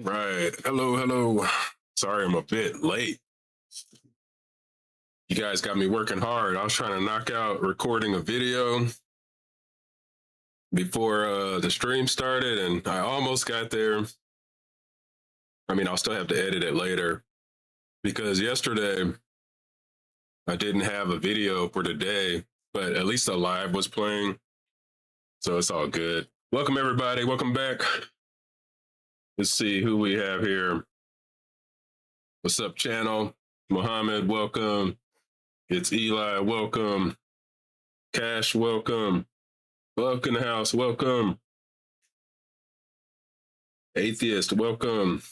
Right. Hello, hello. Sorry, I'm a bit late. You guys got me working hard. I was trying to knock out recording a video before the stream started, and I almost got there. I mean, I'll still have to edit it later because yesterday I didn't have a video for today, but at least a live was playing. So it's all good. Welcome, everybody. Welcome back. Let's see who we have here. What's up, channel? Mohammed, welcome. It's Eli, welcome. Cash, welcome. Buck in the house, welcome. Atheist, welcome.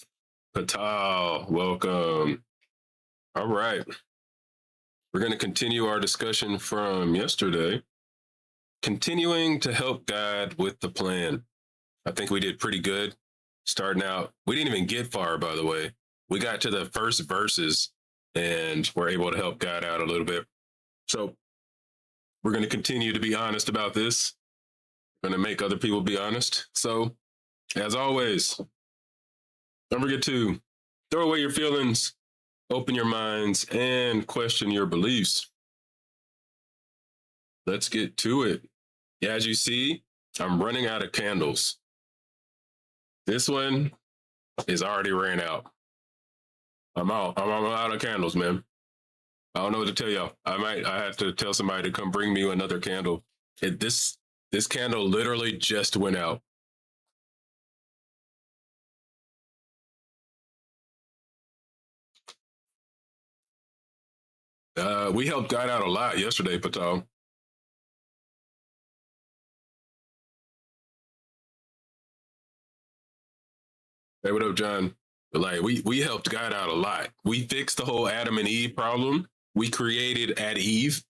Patal, welcome. All right. We're going to continue our discussion from yesterday. Continuing to help God with the plan. I think we did pretty good starting out. We didn't even get far, by the way. We got to the first verses and we're able to help God out a little bit. So we're going to continue to be honest about this. We're going to make other people be honest. So as always, don't forget to throw away your feelings, open your minds, and question your beliefs. Let's get to it. As you see, I'm running out of candles. This one is already ran out. I'm out of candles, man. I don't know what to tell y'all. I have to tell somebody to come bring me another candle. This candle literally just went out. We helped God out a lot yesterday, Patel. Hey, what up, John? Like we helped God out a lot. We fixed the whole Adam and Eve problem. We created at Eve,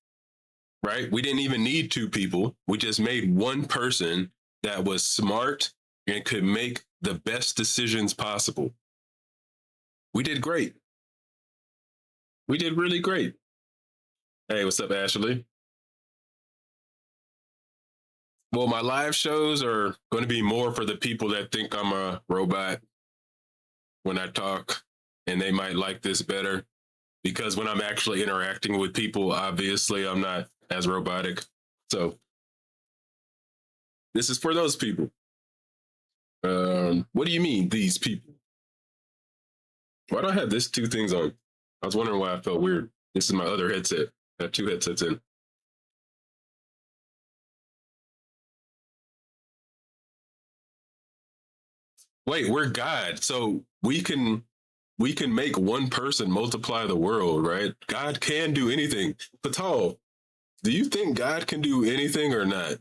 right? We didn't even need two people. We just made one person that was smart and could make the best decisions possible. We did great. We did really great. Hey, what's up, Ashley? Well, my live shows are going to be more for the people that think I'm a robot when I talk, and they might like this better because when I'm actually interacting with people, obviously I'm not as robotic. So this is for those people. What do you mean, these people? Why do I have this two things on? I was wondering why I felt weird. This is my other headset. I have two headsets in. Wait, we're God, so we can make one person multiply the world, right? God can do anything. Patal, do you think God can do anything or not?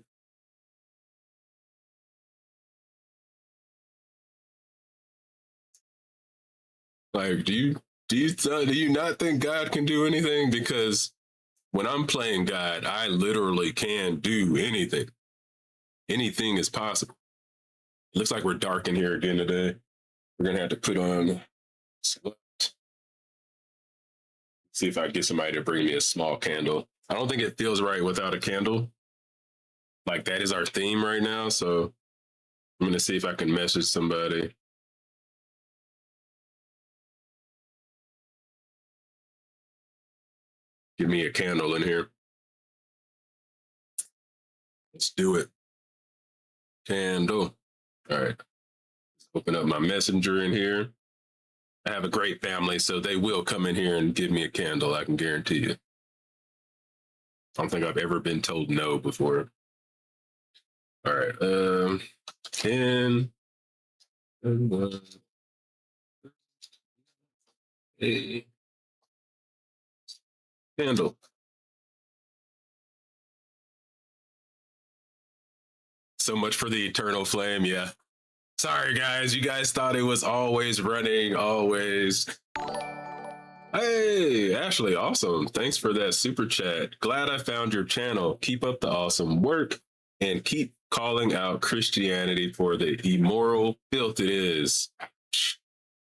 Like, do you not think God can do anything? Because when I'm playing God, I literally can do anything. Anything is possible. It looks like we're dark in here again today. We're gonna have to put on. See if I can get somebody to bring me a small candle. I don't think it feels right without a candle. Like that is our theme right now, so I'm gonna see if I can message somebody. Give me a candle in here. Let's do it. Candle. All right. Let's open up my messenger in here. I have a great family, so they will come in here and give me a candle. I can guarantee you. I don't think I've ever been told no before. All right. 10. 1, 8. Candle. So much for the eternal flame. Yeah. Sorry, guys. You guys thought it was always running, always. Hey, Ashley, awesome. Thanks for that super chat. Glad I found your channel. Keep up the awesome work and keep calling out Christianity for the immoral filth it is.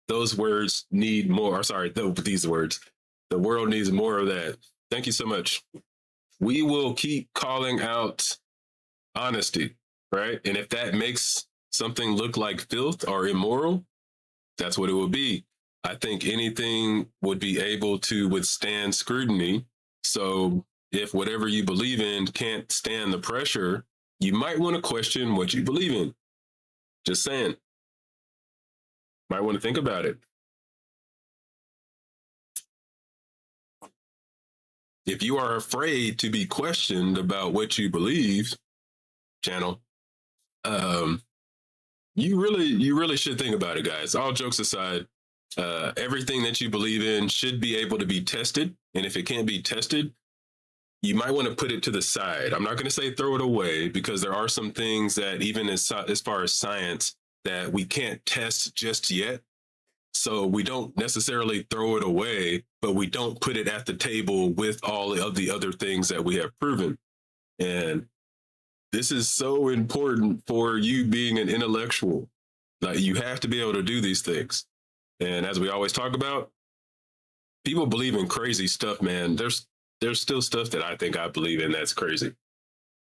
Those words need more. Sorry, these words. The world needs more of that. Thank you so much. We will keep calling out honesty, right? And if that makes something look like filth or immoral, That's what it would be. I think anything would be able to withstand scrutiny. So if whatever you believe in can't stand the pressure, you might want to question what you believe in. Just saying. Might want to think about it. If you are afraid to be questioned about what you believe, channel, you really should think about it, guys. All jokes aside, everything that you believe in should be able to be tested. And if it can't be tested, you might want to put it to the side. I'm not going to say throw it away, because there are some things that even as far as science that we can't test just yet. So we don't necessarily throw it away, but we don't put it at the table with all of the other things that we have proven. And this is so important for you being an intellectual. Like, you have to be able to do these things. And as we always talk about, people believe in crazy stuff, man. There's still stuff that I think I believe in that's crazy.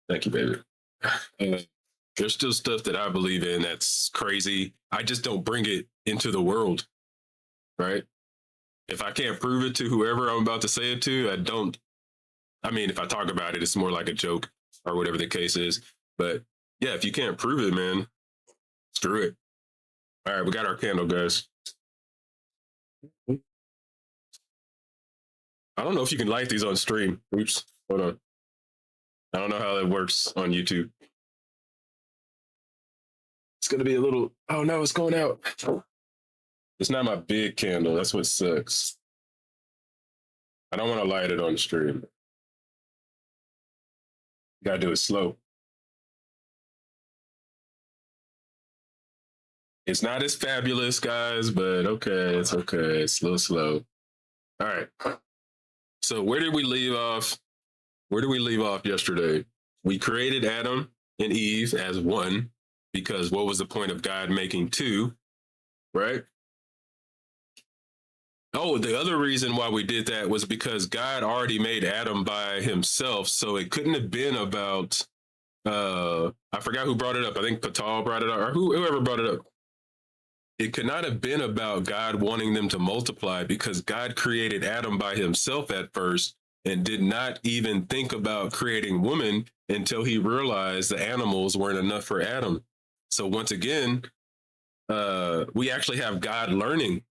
Thank you, baby. There's still stuff that I believe in that's crazy. I just don't bring it into the world, right? If I can't prove it to whoever I'm about to say it to, I don't. I mean, if I talk about it, it's more like a joke or whatever the case is. But yeah, if you can't prove it, man, screw it. All right, we got our candle, guys. I don't know if you can light these on stream. Oops, hold on. I don't know how that works on YouTube. It's going to be a little, oh no, it's going out. It's not my big candle. That's what sucks. I don't want to light it on stream. You got to do it slow. It's not as fabulous, guys, but okay, it's okay. It's a little slow. All right. So where did we leave off? Where did we leave off yesterday? We created Adam and Eve as one, because what was the point of God making two, right? Oh, the other reason why we did that was because God already made Adam by himself. So it couldn't have been about, I forgot who brought it up. I think Patal brought it up, or whoever brought it up. It could not have been about God wanting them to multiply, because God created Adam by himself at first and did not even think about creating woman until he realized the animals weren't enough for Adam. So once again, we actually have God learning,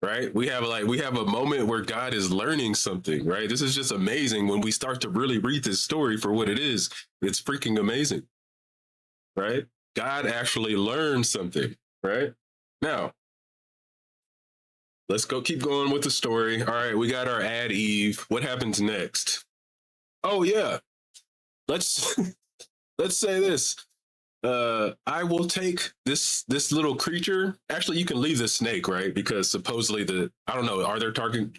right? We have a moment where God is learning something, right? This is just amazing when we start to really read this story for what it is. It's freaking amazing, right? God actually learned something, right? Now, let's keep going with the story. All right, we got our Ad Eve. What happens next? Oh yeah, let's say this. I will take this little creature. Actually, you can leave the snake, right? Because supposedly I don't know,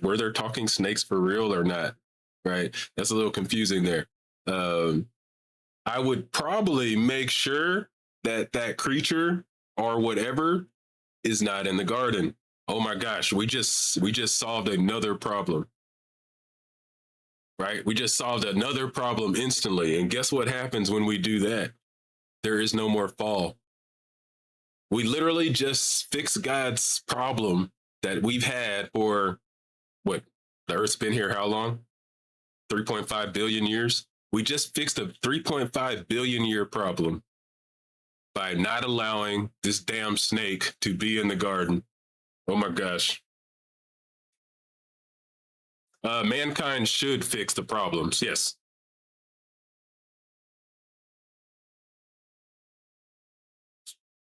were there talking snakes for real or not? Right? That's a little confusing there. I would probably make sure that creature or whatever is not in the garden. Oh my gosh, we just solved another problem. Right? We just solved another problem instantly. And guess what happens when we do that? There is no more fall. We literally just fixed God's problem that we've had for what? The Earth's been here how long? 3.5 billion years. We just fixed a 3.5 billion year problem by not allowing this damn snake to be in the garden. Oh my gosh. Mankind should fix the problems. Yes.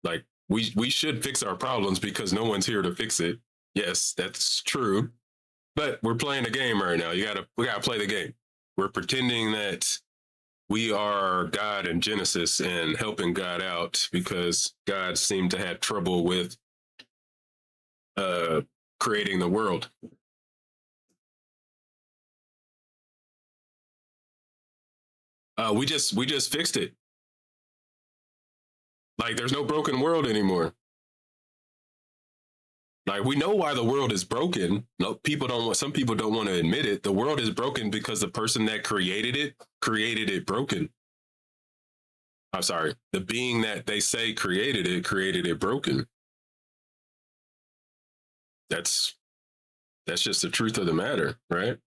Like, we should fix our problems because no one's here to fix it. Yes, that's true. But we're playing a game right now. We gotta play the game. We're pretending that we are God in Genesis and helping God out because God seemed to have trouble with creating the world. We just fixed it. Like, there's no broken world anymore. Like, we know why the world is broken. No, some people don't want to admit it. The world is broken because the person that created it broken. I'm sorry. The being that they say created it broken. That's just the truth of the matter, right?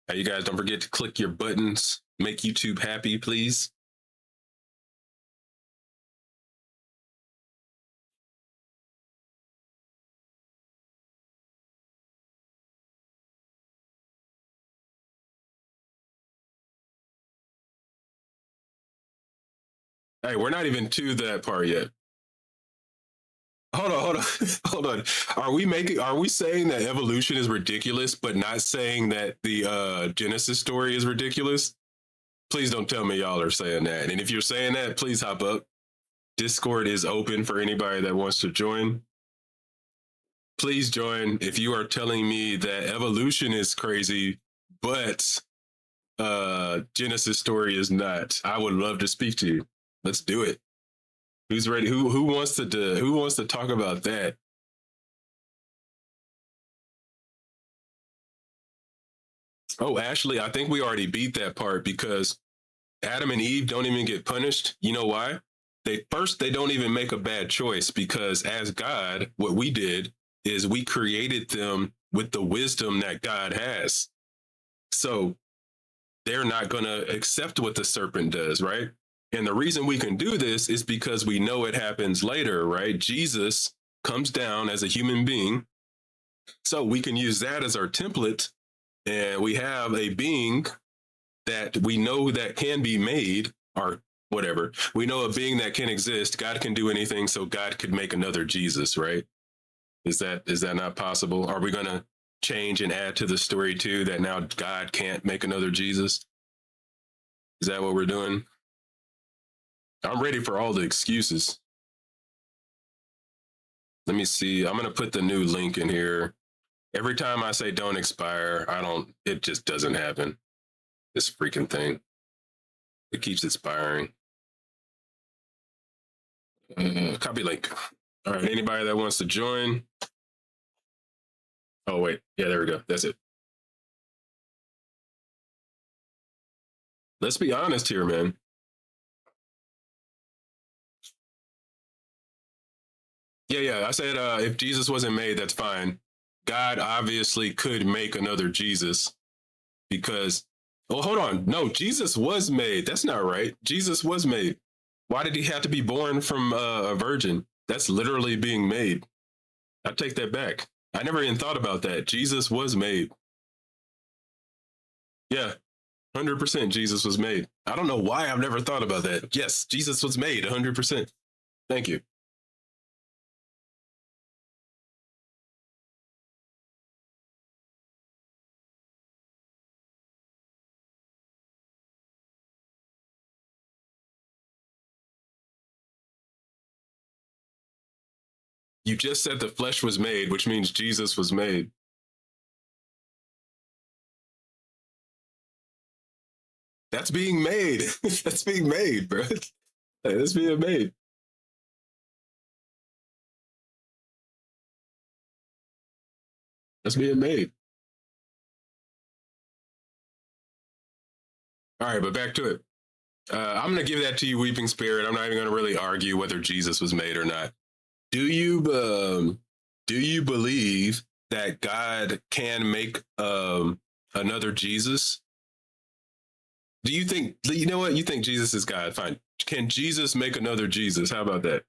Hey, you guys, don't forget to click your buttons. Make YouTube happy, please. Hey, we're not even to that part yet. Hold on, hold on. Are we saying that evolution is ridiculous, but not saying that the Genesis story is ridiculous? Please don't tell me y'all are saying that. And if you're saying that, please hop up. Discord is open for anybody that wants to join. Please join if you are telling me that evolution is crazy, but Genesis story is not. I would love to speak to you. Let's do it. Who's ready? Who wants to talk about that? Oh, Ashley, I think we already beat that part because Adam and Eve don't even get punished. You know why? They don't even make a bad choice because as God, what we did is we created them with the wisdom that God has. So they're not going to accept what the serpent does, right? And the reason we can do this is because we know it happens later, right? Jesus comes down as a human being. So we can use that as our template. And we have a being that we know that can be made, or whatever. We know a being that can exist. God can do anything. So God could make another Jesus, right? Is that not possible? Are we going to change and add to the story too that now God can't make another Jesus? Is that what we're doing? I'm ready for all the excuses. Let me see. I'm going to put the new link in here. Every time I say don't expire, it just doesn't happen. This freaking thing. It keeps expiring. Copy link. All right. Anybody that wants to join? Oh, wait. Yeah, there we go. That's it. Let's be honest here, man. Yeah. I said if Jesus wasn't made, that's fine. God obviously could make another Jesus because, oh, hold on. No, Jesus was made. That's not right. Jesus was made. Why did he have to be born from a virgin? That's literally being made. I take that back. I never even thought about that. Jesus was made. Yeah, 100% Jesus was made. I don't know why I've never thought about that. Yes, Jesus was made 100%. Thank you. You just said the flesh was made, which means Jesus was made. That's being made. That's being made, bro. That's being made. That's being made. All right, but back to it. I'm going to give that to you, Weeping Spirit. I'm not even going to really argue whether Jesus was made or not. Do you believe that God can make another Jesus? Do you think, you know what? You think Jesus is God? Fine. Can Jesus make another Jesus? How about that?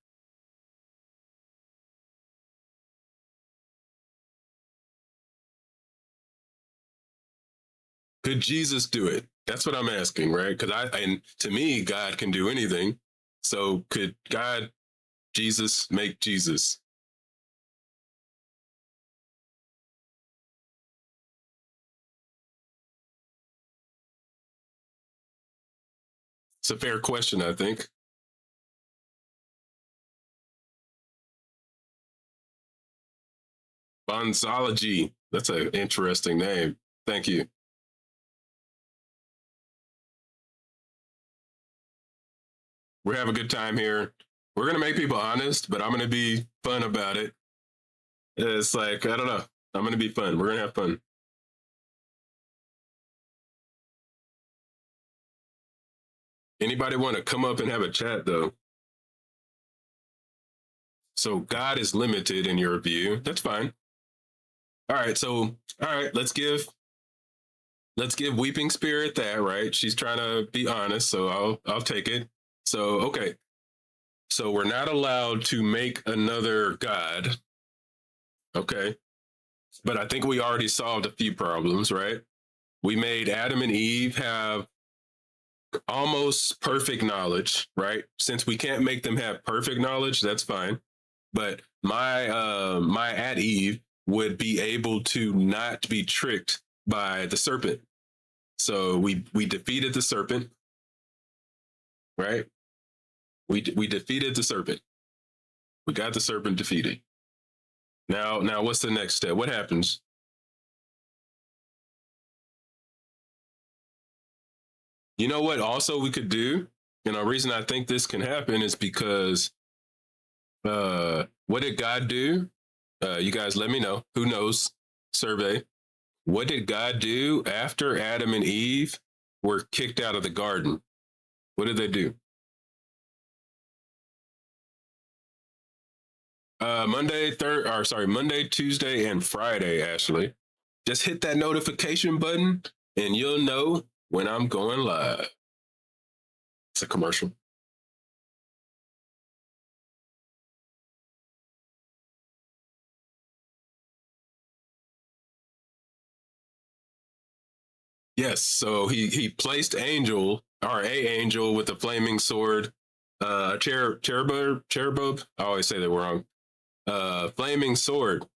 Could Jesus do it? That's what I'm asking, right? And to me, God can do anything. So could God, Jesus, make Jesus? It's a fair question, I think. Bonsology. That's an interesting name. Thank you. We're having a good time here. We're going to make people honest, but I'm going to be fun about it. It's like, I don't know. I'm going to be fun. We're going to have fun. Anybody want to come up and have a chat, though? So God is limited in your view. That's fine. All right, so all right, let's give Weeping Spirit that, right? She's trying to be honest, so I'll take it. So okay, so we're not allowed to make another god. Okay, but I think we already solved a few problems, right? We made Adam and Eve have almost perfect knowledge, right? Since we can't make them have perfect knowledge, that's fine. But my at Eve would be able to not be tricked by the serpent. So we defeated the serpent, right? We defeated the serpent. We got the serpent defeated. Now what's the next step? What happens? You know what also we could do? And the reason I think this can happen is because what did God do? You guys let me know. Who knows? Survey. What did God do after Adam and Eve were kicked out of the garden? What did they do? Monday, Tuesday, and Friday, Ashley. Just hit that notification button and you'll know when I'm going live. It's a commercial. Yes, so he placed angel or a angel with a flaming sword, cherubub. I always say that wrong. Flaming sword.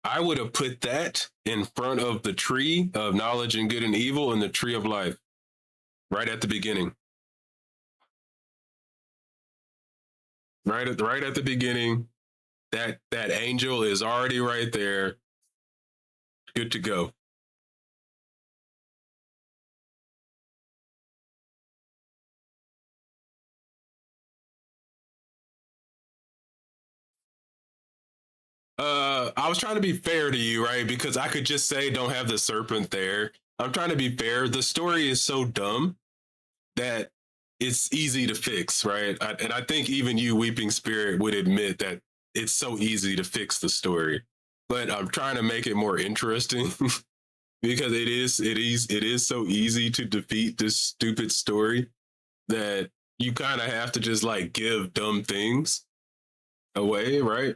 I would have put that in front of the tree of knowledge and good and evil and the tree of life, right at the beginning. Right at the beginning, that angel is already right there, good to go. I was trying to be fair to you, right? Because I could just say don't have the serpent there. I'm trying to be fair. The story is so dumb that it's easy to fix, right? And I think even you, Weeping Spirit, would admit that it's so easy to fix the story. But I'm trying to make it more interesting because it is so easy to defeat this stupid story that you kind of have to just like give dumb things away, right?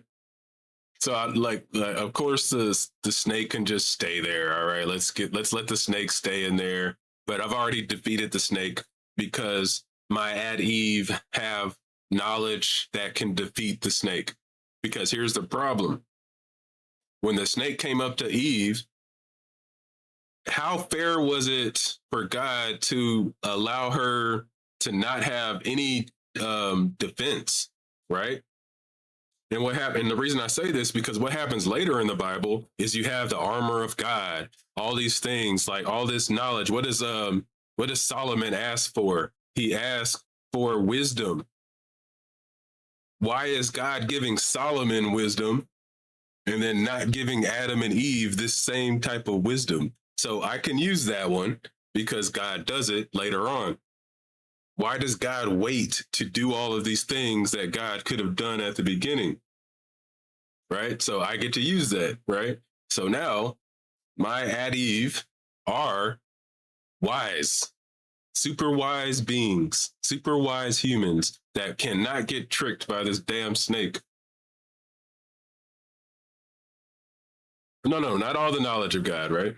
So I like of course the snake can just stay there. All right, let's let the snake stay in there. But I've already defeated the snake because my ad Eve have knowledge that can defeat the snake. Because here's the problem: when the snake came up to Eve, how fair was it for God to allow her to not have any defense, right? And what happened? And the reason I say this because what happens later in the Bible is you have the armor of God, all these things, like all this knowledge. What does Solomon ask for? He asked for wisdom. Why is God giving Solomon wisdom and then not giving Adam and Eve this same type of wisdom? So I can use that one because God does it later on. Why does God wait to do all of these things that God could have done at the beginning? Right? So I get to use that, right? So now my at Eve are wise, super wise beings, super wise humans that cannot get tricked by this damn snake. No, not all the knowledge of God, right?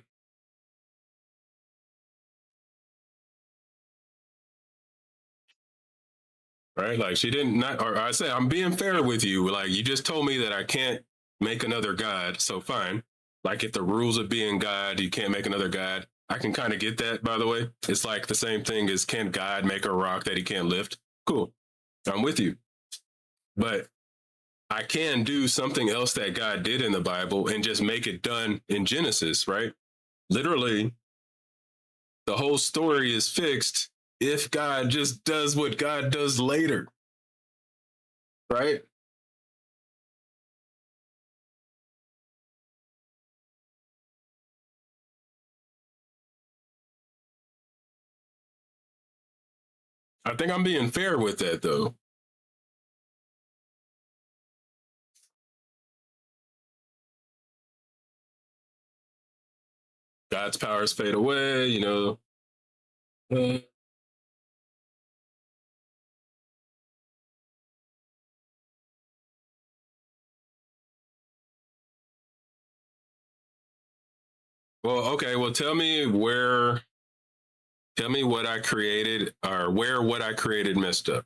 Right? Like she didn't not, or I say I'm being fair with you. Like you just told me that I can't make another God, so fine. Like if the rules of being God, you can't make another God. I can kind of get that, by the way. It's like the same thing as can God make a rock that he can't lift? Cool. I'm with you. But I can do something else that God did in the Bible and just make it done in Genesis, right? Literally, the whole story is fixed if God just does what God does later, right? I think I'm being fair with that, though. God's powers fade away, you know. Uh, well, okay, well tell me what I created or where what I created messed up.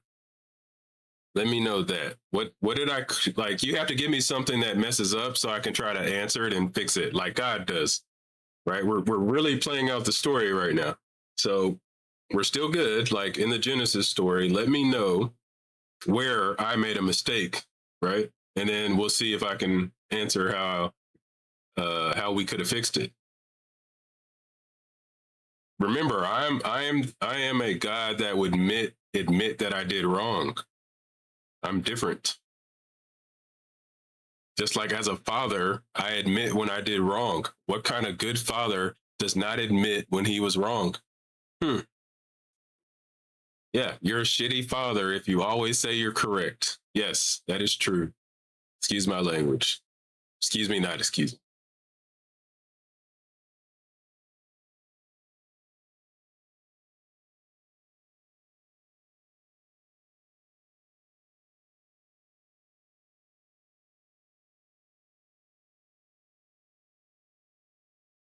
Let me know that. What did I like? You have to give me something that messes up so I can try to answer it and fix it, like God does. Right? We're really playing out the story right now, so we're still good. Like in the Genesis story, let me know where I made a mistake, right? And then we'll see if I can answer how we could have fixed it. Remember, I am a God that would admit that I did wrong. I'm different. Just like as a father, I admit when I did wrong. What kind of good father does not admit when he was wrong? Hmm. Yeah, you're a shitty father if you always say you're correct. Yes, that is true. Excuse my language. Excuse me, not excuse me.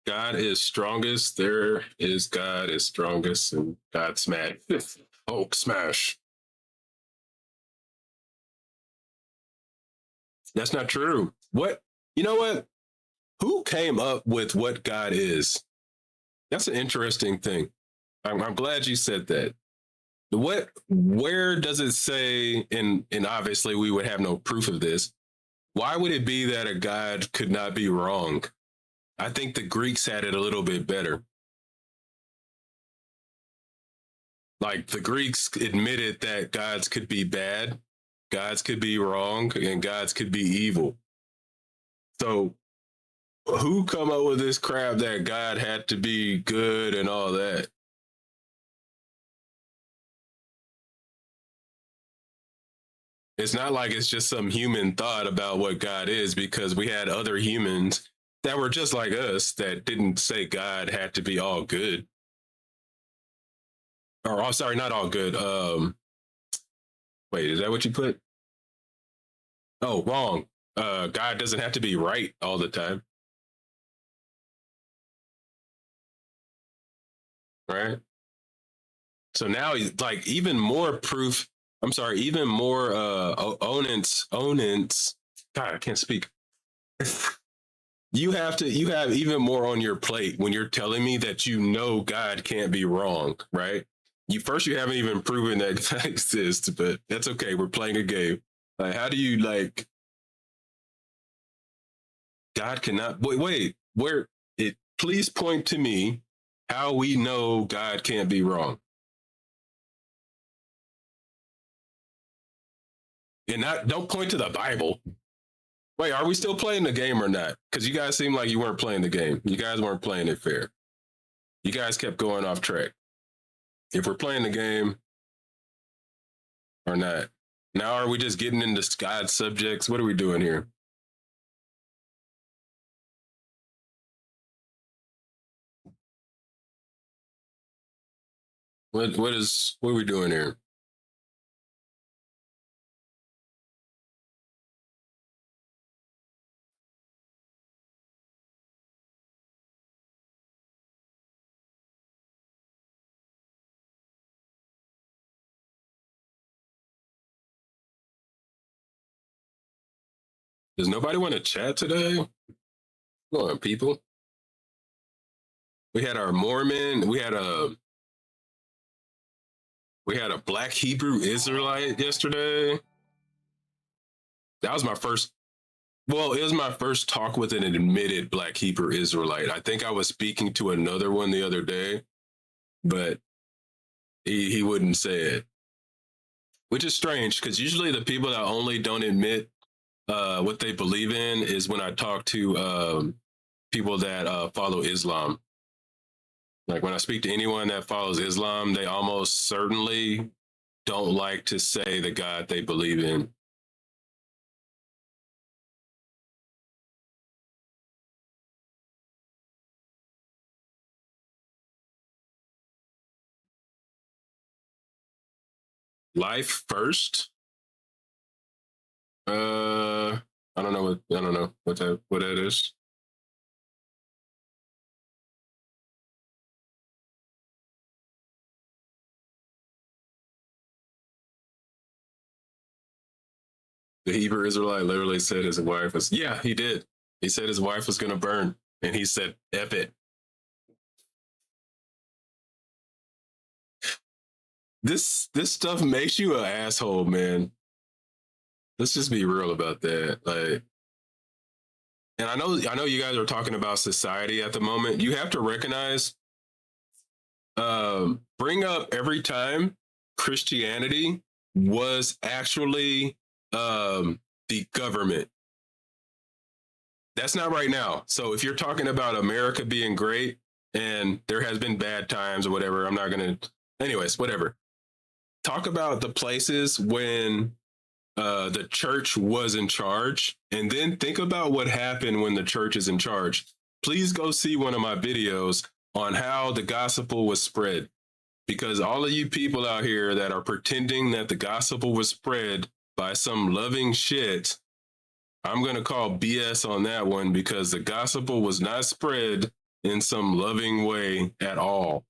God is strongest. There is God is strongest, and God smash. Hulk smash. That's not true. What? You know what? Who came up with what God is? That's an interesting thing. I'm glad you said that. What? Where does it say? And obviously we would have no proof of this. Why would it be that a God could not be wrong? I think the Greeks had it a little bit better. Like the Greeks admitted that gods could be bad, gods could be wrong, and gods could be evil. So who come up with this crap that God had to be good and all that? It's not like it's just some human thought about what God is, because we had other humans that were just like us that didn't say God had to be all good. Or oh, sorry, not all good. Wait, is that what you put? Oh, wrong. God doesn't have to be right all the time, right? So now he's like even more proof. I'm sorry, even more onents. God, I can't speak. You have even more on your plate when you're telling me that you know God can't be wrong, right? You haven't even proven that God exists, but that's okay. We're playing a game. Like, how do you like God cannot wait, where it please point to me how we know God can't be wrong. And not don't point to the Bible. Wait, are we still playing the game or not? Because you guys seem like you weren't playing the game. You guys weren't playing it fair. You guys kept going off track. If we're playing the game or not. Now are we just getting into God subjects? What are we doing here? What are we doing here? Does nobody want to chat today? Come on, people. We had our Mormon. We had a Black Hebrew Israelite yesterday. That was my first. Well, it was my first talk with an admitted Black Hebrew Israelite. I think I was speaking to another one the other day, but he wouldn't say it, which is strange because usually the people that only don't admit what they believe in is when I talk to people that follow Islam. Like when I speak to anyone that follows Islam, they almost certainly don't like to say the God they believe in. Life first. I don't know what that is. The Hebrew Israelite literally said his wife was, yeah, he did. He said his wife was going to burn, and he said, F it. This stuff makes you an asshole, man. Let's just be real about that. Like, and I know you guys are talking about society at the moment. You have to recognize, bring up every time Christianity was actually the government. That's not right now. So if you're talking about America being great and there has been bad times or whatever, I'm not gonna. Anyways, whatever. Talk about the places when the church was in charge, and then think about what happened when the church is in charge. Please go see one of my videos on how the gospel was spread, because all of you people out here that are pretending that the gospel was spread by some loving shit, I'm going to call BS on that one, because the gospel was not spread in some loving way at all.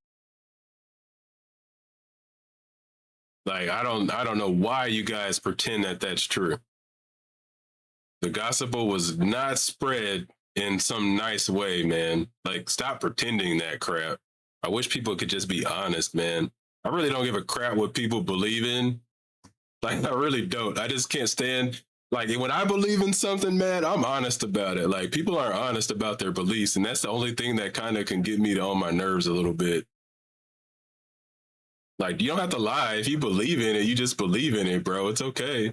Like, I don't know why you guys pretend that that's true. The gospel was not spread in some nice way, man. Like, stop pretending that crap. I wish people could just be honest, man. I really don't give a crap what people believe in. Like, I really don't. I just can't stand. Like, when I believe in something, man, I'm honest about it. Like, people aren't honest about their beliefs, and that's the only thing that kind of can get me on my nerves a little bit. Like, you don't have to lie. If you believe in it, you just believe in it, bro. It's okay.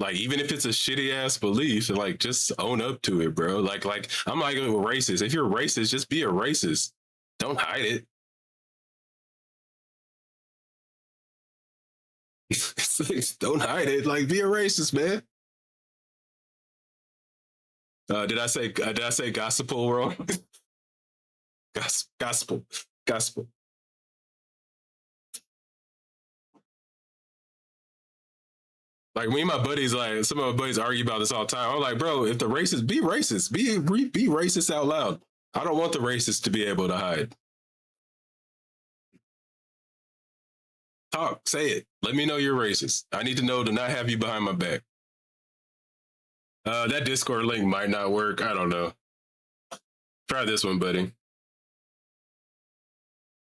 Like, even if it's a shitty ass belief, like, just own up to it, bro. Like I'm like a racist. If you're racist, just be a racist. Don't hide it. Don't hide it. Like, be a racist, man. Did I say gospel wrong? Gospel, gospel. Like, me and my buddies, like some of my buddies argue about this all the time. I'm like, bro, if the racist, be racist, be racist out loud. I don't want the racist to be able to hide. Talk, say it. Let me know you're racist. I need to know to not have you behind my back. That Discord link might not work. I don't know. Try this one, buddy.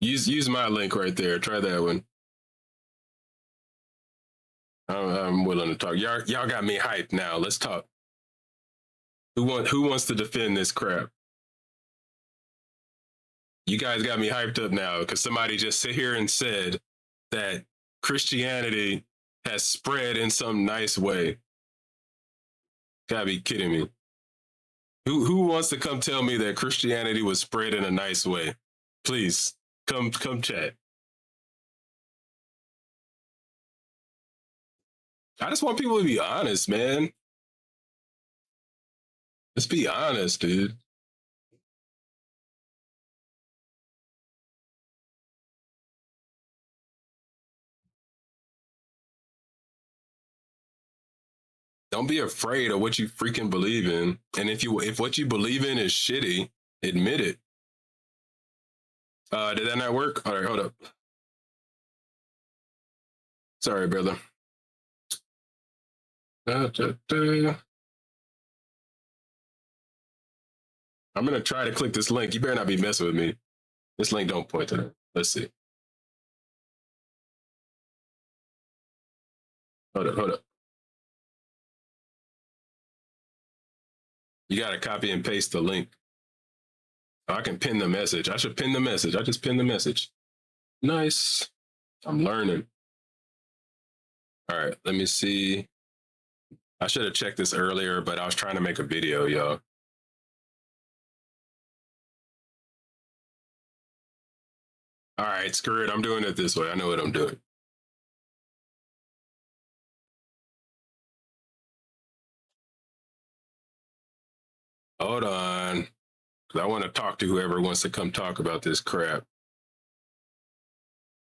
Use my link right there. Try that one. I'm willing to talk. Y'all got me hyped now. Let's talk. Who wants to defend this crap? You guys got me hyped up now because somebody just sit here and said that Christianity has spread in some nice way. Gotta be kidding me. Who wants to come tell me that Christianity was spread in a nice way? Please come chat. I just want people to be honest, man. Let's be honest, dude. Don't be afraid of what you freaking believe in. And if what you believe in is shitty, admit it. Did that not work? All right, hold up. Sorry, brother. I'm gonna try to click this link. You better not be messing with me. This link don't point to that. Let's see. Hold up. You gotta copy and paste the link. Oh, I can pin the message. I should pin the message. I just pinned the message. Nice. I'm learning. All right, let me see. I should have checked this earlier, but I was trying to make a video, y'all. All right, screw it. I'm doing it this way. I know what I'm doing. Hold on. I want to talk to whoever wants to come talk about this crap.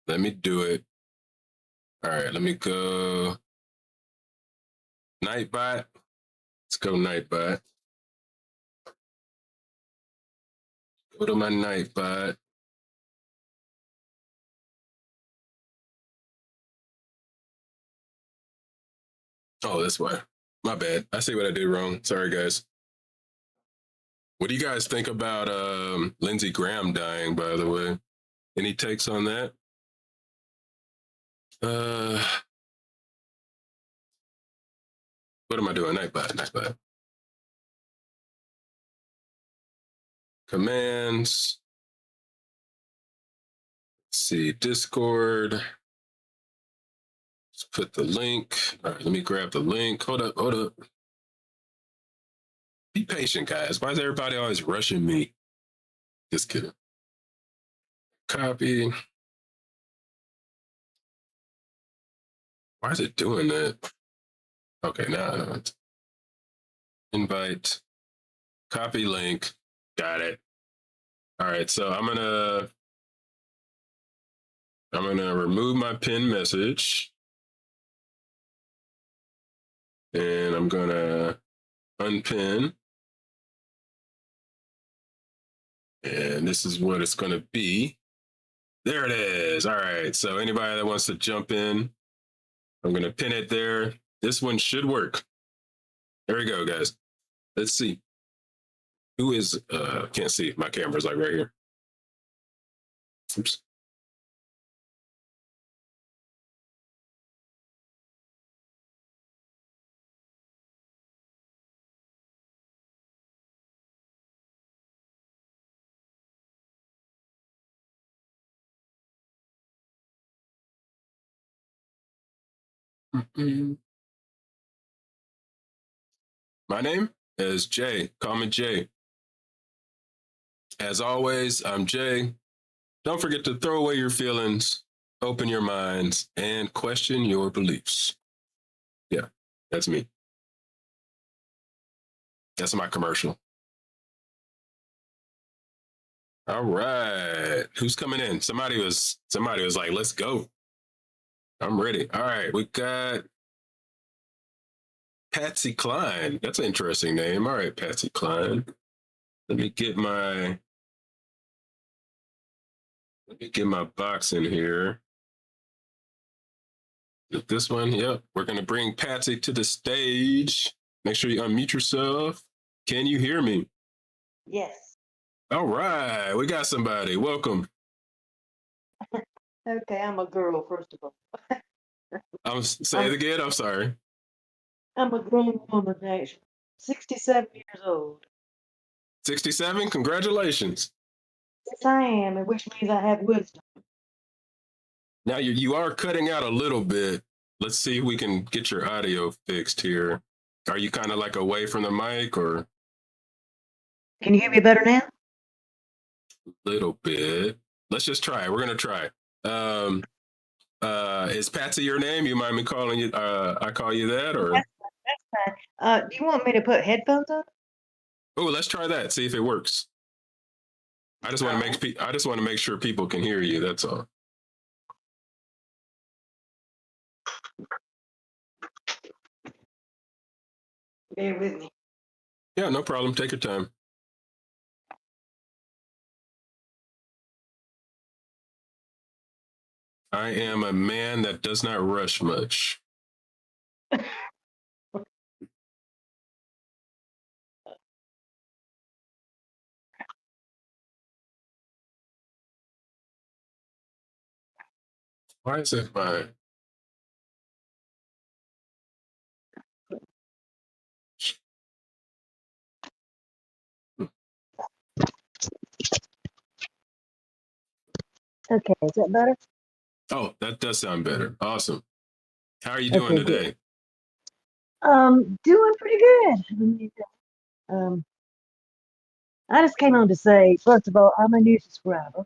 Let me do it. All right, let me go. Nightbot. Let's go Nightbot. Go to my Nightbot. Oh, that's why. My bad. I see what I did wrong. Sorry, guys. What do you guys think about Lindsey Graham dying, by the way? Any takes on that? What am I doing? Nightbot. Commands. Let's see, Discord. Let's put the link. All right, let me grab the link. Hold up. Be patient, guys. Why is everybody always rushing me? Just kidding. Copy. Why is it doing that? Okay, now invite. Copy link. Got it. All right, so I'm gonna remove my pin message, and I'm gonna unpin, and this is what it's gonna be. There it is. All right, so anybody that wants to jump in, I'm gonna pin it there. This one should work. There we go, guys. Let's see. Who is, can't see, my camera's like right here. Oops. My name is Jay. Call me Jay. As always, I'm Jay. Don't forget to throw away your feelings, open your minds, and question your beliefs. Yeah, that's me. That's my commercial. All right. Who's coming in? Somebody was like, let's go. I'm ready. All right. We got Patsy Cline. That's an interesting name. All right, Patsy Cline. Let me get my box in here. Get this one. Yep. We're gonna bring Patsy to the stage. Make sure you unmute yourself. Can you hear me? Yes. All right. We got somebody. Welcome. Okay, I'm a girl, first of all. Say it again. I'm sorry. I'm a grown woman, actually. 67 years old. 67. Congratulations. Yes, I am, which means I have wisdom. Now you are cutting out a little bit. Let's see if we can get your audio fixed here. Are you kind of like away from the mic or? Can you hear me better now? A little bit. Let's just try. We're gonna try. Is Patsy your name? You mind me calling you? I call you that, or? That's fine. Do you want me to put headphones on? Oh, let's try that. See if it works. I just want to make sure people can hear you. That's all. Bear with me. Yeah, no problem. Take your time. I am a man that does not rush much. Why is it fine? Okay, is that better? Oh, that does sound better. Awesome. How are you doing today? Doing pretty good. I just came on to say, first of all, I'm a new subscriber,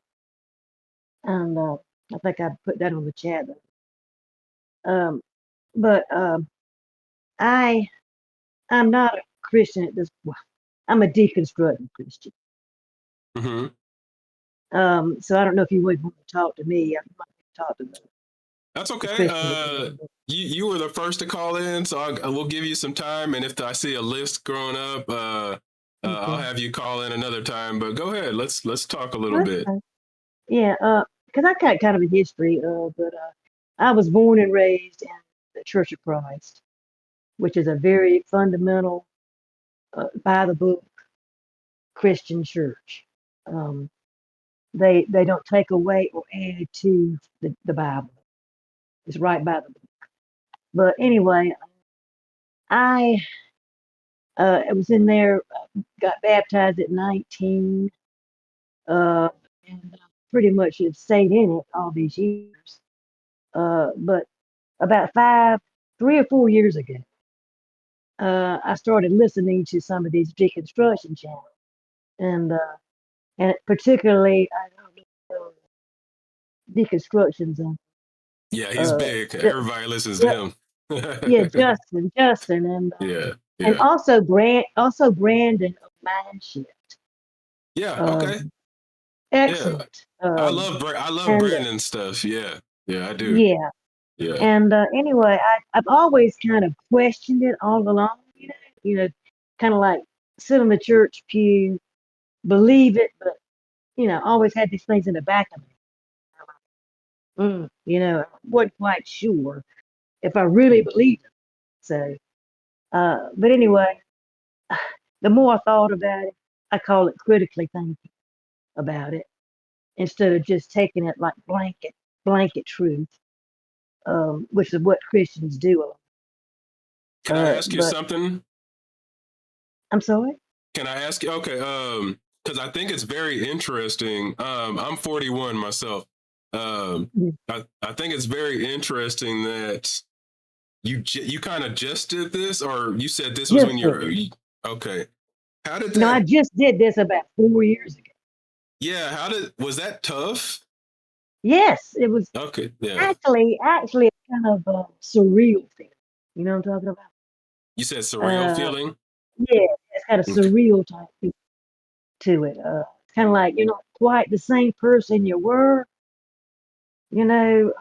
and I think I put that on the chat. But I'm not a Christian at this point. I'm a deconstructing Christian. Mm-hmm. So I don't know if you would want to talk to me. I might talk to That's the okay. Christian today. You were the first to call in, so I will give you some time. And if I see a list growing up, I'll Okay. have you call in another time. But go ahead. Let's talk a little bit. Okay. Yeah. Because I got kind of a history. But I was born and raised in the Church of Christ, which is a very fundamental, by the book Christian church. Um, they don't take away or add to the Bible. It's right by the book. But anyway, I was in there, got baptized at 19, uh, and pretty much have stayed in it all these years. But about 3 or 4 years ago, I started listening to some of these deconstruction channels, and particularly I don't know deconstructions and Yeah, he's uh, big. ju- Everybody listens to ju- him. yeah, Justin, Yeah, and yeah, also Brandon of Mindship. yeah. Okay, Um, yeah. excellent. I love And Brandon stuff. Yeah, yeah, I do. yeah, Yeah, and anyway, I've always kind of questioned it all along. Kind of like sit on the church pew, believe it, but always had these things in the back of me. Wasn't quite sure if I really believed it. So, but anyway, the more I thought about it, I call it critically thinking about it instead of just taking it like blanket truth, which is what Christians do a lot. can I ask you But something? I'm sorry. Can I ask you? Okay, because I think it's very interesting. I'm 41 myself. Mm. I think it's very interesting that you kind of just did this, or you said this was when Just you're did. okay. How did I that? just did this about 4 years ago. Yeah, how did was that tough? Yes, it was Okay, yeah. actually it's kind of a surreal feeling. You know what I'm talking about? You said surreal Uh, feeling. yeah, it's got a Okay. surreal type feel to it. It's kind of like you're not quite the same person you were. You know,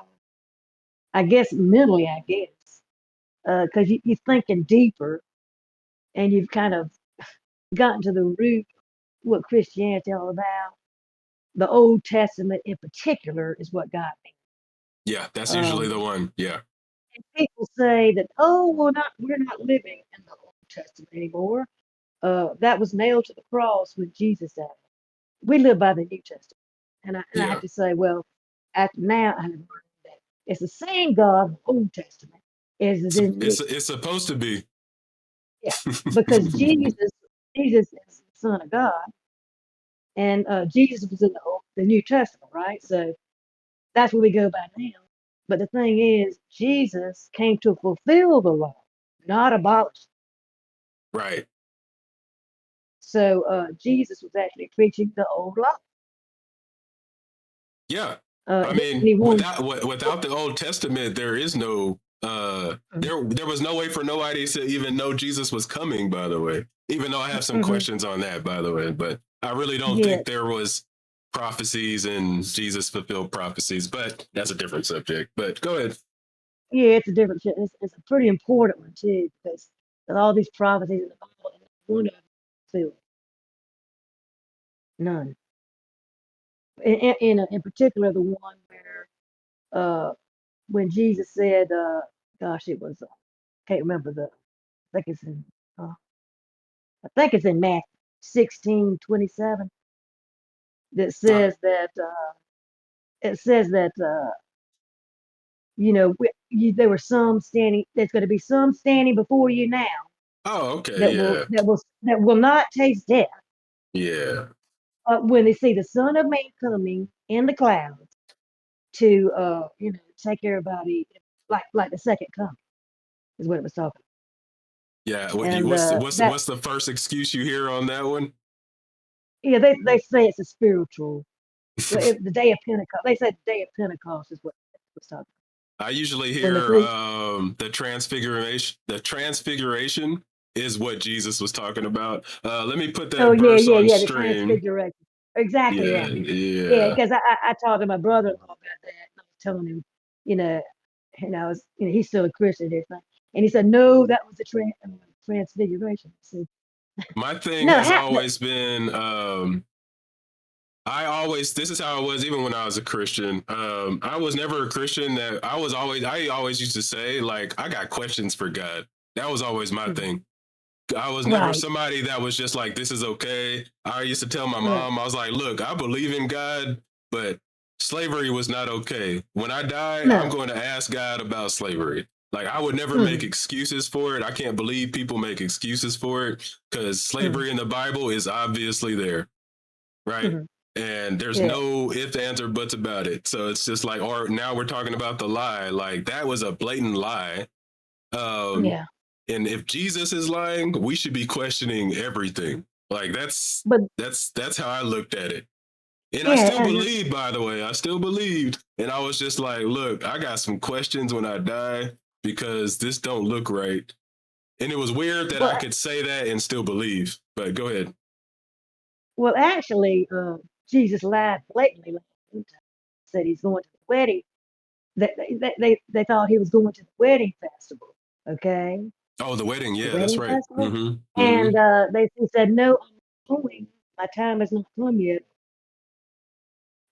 I guess mentally, I guess, because you're thinking deeper and you've kind of gotten to the root what Christianity all about. The Old Testament in particular is what got me. Yeah, that's usually the Um, one. Yeah, and people say that, oh, we're not living in the Old Testament anymore. That was nailed to the cross when Jesus died. We live by the New Testament, and I have yeah. to say, well, after now I have learned that it's the same God in the Old Testament as is in the New It's Testament. supposed to be. Yeah, because Jesus is the Son of God, and Jesus was in the New Testament, right? So that's what we go by now. But the thing is, Jesus came to fulfill the law, not abolish it. Right. So Jesus was actually preaching the old law. Yeah. I And mean, he wanted. without the Old Testament, there is no there was no way for nobody to even know Jesus was coming, by the way. Even though I have some Mhm. questions on that, by the way, but I really don't Yeah, think there was prophecies and Jesus fulfilled prophecies, but that's a different subject. But go ahead. yeah, it's a different shit. It's a pretty important one too, because there's all these prophecies in the Bible, and one of them fulfilled. None. In particular, the one where when Jesus said, gosh, it was can't remember I think it's in uh, I think it's in Matthew 16:27 that Uh, says that there were some standing. There's going to be some standing before you now oh, okay, yeah, that will not taste death yeah, when they see the Son of Man coming in the clouds to take everybody like the second coming is what it was talking yeah. about. And that What's the first excuse you hear on that one? yeah they say it's a spiritual the day of Pentecost. They said the day of Pentecost is what it was talking about. I usually When they hear see the transfiguration. The transfiguration is what Jesus was talking about. Let me put oh that verse on yeah the stream. transfiguration exactly Yeah, that. Yeah, yeah, because I talked to my brother-in-law about that. telling him, you know, and I was, he's still a Christian and everything. And he said, no, that was the transfiguration. I said, My thing no, has always been, this is how it was even when I was a Christian. I was never a Christian I always used to say, like, I got questions for God. That was always my thing. I was never right, somebody that was just like, this is okay. I used to tell my right, mom, I was like, look, I believe in God, but slavery was not okay. When I die, I'm no, going to ask God about slavery. Like, I would never make mm, excuses for it. I can't believe people make excuses for it because mm, slavery in the Bible is obviously there, right? mm, And there's yeah, no ifs, ands, or buts about it. So it's just like, or now we're talking about the lie. Like, that was a blatant lie. Um, yeah. and if Jesus is lying, we should be questioning everything. Like, But that's how I looked at it. And I yeah, still and believed, by the way. I still believed. And I was just like, look, I got some questions when I die because this don't look right. And it was weird that I well, could say that and still believe. But go ahead. well, actually, Jesus lied blatantly. Said he's going to the wedding. They thought he was going to the wedding festival. Okay, Oh, the wedding. the Yeah, that's wedding right. festival, Mm-hmm. Mm-hmm. and he said, no, I'm not going. My time has not come yet.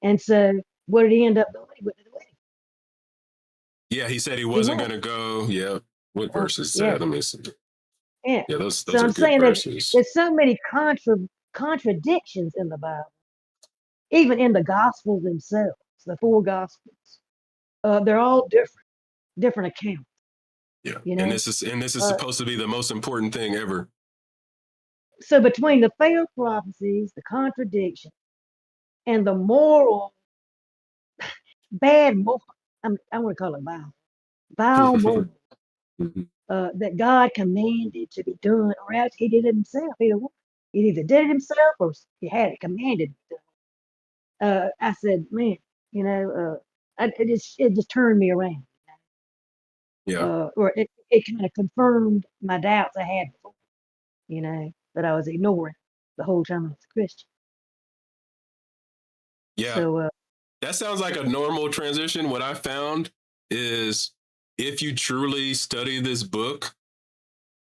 And so, what did he end up doing? He went to the wedding. Yeah, he said he He wasn't went. going to go. Yeah. What verse is Yeah, that? Let me see. yeah. Yeah, So those are I'm good saying that verses. there's so many contradictions in the Bible, even in the Gospels themselves, the four Gospels. They're all different accounts. Yeah. You And know. this is Uh, supposed to be the most important thing ever. so between the failed prophecies, the contradiction, and the moral bad moral, I want to call it vile moral Mhm. that God commanded to be done, or else He did it Himself. He either did it Himself or He had it commanded. I said, man, it just turned me around, Yeah. or it kind of confirmed my doubts I had before, that I was ignoring the whole time I was a Christian. Yeah. So, That sounds like a normal transition. What I found is if you truly study this book,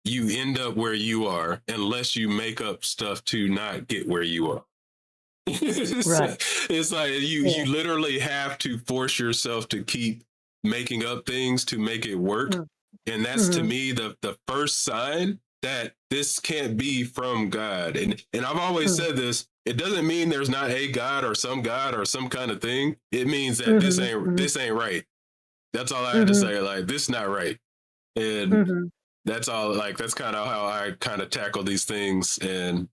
you end up where you are unless you make up stuff to not get where you are. it's, right, it's like you yeah, literally have to force yourself to keep making up things to make it work. mm, And that's to mm, me the first sign that this can't be from God. And I've always mm, said this, it doesn't mean there's not a God or some kind of thing. It means that mm, mm, this ain't right. That's all I had to mm, say. Like, this not right. And mm. that's all, like, that's kind of how I kind of tackle these things. And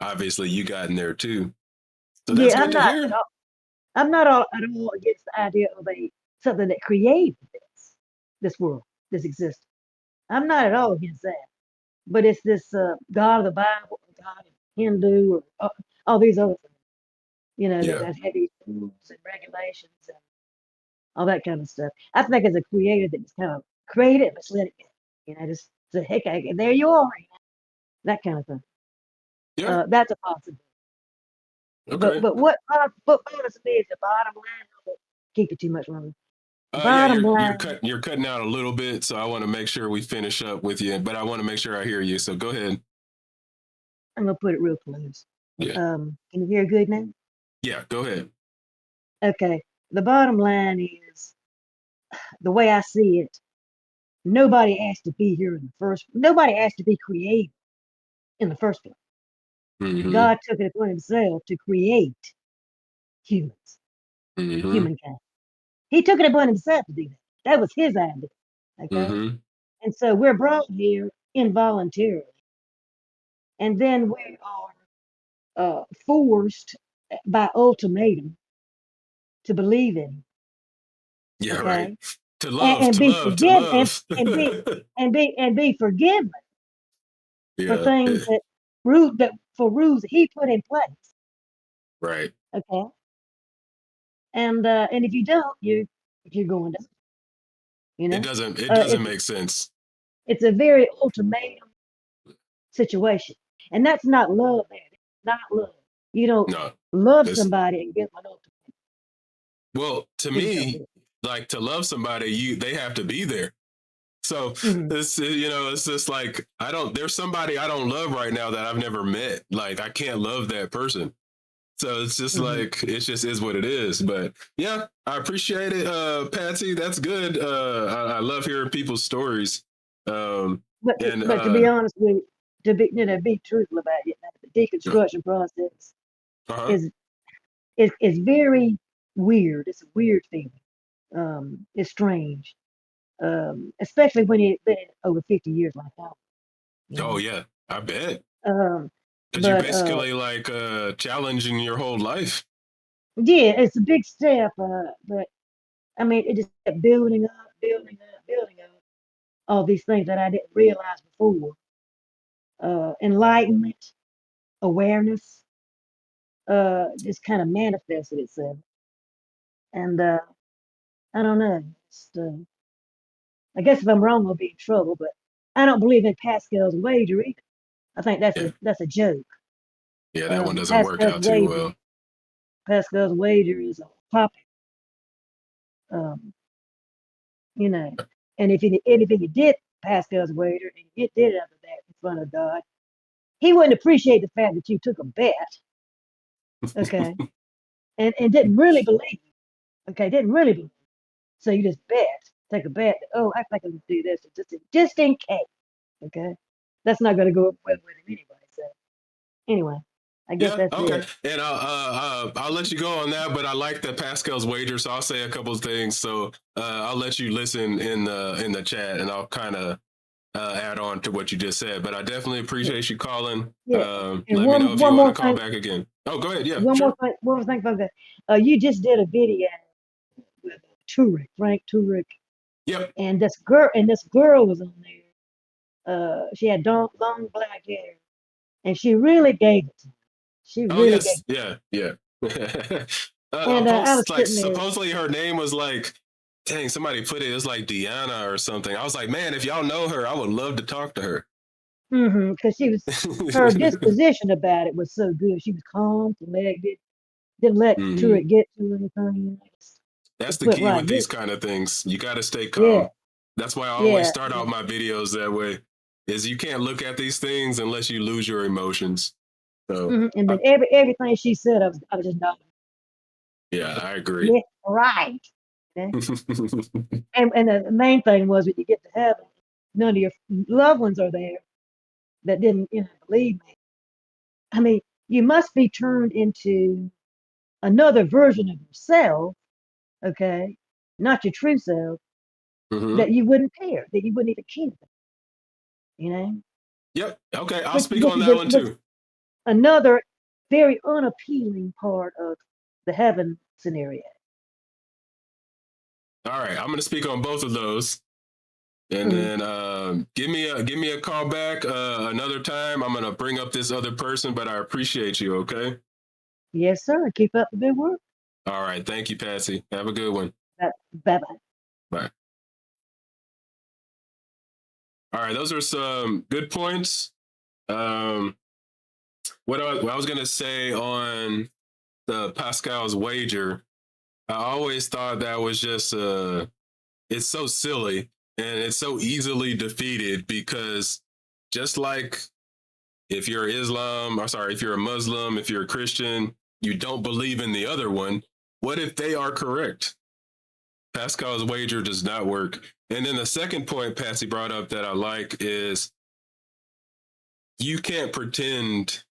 obviously you got in there too. So that's Yeah, good to hear. I'm not all at all against the idea of something that created this world, this existence. I'm not at all against that. But it's this God of the Bible, or God of Hindu, or all these other things, Yeah. that have these rules and regulations and all that kind of stuff. I think as a creator that just kind of create it, but just let it go. Just say, heck, there you are, that kind of thing. Yeah. That's a possibility. But Okay. but what bothers me is the bottom line. I won't keep it too much longer. The Yeah, bottom line, you're cutting out a little bit, so I want to make sure we finish up with you, but I want to make sure I hear you. So go ahead. I'm gonna put it real close. Yeah. Can you hear good now? Yeah, go ahead. Okay. The bottom line is the way I see it. Nobody asked to be here in the first. Nobody asked to be created in the first place. Mhm. God took it upon Himself to create humans, Mhm. humankind. He took it upon Himself to do that. That was His idea. Okay. Mhm. And so we're brought here involuntarily, and then we are forced by ultimatum to believe in Him. Yeah, right. Okay. To and, love, and to be love, to forgiven love. and be forgiven for Yeah. things for rules that He put in place. Right. Okay. And if you don't, you're going down. You know, It doesn't it's make sense. it's a very ultimatum situation, and that's not love. There, it's not love. You don't No. love It's somebody and give them an ultimatum. well, to You just don't me, do it. like to love somebody, they have to be there. So Mhm. it's just like there's somebody I don't love right now that I've never met. Like I can't love that person. So it's just Mhm. like it just is what it is. But yeah, I appreciate it, Patsy. That's good. I love hearing people's stories. And But to be honest with you, be truthful about it, the deconstruction process uh-huh. is is very weird. It's a weird feeling. It's strange. Especially when you've been over 50 years like that. You Oh know. yeah, I bet. Um, Because you're but basically like challenging your whole life. yeah, it's a big step. But I mean, it just kept building up, building up, building up. All these things that I didn't realize before. Enlightenment, awareness, just kind of manifested itself. And I don't know. I guess if I'm wrong, I'll be in trouble. But I don't believe in Pascal's wager either. I think Yeah. that's a joke. Yeah, that one doesn't work Pascal's out too wager, well. Pascal's wager is a puppet. Um, you know, and if you did Pascal's wager and you did it after that in front of God, he wouldn't appreciate the fact that you took a bet, okay, and didn't really believe, okay, didn't really believe. So you just take a bet. Oh, I think I can do this just in case. Okay, that's not going to go up well with him anyway. So anyway, I guess Yeah, that's okay. it. And I'll let you go on that, but I like the Pascal's wager, so I'll say a couple of things. So I'll let you listen in the chat, and I'll kind of add on to what you just said. But I definitely Yeah, appreciate you calling. yeah. And Let me know if you one want to more call thing, back again. Oh, go ahead. Yeah, sure. one more thing, folks. You just did a video with Turek, Frank Turek, Yep. and this girl was on there. She had long black hair, and she really gave it to me. She Oh, really gave yes. it. Yeah, yeah. And I was Like sitting there. supposedly her name was like, dang, somebody put it as like Deanna or something. I was like, man, if y'all know her, I would love to talk to her. Because her disposition about it was so good. She was calm, collected, didn't let Hmm. Turek get to anything. That's Just the put key right with here. these kind of things. You got to stay Yeah, calm. That's why I always yeah, start yeah. out my videos that way. Is you can't look at these things unless you lose your emotions. So, And uh, then everything she said, I was just nodding. yeah, I agree. Yeah, right. Okay? And the main thing was when you get to heaven, none of your loved ones are there that didn't, believe me. I mean, you must be turned into another version of yourself, okay, not your true self, Hmm. that you wouldn't care, that you wouldn't even care, you know, Yep. Okay, I'll which speak on that one which too. another very unappealing part of the heaven scenario. All right, I'm going to speak on both of those. And Hmm. then give me a call back another time. I'm gonna bring up this other person, but I appreciate you. Okay. Yes, sir. Keep up the good work. All right. Thank you, Patsy. Have a good one. Bye bye. Bye. All right. Those are some good points. Um, what I was gonna say on the Pascal's wager, I always thought that was just it's so silly and it's so easily defeated because just like if you're if you're a Muslim, if you're a Christian, you don't believe in the other one. What if they are correct? Pascal's wager does not work. And then the second point Patsy brought up that I like is you can't pretend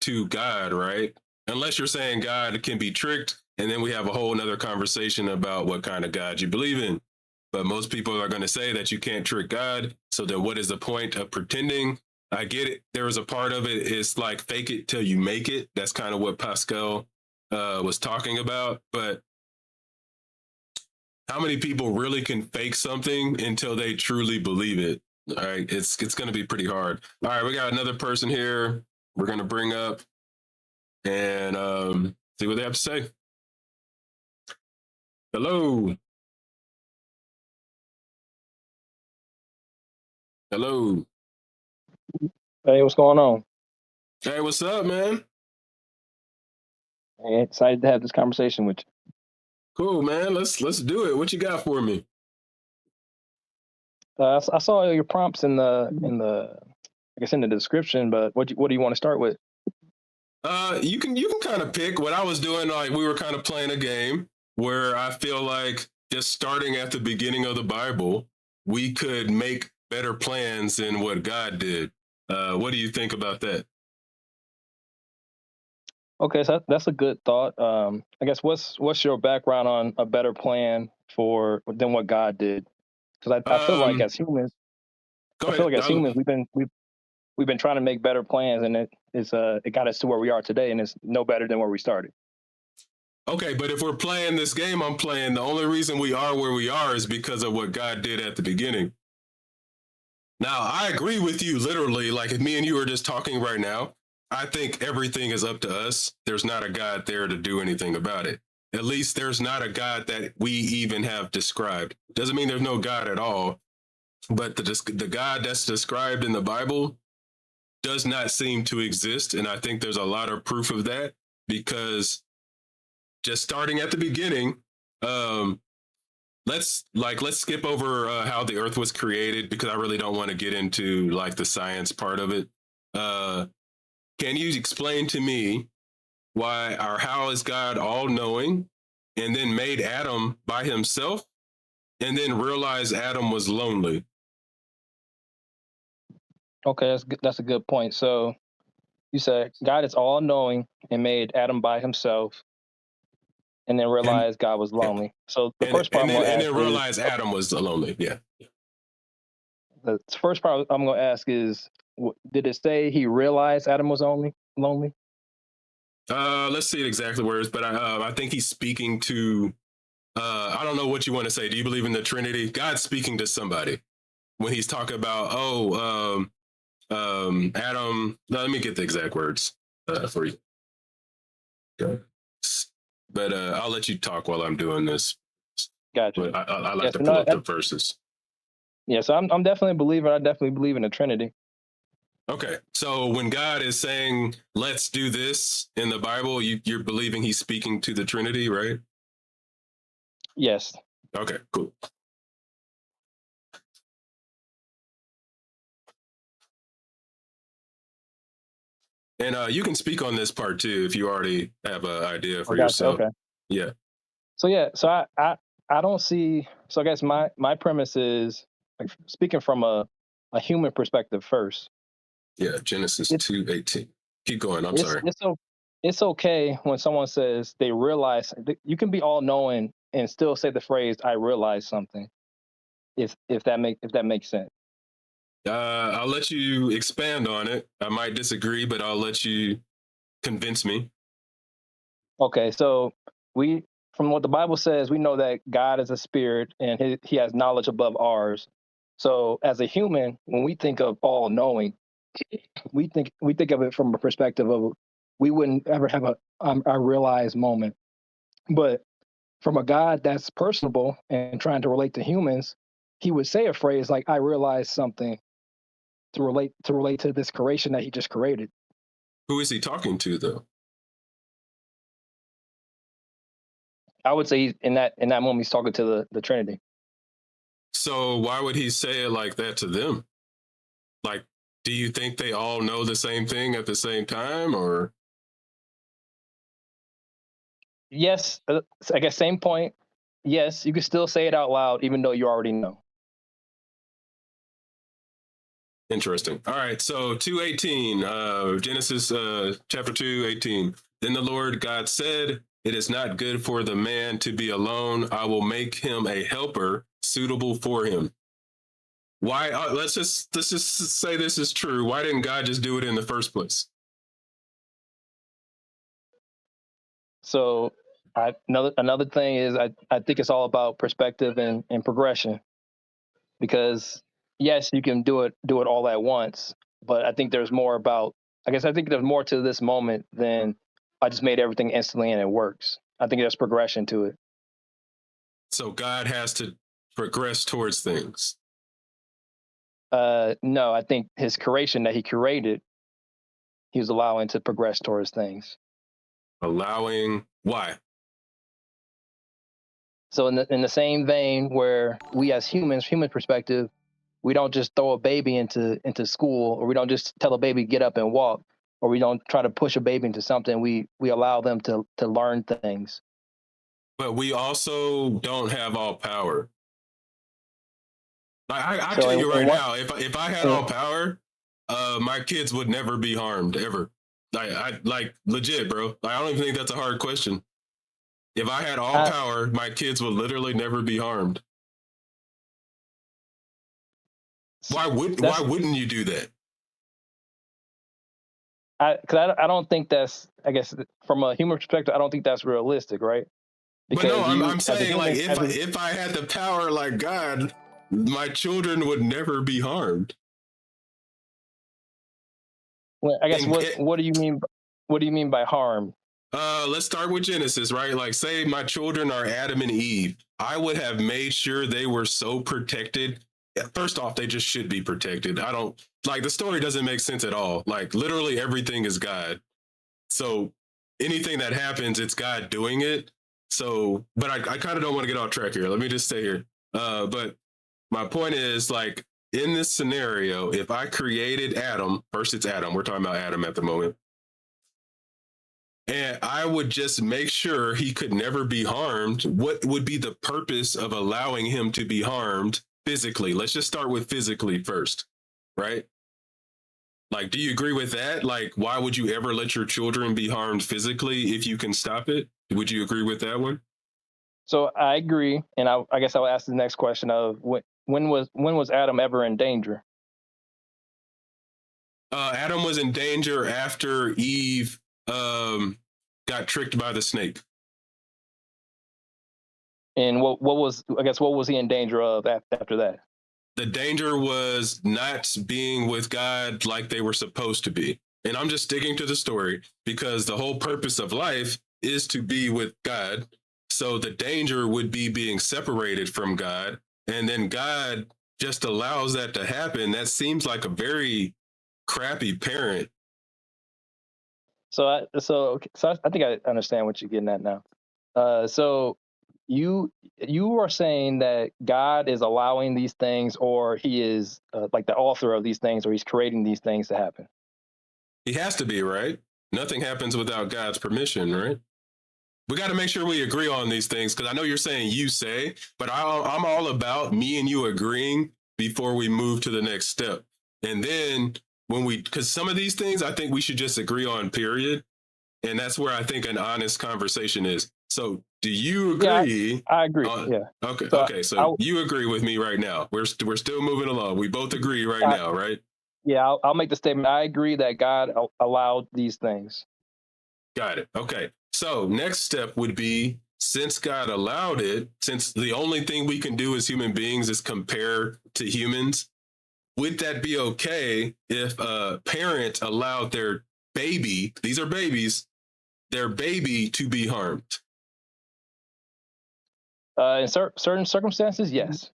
to God, right? Unless you're saying God can be tricked. And then we have a whole nother conversation about what kind of God you believe in. But most people are going to say that you can't trick God. So then what is the point of pretending? I get it. There is a part of it. It's like fake it till you make it. That's kind of what Pascal was talking about. But how many people really can fake something until they truly believe it? All right. It's going to be pretty hard. All right. We got another person here. We're going to bring up and see what they have to say. Hello. Hello. Hey, what's going on? Hey, what's up, man? Hey, excited to have this conversation with you. Cool, man. Let's do it. What you got for me? I saw your prompts I guess in the description, but what do you want to start with? You can kind of pick. What I was doing, like we were kind of playing a game where I feel like just starting at the beginning of the Bible, we could make better plans than what God did. What do you think about that? Okay, so that's a good thought. I guess what's your background on a better plan for than what God did? Because I feel like Um, as humans, Go I feel ahead. like as humans we've been trying to make better plans, and it got us to where we are today, and it's no better than where we started. Okay, but if we're playing this game I'm playing, the only reason we are where we are is because of what God did at the beginning. Now, I agree with you literally. Like, if me and you are just talking right now, I think everything is up to us. There's not a God there to do anything about it. At least there's not a God that we even have described. Doesn't mean there's no God at all, but the God that's described in the Bible does not seem to exist. And I think there's a lot of proof of that because just starting at the beginning, um, let's skip over how the earth was created because I really don't want to get into like the science part of it. Uh, can you explain to me why or how is God all knowing and then made Adam by himself and then realized Adam was lonely? Okay, that's good. That's a good point. So you said God is all knowing and made Adam by himself, and then And realized God was lonely. So the and first part I'm going to and ask then is realized Adam was lonely. Yeah. the first part I'm going to ask is did it say he realized Adam was only lonely? Let's see it exactly words, but I think he's speaking to. I don't know what you want to say. Do you believe in the Trinity? God's speaking to somebody when he's talking about Adam. No, let me get the exact words for you. Okay. But I'll let you talk while I'm doing this. Gotcha. But I like Yes, to yeah, so pull no, up the verses. yeah. So I'm definitely a believer. I definitely believe in the Trinity. Okay, so when God is saying "Let's do this" in the Bible, you're believing He's speaking to the Trinity, right? Yes. Okay, cool. And you can speak on this part too if you already have an idea Oh, for gotcha. yourself. Okay. Yeah, So yeah. So I don't see. So I guess my premise is like speaking from a human perspective first. yeah. Genesis It's 2:18. Keep going. I'm it's sorry. it's o- it's okay when someone says they realize you can be all knowing and still say the phrase "I realize something." If that makes sense. I'll let you expand on it. I might disagree, but I'll let you convince me. Okay, so we from what the Bible says, we know that God is a spirit and he has knowledge above ours. So as a human, when we think of all knowing, we think of it from a perspective of we wouldn't ever have a realized moment. But from a God that's personable and trying to relate to humans, he would say a phrase like "I realized something" to relate to this creation that he just created. Who is he talking to, though? I would say in that moment he's talking to the Trinity. So why would he say it like that to them? Like, do you think they all know the same thing at the same time, or? Yes, I guess same point. Yes, you can still say it out loud, even though you already know. Interesting. All right. So 2:18, Genesis chapter 2:18. Then the Lord God said, "It is not good for the man to be alone. I will make him a helper suitable for him." Why? Let's just say this is true. Why didn't God just do it in the first place? So another thing is I think it's all about perspective and progression because yes, you can do it all at once, but I think there's more about I think there's more to this moment than I just made everything instantly and it works. I think there's progression to it. So God has to progress towards things. No, I think his creation that he created, he was allowing to progress towards things. Allowing why? So in the same vein, where we as humans, human perspective, we don't just throw a baby into school, or we don't just tell a baby get up and walk, or we don't try to push a baby into something. We allow them to learn things. But we also don't have all power. I So tell you right what? now, if I had all power, my kids would never be harmed ever. I like legit, bro. I don't even think that's a hard question. If I had all power, my kids would literally never be harmed. Why wouldn't you do that? Because I don't think that's, I guess from a human perspective, I don't think that's realistic, right? Because but no, I'm saying human, like if I had the power like God, my children would never be harmed. Well, I guess what do you mean? What do you mean by harm? Let's start with Genesis, right? Like, say my children are Adam and Eve. I would have made sure they were so protected. First off, they just should be protected. I don't like the story doesn't make sense at all. Like, literally everything is God. So anything that happens, it's God doing it. So, but I kind of don't want to get off track here. Let me just stay here. But my point is, like, in this scenario, if I created Adam, first it's Adam, we're talking about Adam at the moment, and I would just make sure he could never be harmed, what would be the purpose of allowing him to be harmed physically? Let's just start with physically first, right? Like, do you agree with that? Like, why would you ever let your children be harmed physically if you can stop it? Would you agree with that one? So I agree, and I guess I'll ask the next question of when was Adam ever in danger? Adam was in danger after Eve got tricked by the snake. And what was he in danger of after that? The danger was not being with God like they were supposed to be. And I'm just sticking to the story because the whole purpose of life is to be with God. So the danger would be being separated from God. And then God just allows that to happen. That seems like a very crappy parent. So I think I understand what you're getting at now. So you are saying that God is allowing these things, or he is like the author of these things, or he's creating these things to happen. He has to be, right? Nothing happens without God's permission, right? We got to make sure we agree on these things, because I know you're saying you say, but I'm all about me and you agreeing before we move to the next step. And then because some of these things I think we should just agree on, period. And that's where I think an honest conversation is. So do you agree? Yeah, I agree. Yeah. Okay. So you agree with me right now. We're still moving along. We both agree now, right? Yeah, I'll make the statement. I agree that God allowed these things. Got it. Okay. So next step would be, since God allowed it, since the only thing we can do as human beings is compare to humans, would that be okay if a parent allowed their baby, these are babies, their baby to be harmed? In certain circumstances, yes.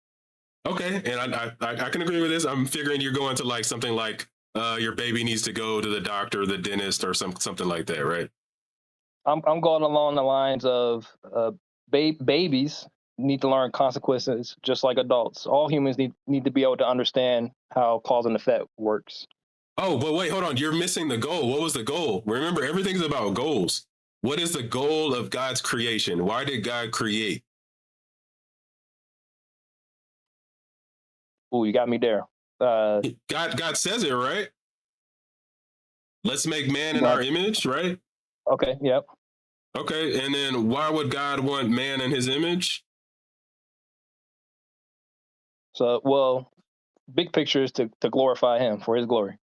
Okay, and I can agree with this. I'm figuring you're going to like something like your baby needs to go to the doctor, the dentist, or something like that, right? I'm going along the lines of babies need to learn consequences just like adults. All humans need to be able to understand how cause and effect works. Oh, but wait, hold on. You're missing the goal. What was the goal? Remember, everything's about goals. What is the goal of God's creation? Why did God create? Oh, you got me there. God says it, right? Let's make man in our image, right? Okay, yep. Okay, and then why would God want man in his image? So, well, big picture is to glorify him for his glory.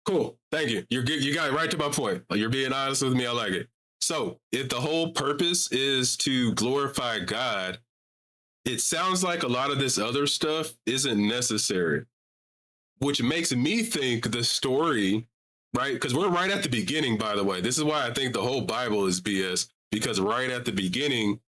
Cool, thank you. You got it right to my point. You're being honest with me. I like it. So if the whole purpose is to glorify God, it sounds like a lot of this other stuff isn't necessary, which makes me think the story, right? Because we're right at the beginning, by the way. This is why I think the whole Bible is BS, because right at the beginning,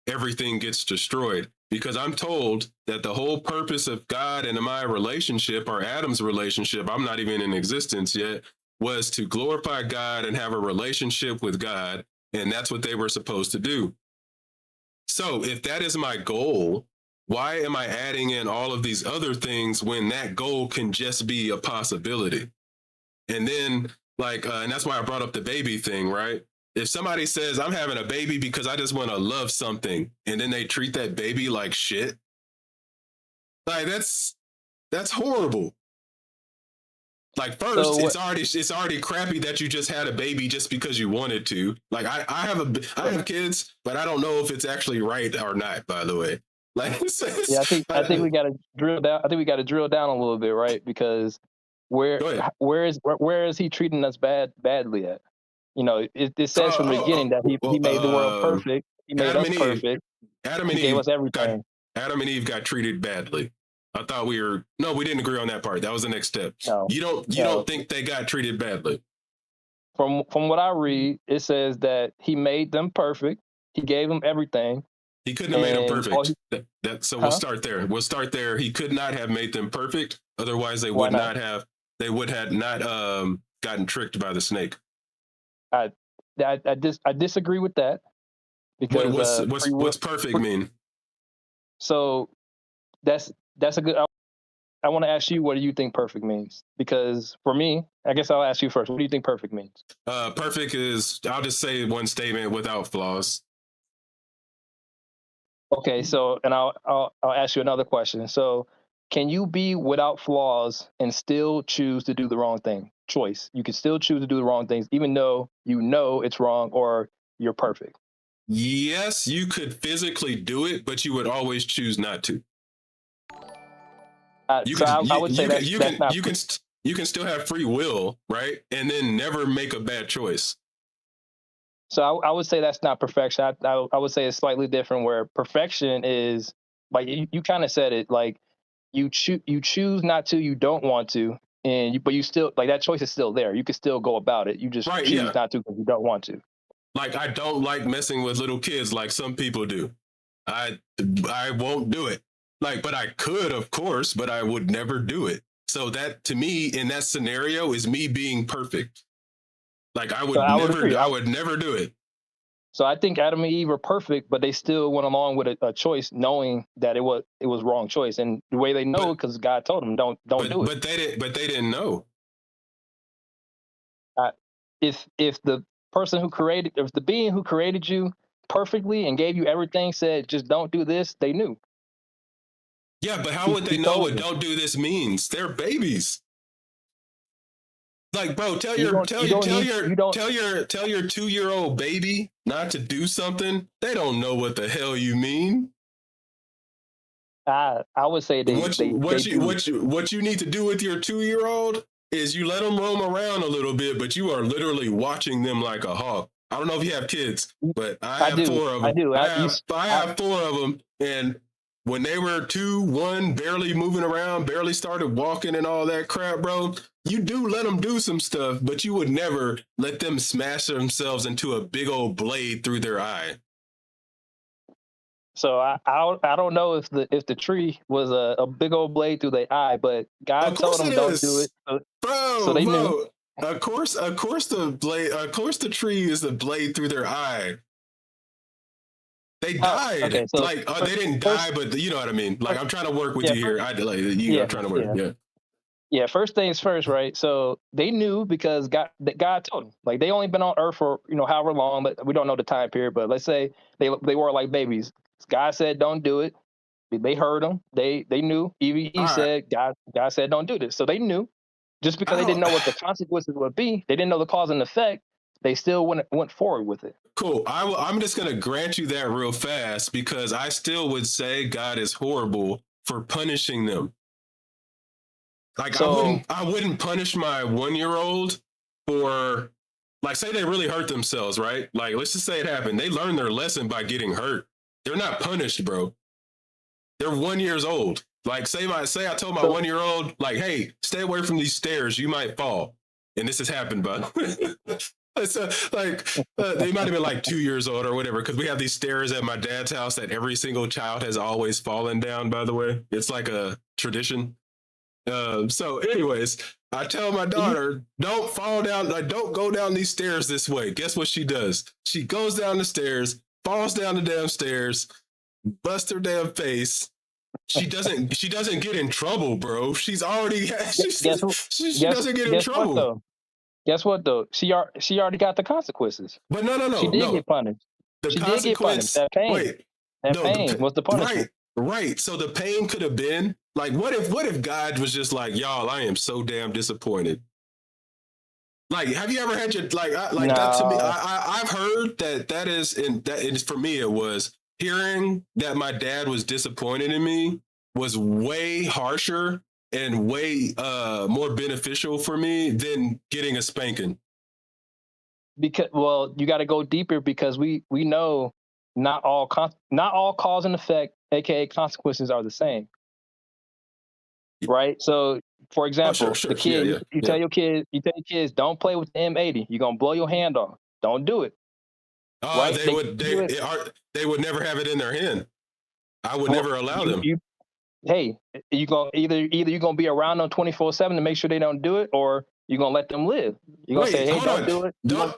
everything gets destroyed. Because I'm told that the whole purpose of God and my relationship, or Adam's relationship, I'm not even in existence yet, was to glorify God and have a relationship with God. And that's what they were supposed to do. So if that is my goal, why am I adding in all of these other things when that goal can just be a possibility? And then, like, and that's why I brought up the baby thing, right? If somebody says, I'm having a baby because I just want to love something, and then they treat that baby like shit, like that's horrible. Like, first, So it's already crappy that you just had a baby just because you wanted to. Like, I have kids, but I don't know if it's actually right or not. By the way, like, yeah, I think we got to drill down. I think we got to drill down a little bit, right? Because go ahead. where is he treating us badly at? You know, it says from the beginning that he made the world perfect. He made Adam us and Eve. perfect. Adam and He gave Eve us everything. Adam and Eve got treated badly. I thought we didn't agree on that part. That was the next step. No, You don't think they got treated badly? from what I read, it says that he made them perfect. He gave them everything. He couldn't have made them And perfect. So Huh? we'll start there. We'll start there. He could not have made them perfect. Otherwise, Why not? They would have not gotten tricked by the snake. I disagree with that because What's perfect mean? So that's a good. I want to ask you, what do you think perfect means? Because for me, I guess I'll ask you first. What do you think perfect means? Perfect is, I'll just say one statement: without flaws. Okay, so and I'll ask you another question. So, can you be without flaws and still choose to do the wrong thing? Choice. You can still choose to do the wrong things, even though you know it's wrong or you're perfect. Yes, you could physically do it, but you would always choose not to. I would say that's not. You can still have free will, right? And then never make a bad choice. So I would say that's not perfection. I would say it's slightly different. Where perfection is like you kind of said it, like you choose not to, you don't want to, but you still, like, that choice is still there. You can still go about it. You just Right, choose yeah. not to because you don't want to. Like, I don't like messing with little kids like some people do. I won't do it. Like, but I could, of course, but I would never do it. So that, to me, in that scenario, is me being perfect. Like, I would never do it. So I think Adam and Eve were perfect, but they still went along with a choice, knowing that it was wrong choice. And the way they know it, because God told them, don't do it. But they didn't know. If the being who created you perfectly and gave you everything said, just don't do this, they knew. Yeah, but how would they know what "don't do this" means? They're babies. Like, bro, tell your 2-year-old baby not to do something. They don't know what the hell you mean. I would say what you need to do with your 2-year-old is you let them roam around a little bit, but you are literally watching them like a hawk. I don't know if you have kids, but I have 4 of them. I do. I have 4 of them, and when they were 2, 1, barely moving around, barely started walking and all that crap, bro, you do let them do some stuff, but you would never let them smash themselves into a big old blade through their eye. So I don't know if the tree was a big old blade through their eye, but God told them don't do it. So they knew. Of course the tree is the blade through their eye. They died. Okay, so they didn't die, but you know what I mean. Like, I'm trying to work with you here. I'm trying to work. Yeah. Yeah, first things first, right? So they knew because God told them. Like, they only been on Earth for however long, but we don't know the time period. But let's say they were like babies. God said don't do it. They heard him. They knew. Eve said God said don't do this. So they knew. Just because they didn't know what the consequences would be, they didn't know the cause and effect. They still went forward with it. Cool. I'm just gonna grant you that real fast, because I still would say God is horrible for punishing them. Like, so, I wouldn't punish my 1-year-old for, like, say they really hurt themselves, right? Like, let's just say it happened. They learned their lesson by getting hurt. They're not punished, bro. They're 1 year old. Like, say I told my 1-year-old, like, hey, stay away from these stairs. You might fall. And this has happened, bud. They might have been like 2 years old or whatever, because we have these stairs at my dad's house that every single child has always fallen down, by the way. It's like a tradition. So anyways, I tell my daughter, don't fall down, like, don't go down these stairs this way. Guess what she does? She goes down the stairs, falls down the damn stairs, bust her damn face. She doesn't get in trouble, bro. She's already Guess who? she doesn't get in Guess what trouble. though? Guess what though? She already got the consequences. But no, She did get punished. The She did get punished. consequence. That pain. Wait, That no, pain was the punishment. right. So the pain could have been like, what if God was just like, y'all, I am so damn disappointed. Like, have you ever had your that to me? No. I've heard that is for me. It was hearing that my dad was disappointed in me was way harsher and way more beneficial for me than getting a spanking. Because you got to go deeper because we know not all cause and effect, aka consequences, are the same. Right? So, for example, sure. the kid, you tell your kids, don't play with the M80. You're gonna blow your hand off. Don't do it. Right? They would never have it in their hand. I would never allow them. You gonna either you're gonna be around them 24/7 to make sure they don't do it, or you're gonna let them live. You're gonna say, hey, don't do it.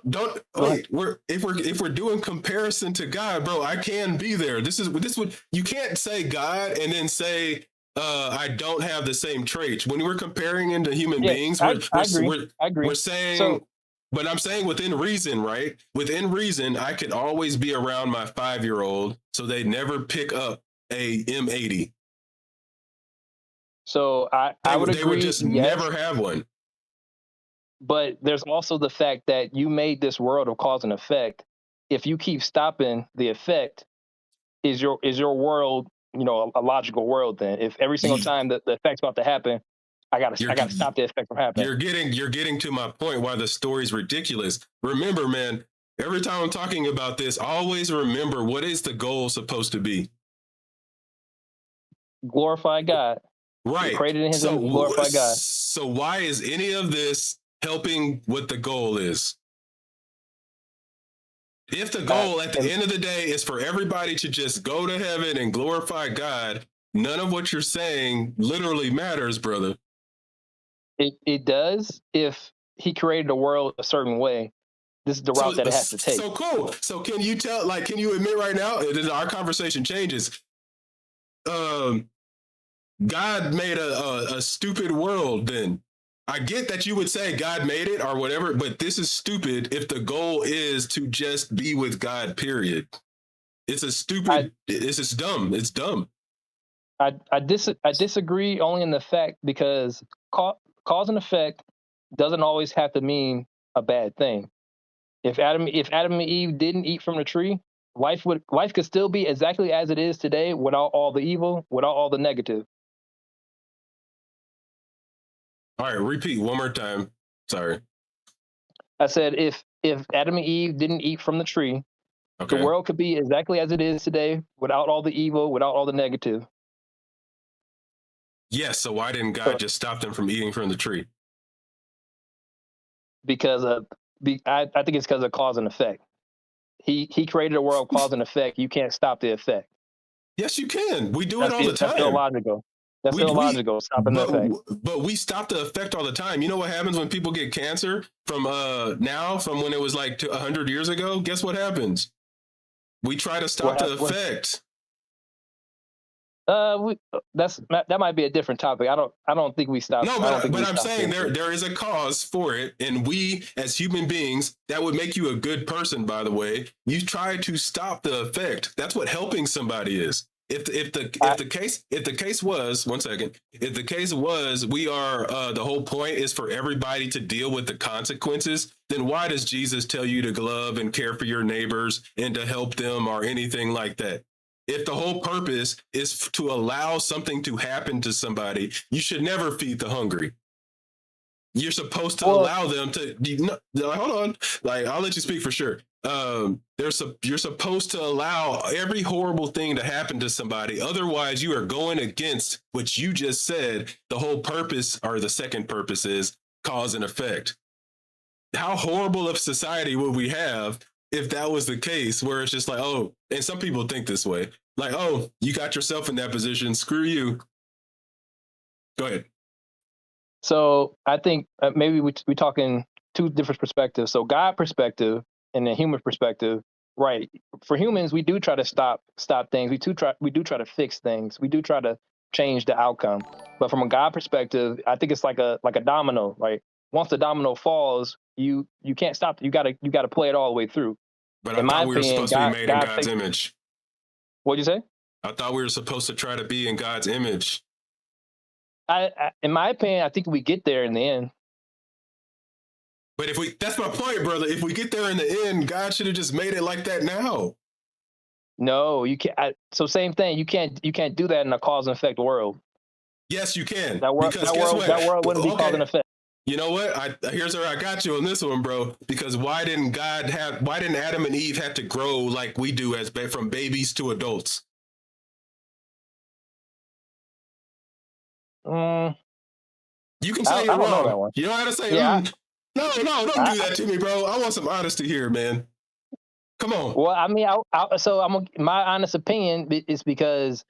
Don't wait. If we're doing comparison to God, bro, I can be there. This would you can't say God and then say I don't have the same traits. When we're comparing into human beings, I agree. We're saying, but I'm saying within reason, right? Within reason, I could always be around my 5-year-old, so they never pick up a M80. So I would agree. They would just never have one. But there's also the fact that you made this world of cause and effect. If you keep stopping the effect, is your world, a logical world then? If every single time that the effect's about to happen, I gotta stop the effect from happening. You're getting to my point why the story's ridiculous. Remember, man, every time I'm talking about this, always remember, what is the goal supposed to be? Glorify God. Right. Created in his image, glorify God. So why is any of this helping what the goal is? If the goal at the end of the day is for everybody to just go to heaven and glorify God, none of what you're saying literally matters, brother. It does if he created a world a certain way. This is the route that it has to take. So cool. So can you admit right now, our conversation changes, God made a stupid world then. I get that you would say God made it or whatever, but this is stupid if the goal is to just be with God, period. It's just dumb. It's dumb. I disagree only in the fact because cause and effect doesn't always have to mean a bad thing. If Adam and Eve didn't eat from the tree, life could still be exactly as it is today without all the evil, without all the negative. All right, repeat one more time. Sorry. I said if Adam and Eve didn't eat from the tree, the world could be exactly as it is today without all the evil, without all the negative. Yes, so why didn't God just stop them from eating from the tree? Because I think it's because of cause and effect. He created a world cause and effect. You can't stop the effect. Yes, you can. We do it all the time. That's illogical. That's illogical. Stopping the effect. But we stop the effect all the time. You know what happens when people get cancer from when it was like 100 years ago? Guess what happens? We try to stop the effect. That might be a different topic. I don't think we stop. No, but I'm saying there is a cause for it, and we as human beings, that would make you a good person. By the way, you try to stop the effect. That's what helping somebody is. If the case was we are the whole point is for everybody to deal with the consequences, then why does Jesus tell you to love and care for your neighbors and to help them or anything like that? If the whole purpose is to allow something to happen to somebody, you should never feed the hungry. You're supposed to allow them to. Hold on, I'll let you speak for sure. You're supposed to allow every horrible thing to happen to somebody. Otherwise, you are going against what you just said. The whole purpose, or the second purpose, is cause and effect. How horrible of society would we have if that was the case, where it's just like, oh, and some people think this way, like, oh, you got yourself in that position, screw you. Go ahead. So I think maybe we're talking two different perspectives. So God perspective and the human perspective, Right. For humans, we do try to stop things. We do try to fix things. We do try to change the outcome. But from a God perspective, I think it's like a domino. Like once the domino falls, you can't stop it. You gotta play it all the way through. But I In my thought we were opinion, supposed to be made in God God's takes. image. What'd you say? I thought we were supposed to try to be in God's image. In my opinion, I think we get there in the end. But that's my point, brother. If we get there in the end, God should have just made it like that now. No, you can't. So same thing. You can't do that in a cause and effect world. Yes, you can. That world Because guess what? that world wouldn't be cause and effect. You know what? Here's where I got you on this one, bro. Because why didn't Adam and Eve have to grow like we do from babies to adults? You can say you're wrong. You don't have to say, no, don't do that to me, bro. I want some honesty here, man. Come on. Well, I mean, my honest opinion is because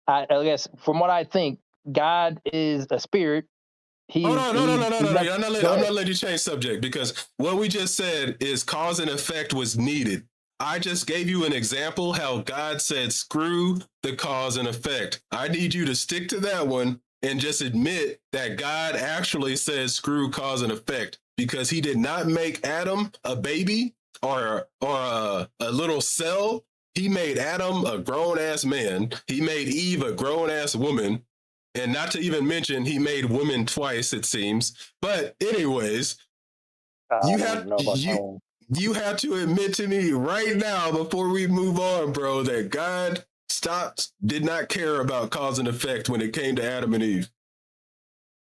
I guess from what I think, God is a spirit. No. I'm not letting you change subject, because what we just said is cause and effect was needed. I just gave you an example how God said, screw the cause and effect. I need you to stick to that one and just admit that God actually says screw cause and effect, because he did not make Adam a baby or a little cell. He made Adam a grown-ass man. He made Eve a grown-ass woman. And not to even mention, he made women twice, it seems. But anyways, you have to admit to me right now before we move on, bro, that God did not care about cause and effect when it came to Adam and Eve.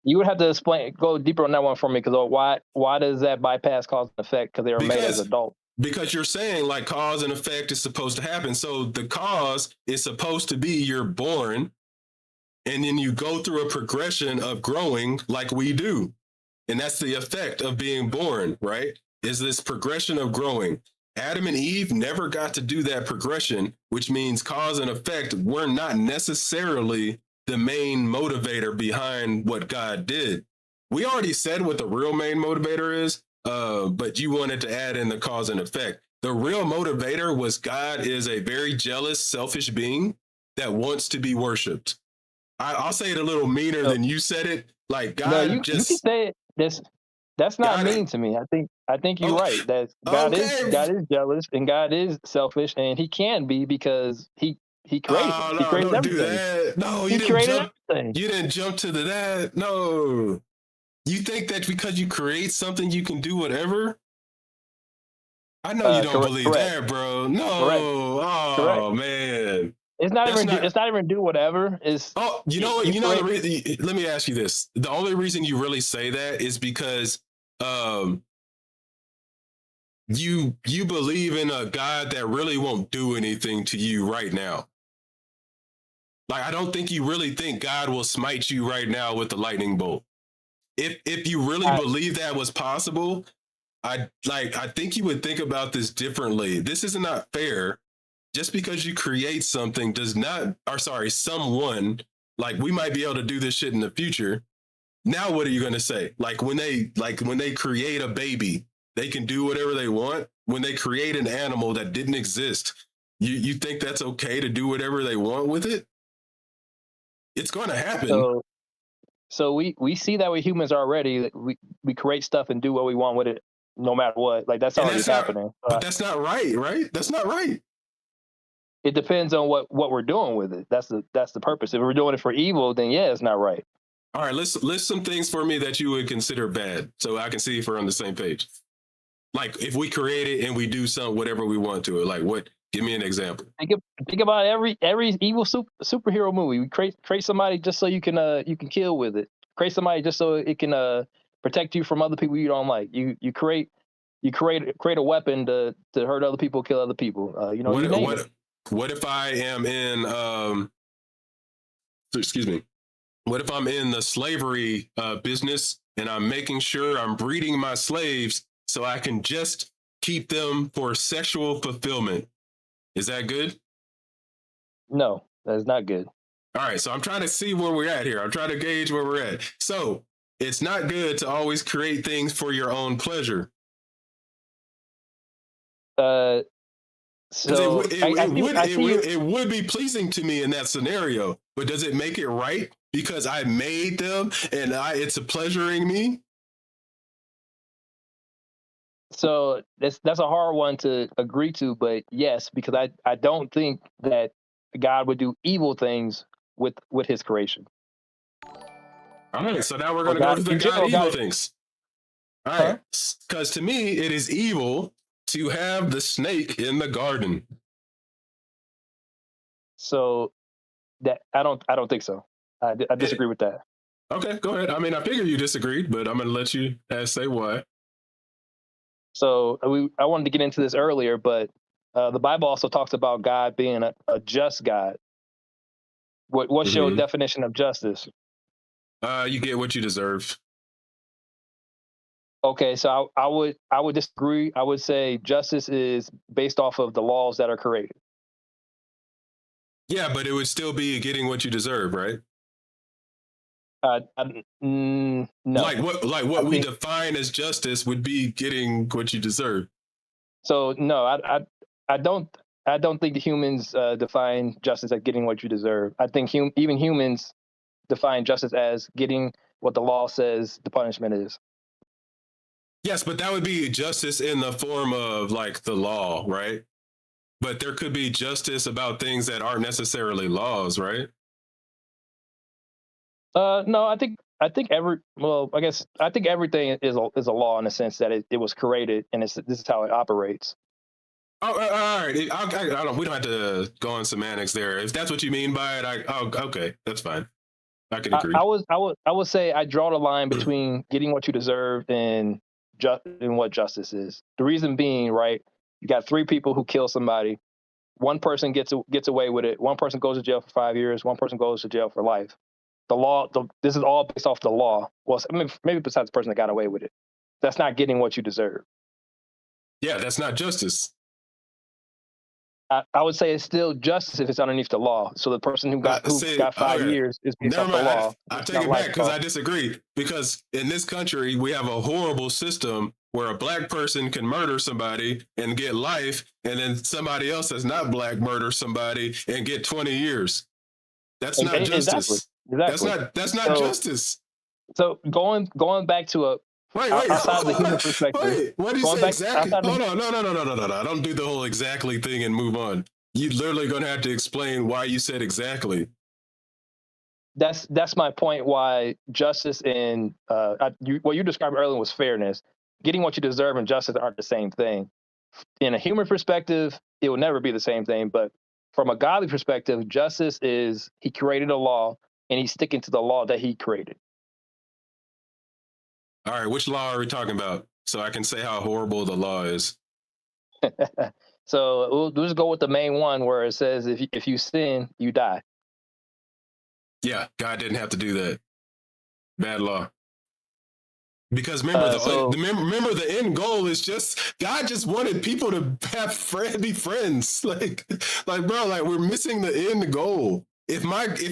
You would have to go deeper on that one for me, because why does that bypass cause and effect? Because they were made as adults. Because you're saying like cause and effect is supposed to happen. So the cause is supposed to be you're born, and then you go through a progression of growing like we do. And that's the effect of being born, right? Is this progression of growing. Adam and Eve never got to do that progression, which means cause and effect were not necessarily the main motivator behind what God did. We already said what the real main motivator is, but you wanted to add in the cause and effect. The real motivator was God is a very jealous, selfish being that wants to be worshipped. I'll say it a little meaner than you said it. Like God, no, you can say it. That's not God mean to me. I think you're right. That God is jealous and God is selfish, and he can be because he created. He created everything. Do that. No, you didn't jump to that. No. You think that because you create something, you can do whatever? I know you don't believe that, bro. No. Correct. Man. It's not even do whatever. The reason. Let me ask you this: the only reason you really say that is because you believe in a God that really won't do anything to you right now. Like, I don't think you really think God will smite you right now with the lightning bolt. If you really believe that was possible, I think you would think about this differently. This is not fair. Just because you create something someone, like we might be able to do this shit in the future. Now, what are you going to say? Like when they create a baby, they can do whatever they want. When they create an animal that didn't exist, you think that's okay to do whatever they want with it? It's going to happen. So we see that with humans already. We create stuff and do what we want with it, no matter what. Like that's already happening. But that's not right, right? That's not right. It depends on what we're doing with it. That's the purpose. If we're doing it for evil, then yeah, it's not right. All right, list some things for me that you would consider bad, so I can see if we're on the same page. Like if we create it and we do whatever we want to it, like what? Give me an example. Think about every evil superhero movie. We create somebody just so you can kill with it. Create somebody just so it can protect you from other people you don't like. You create a weapon to hurt other people, kill other people. What if I am in excuse me? What if I'm in the slavery business and I'm making sure I'm breeding my slaves so I can just keep them for sexual fulfillment? Is that good? No, that's not good. All right, so I'm trying to see where we're at here. I'm trying to gauge where we're at. So it's not good to always create things for your own pleasure. Because So it would be pleasing to me in that scenario, but does it make it right because I made them and it's a pleasuring me? So that's a hard one to agree to, but yes, because I don't think that God would do evil things with His creation. All right, so now we're Or going to go God to the in God general, evil God, things. All huh? right, because to me, it is evil to have the snake in the garden. So that I don't think so. I It, disagree with that. okay, go ahead. I mean, I figured you disagreed, but I'm going to let you say why. So I wanted to get into this earlier, but the Bible also talks about God being a just God. What's your Mm-hmm. definition of justice? You get what you deserve. Okay, so I would disagree. I would say justice is based off of the laws that are created. Yeah, but it would still be getting what you deserve, right? No, Like I what we think define as justice would be getting what you deserve. so. No, I don't. I don't think the humans define justice as getting what you deserve. I think even humans define justice as getting what the law says the punishment is. Yes, but that would be justice in the form of like the law, right? But there could be justice about things that aren't necessarily laws, right? No, I think I think everything is a law in the sense that it was created and this is how it operates. Oh, all right. I don't. We don't have to go on semantics there. If that's what you mean by it, okay, that's fine. I can agree. I would say I draw the line between getting what you deserve and what justice is. The reason being, right? You got three people who kill somebody. One person gets away with it. One person goes to jail for 5 years. One person goes to jail for life. This is all based off the law. Well, I mean, maybe besides the person that got away with it. That's not getting what you deserve. Yeah, that's not justice. I would say it's still justice if it's underneath the law. So the person who See, got five okay. years is based Never off the mind. law. I It's take not it back life. because I disagree. Because in this country, we have a horrible system where a black person can murder somebody and get life, and then somebody else that's not black murder somebody and get 20 years. That's not Exactly. justice. Exactly. That's not So justice. so going back to Wait, outside of the human perspective, wait. What do you going say back exactly? outside Hold the on, no. Don't do the whole exactly thing and move on. You literally gonna have to explain why you said exactly. that's my point. Why justice and what you described earlier was fairness. Getting what you deserve and justice aren't the same thing. In a human perspective, it will never be the same thing. But from a godly perspective, justice is He created a law and He's sticking to the law that He created. All right, which law are we talking about? So I can say how horrible the law is. So we'll just go with the main one where it says if you sin, you die. Yeah, God didn't have to do that. Bad law. Because remember So remember the end goal is just God just wanted people to be friends. Like bro, like we're missing the end goal. If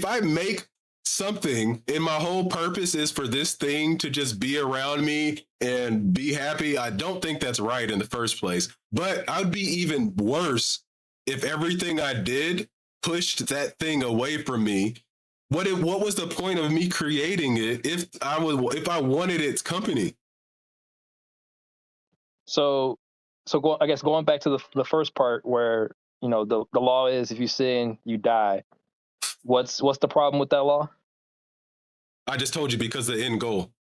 I make something and my whole purpose is for this thing to just be around me and be happy, I don't think that's right in the first place. But I'd be even worse if everything I did pushed that thing away from me. What was the point of me creating it if I wanted its company? so I guess going back to the first part where the law is if you sin, you die. What's the problem with that law? I just told you because the end goal.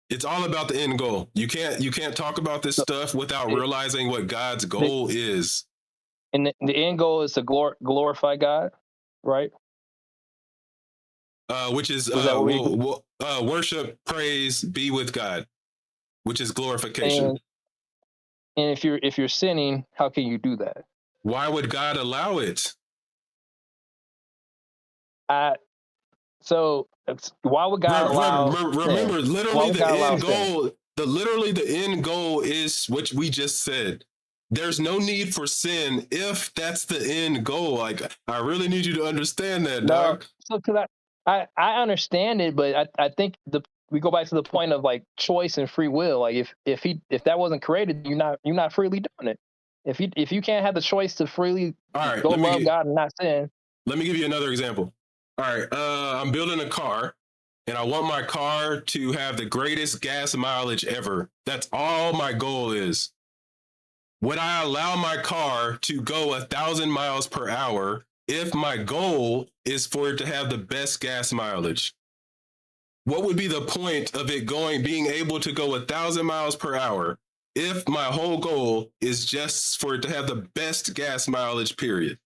It's all about the end goal. You can't talk about this So stuff without it, realizing what God's the, goal is. and the end goal is to glorify God, right? Which is Was that what we? worship, praise, be with God, which is glorification. And and if you're sinning, how can you do that? Why would God allow it? I so why would God allow sin? Remember, Why literally would the God allow end sin? goal. The end goal is what we just said. There's no need for sin if that's the end goal. Like I really need you to understand that, No, dog. so because I understand it, but I think we go back to the point of like choice and free will. Like if that wasn't created, you're not freely doing it. If you can't have the choice to freely All right, go love God and not sin, let me give you another example. All right, I'm building a car, and I want my car to have the greatest gas mileage ever. That's all my goal is. Would I allow my car to go 1,000 miles per hour if my goal is for it to have the best gas mileage? What would be the point of it being able to go 1,000 miles per hour if my whole goal is just for it to have the best gas mileage, period?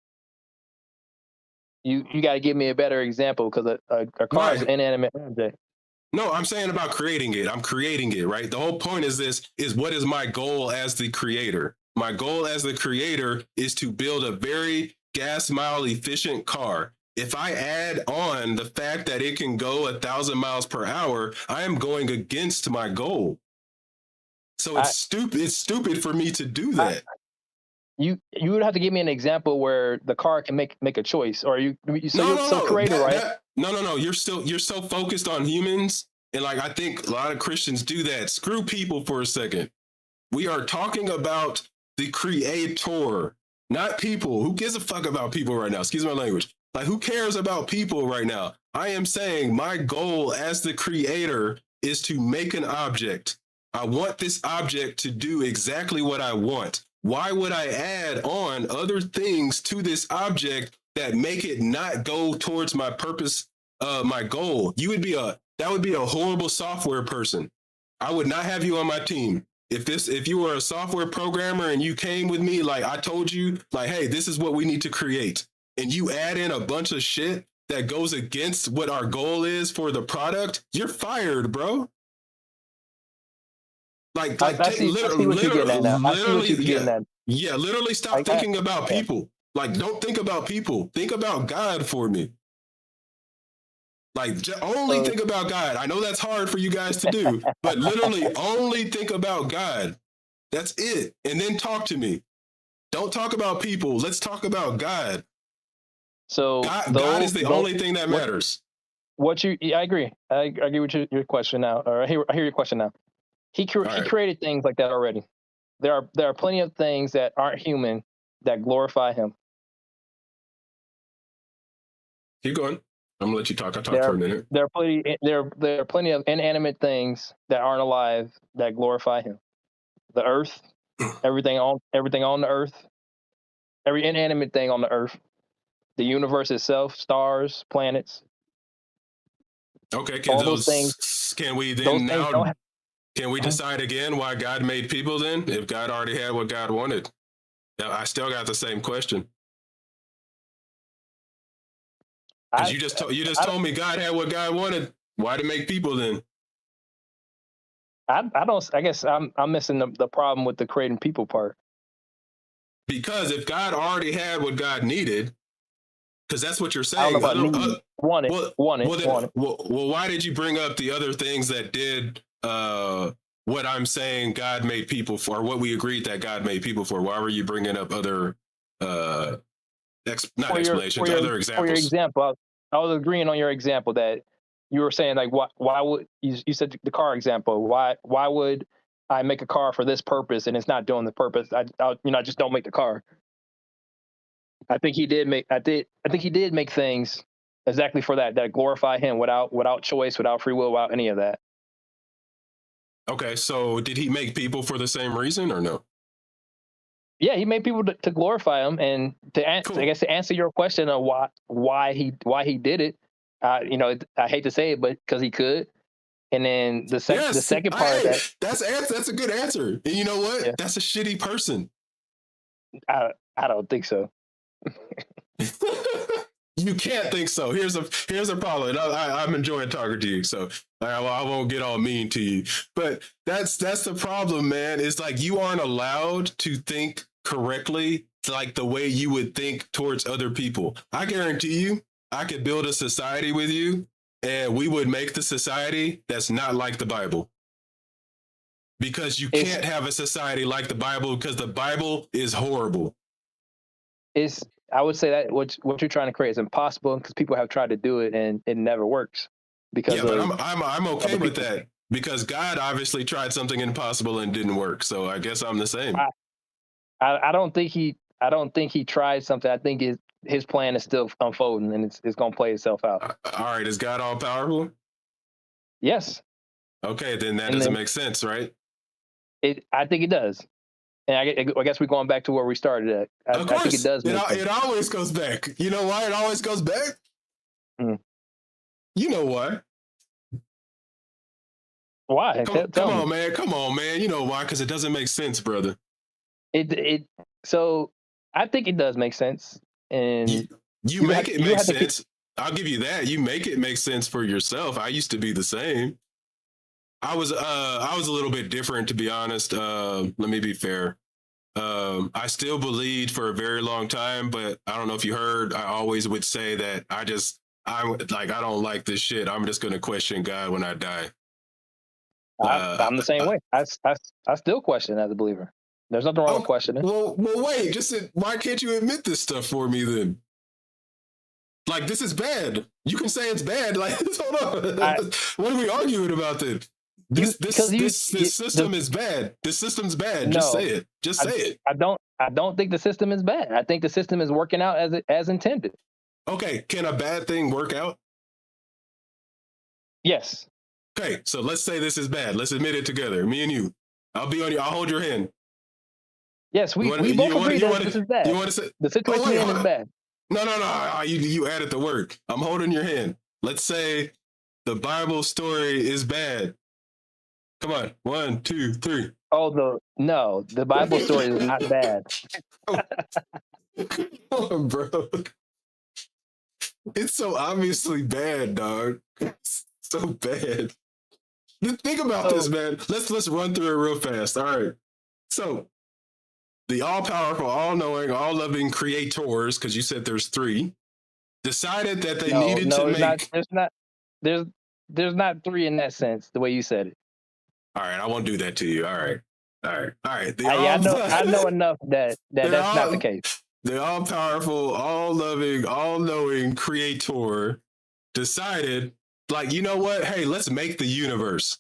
you got to give me a better example, because a car is an inanimate object. No, I'm saying about creating it. I'm creating it, right? The whole point is what is my goal as the creator? My goal as the creator is to build a very gas mile efficient car. If I add on the fact that it can go 1,000 miles per hour, I am going against my goal. So it's stupid. It's stupid for me to do that. You would have to give me an example where the car can make a choice, or you're creator, right? No. You're so focused on humans, and like I think a lot of Christians do that. Screw people for a second. We are talking about the creator, not people. Who gives a fuck about people right now? Excuse my language. Like, who cares about people right now? I am saying my goal as the creator is to make an object. I want this object to do exactly what I want. Why would I add on other things to this object that make it not go towards my purpose, my goal? That would be a horrible software person. I would not have you on my team. If you were a software programmer and you came with me, like I told you, like, hey, this is what we need to create, and you add in a bunch of shit that goes against what our goal is for the product, you're fired, bro. Literally stop thinking about people. Like, don't think about people. Think about God for me. Like, only think about God. I know that's hard for you guys to do, but literally only think about God. That's it. And then talk to me. Don't talk about people. Let's talk about God. So God is the only thing that matters. I agree. I agree with your question now. Or I hear your question now. He created things like that already. There are plenty of things that aren't human that glorify him. Keep going. I'm gonna let you talk. I talked for a minute. There are plenty of inanimate things that aren't alive that glorify him. The earth, everything on the earth, every inanimate thing on the earth, the universe itself, stars, planets. Okay, can we then now? Can we decide again why God made people then? If God already had what God wanted, I still got the same question. Because you just told me God had what God wanted. Why to make people then? I guess I'm missing the problem with the creating people part. Because if God already had what God needed, because that's what you're saying. Want it. Well, why did you bring up the other things that did what I'm saying God made people for, what we agreed that God made people for? Why were you bringing up other other examples? For your example, I was agreeing on your example that you were saying, like, why would you said the car example? Why would I make a car for this purpose and it's not doing the purpose? I just don't make the car. I think he did make things exactly for that glorify him without choice, without free will, without any of that. Okay, so did he make people for the same reason or no? Yeah, he made people to glorify him, and Cool. I guess to answer your question of why he did it. I hate to say it, but because he could. And then the second part that's a good answer. And you know what? Yeah. That's a shitty person. I don't think so. You can't think so. Here's a problem. I'm enjoying talking to you, so I won't get all mean to you. But that's the problem, man. It's like you aren't allowed to think correctly, like the way you would think towards other people. I guarantee you, I could build a society with you, and we would make the society that's not like the Bible. Because you can't have a society like the Bible, because the Bible is horrible. I would say that what you're trying to create is impossible, because people have tried to do it and it never works. Because but I'm okay with that, because God obviously tried something impossible and didn't work. So I guess I'm the same. I don't think he tried something. I think his plan is still unfolding, and it's going to play itself out. All right, is God all powerful? Yes. Okay, then that And doesn't then make sense, right? I think it does. And I guess we're going back to where we started at. Of I think it course, does make sense. it always goes back. You know why it always goes back? Mm. You know why? Why? Come on, man. Come on, man. You know why? Because it doesn't make sense, brother. So I think it does make sense, and you make it make sense. I'll give you that. You make it make sense for yourself. I used to be the same. I was a little bit different, to be honest. Let me be fair. I still believed for a very long time, but I don't know if you heard. I always would say that I don't like this shit. I'm just going to question God when I die. I'm the same way. I still question as a believer. There's nothing wrong with questioning. Well, wait. Why can't you admit this stuff for me then? Like, this is bad. You can say it's bad. Like, hold on. What are we arguing about then? This system is bad. This system's bad. Just say it. Just say it. I don't think the system is bad. I think the system is working out as intended. Okay, can a bad thing work out? Yes. Okay, so let's say this is bad. Let's admit it together. Me and you. I'll hold your hand. Yes, we both agree that this is bad. You want to say the situation is bad? No. You added the word. I'm holding your hand. Let's say the Bible story is bad. Come on, 1, 2, 3. Oh, the Bible story is not bad. Come on, bro. It's so obviously bad, dog. It's so bad. Think about this, man. Let's run through it real fast. All right. So, the all-powerful, all-knowing, all-loving creators, because you said there's 3, decided that they needed to make. There's not 3 in that sense. The way you said it. All right, I won't do that to you. All right. I know enough that that's not the case. The all-powerful, all-loving, all-knowing creator decided, like, you know what? Hey, let's make the universe.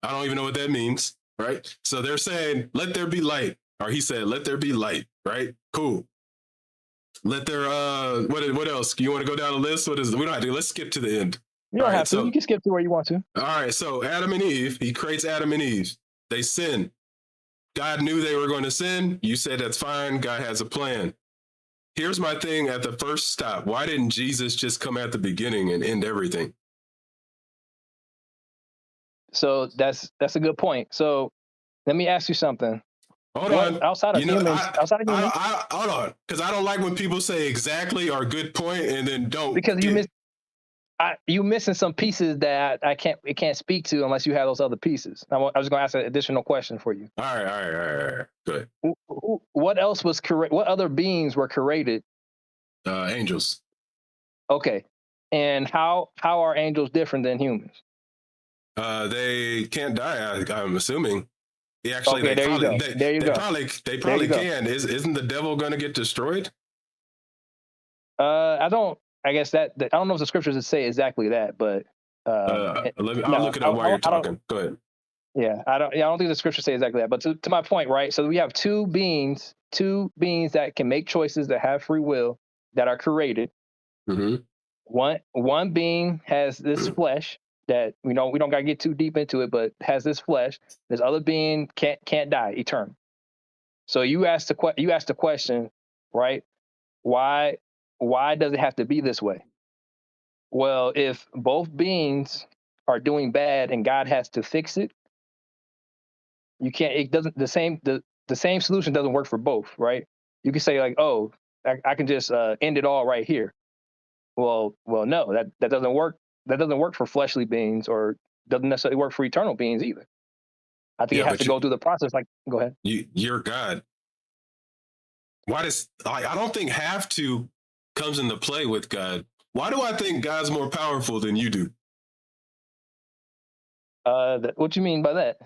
I don't even know what that means, right? So they're saying, let there be light. Or he said, let there be light, right? Cool. Let there, what else? You want to go down the list? We don't have to. Let's skip to the end. You don't have to. You can skip to where you want to. All right, so Adam and Eve, he creates Adam and Eve. They sin. God knew they were going to sin. You said that's fine. God has a plan. Here's my thing at the first stop. Why didn't Jesus just come at the beginning and end everything? So that's a good point. So let me ask you something. Hold on. Outside of humans, hold on, because I don't like when people say exactly or good point and then don't. Because you missing some pieces that it can't speak to unless you have those other pieces. I was going to ask an additional question for you. All right. Good. What else was correct? What other beings were created? Angels. Okay. And how are angels different than humans? They can't die. I'm assuming. There you go. They probably can. Isn't the devil going to get destroyed? I don't know if the scriptures say exactly that, but I'll look it up while you're talking. Go ahead. Yeah, I don't think the scriptures say exactly that. But to my point, right? So we have two beings that can make choices, that have free will, that are created. Mm-hmm. One being has this flesh that we don't got to get too deep into it, but has this flesh. This other being can't die, eternal. So you asked the question, right? Why does it have to be this way? Well, if both beings are doing bad and God has to fix it, you can't. It doesn't. The same solution doesn't work for both, right? You can say like, oh, I can just end it all right here. Well, no, that doesn't work. That doesn't work for fleshly beings, or doesn't necessarily work for eternal beings either. I think it has to go through the process. Like, go ahead. You're God. Why does I don't think have to comes into play with God. Why do I think God's more powerful than you do? What you mean by that?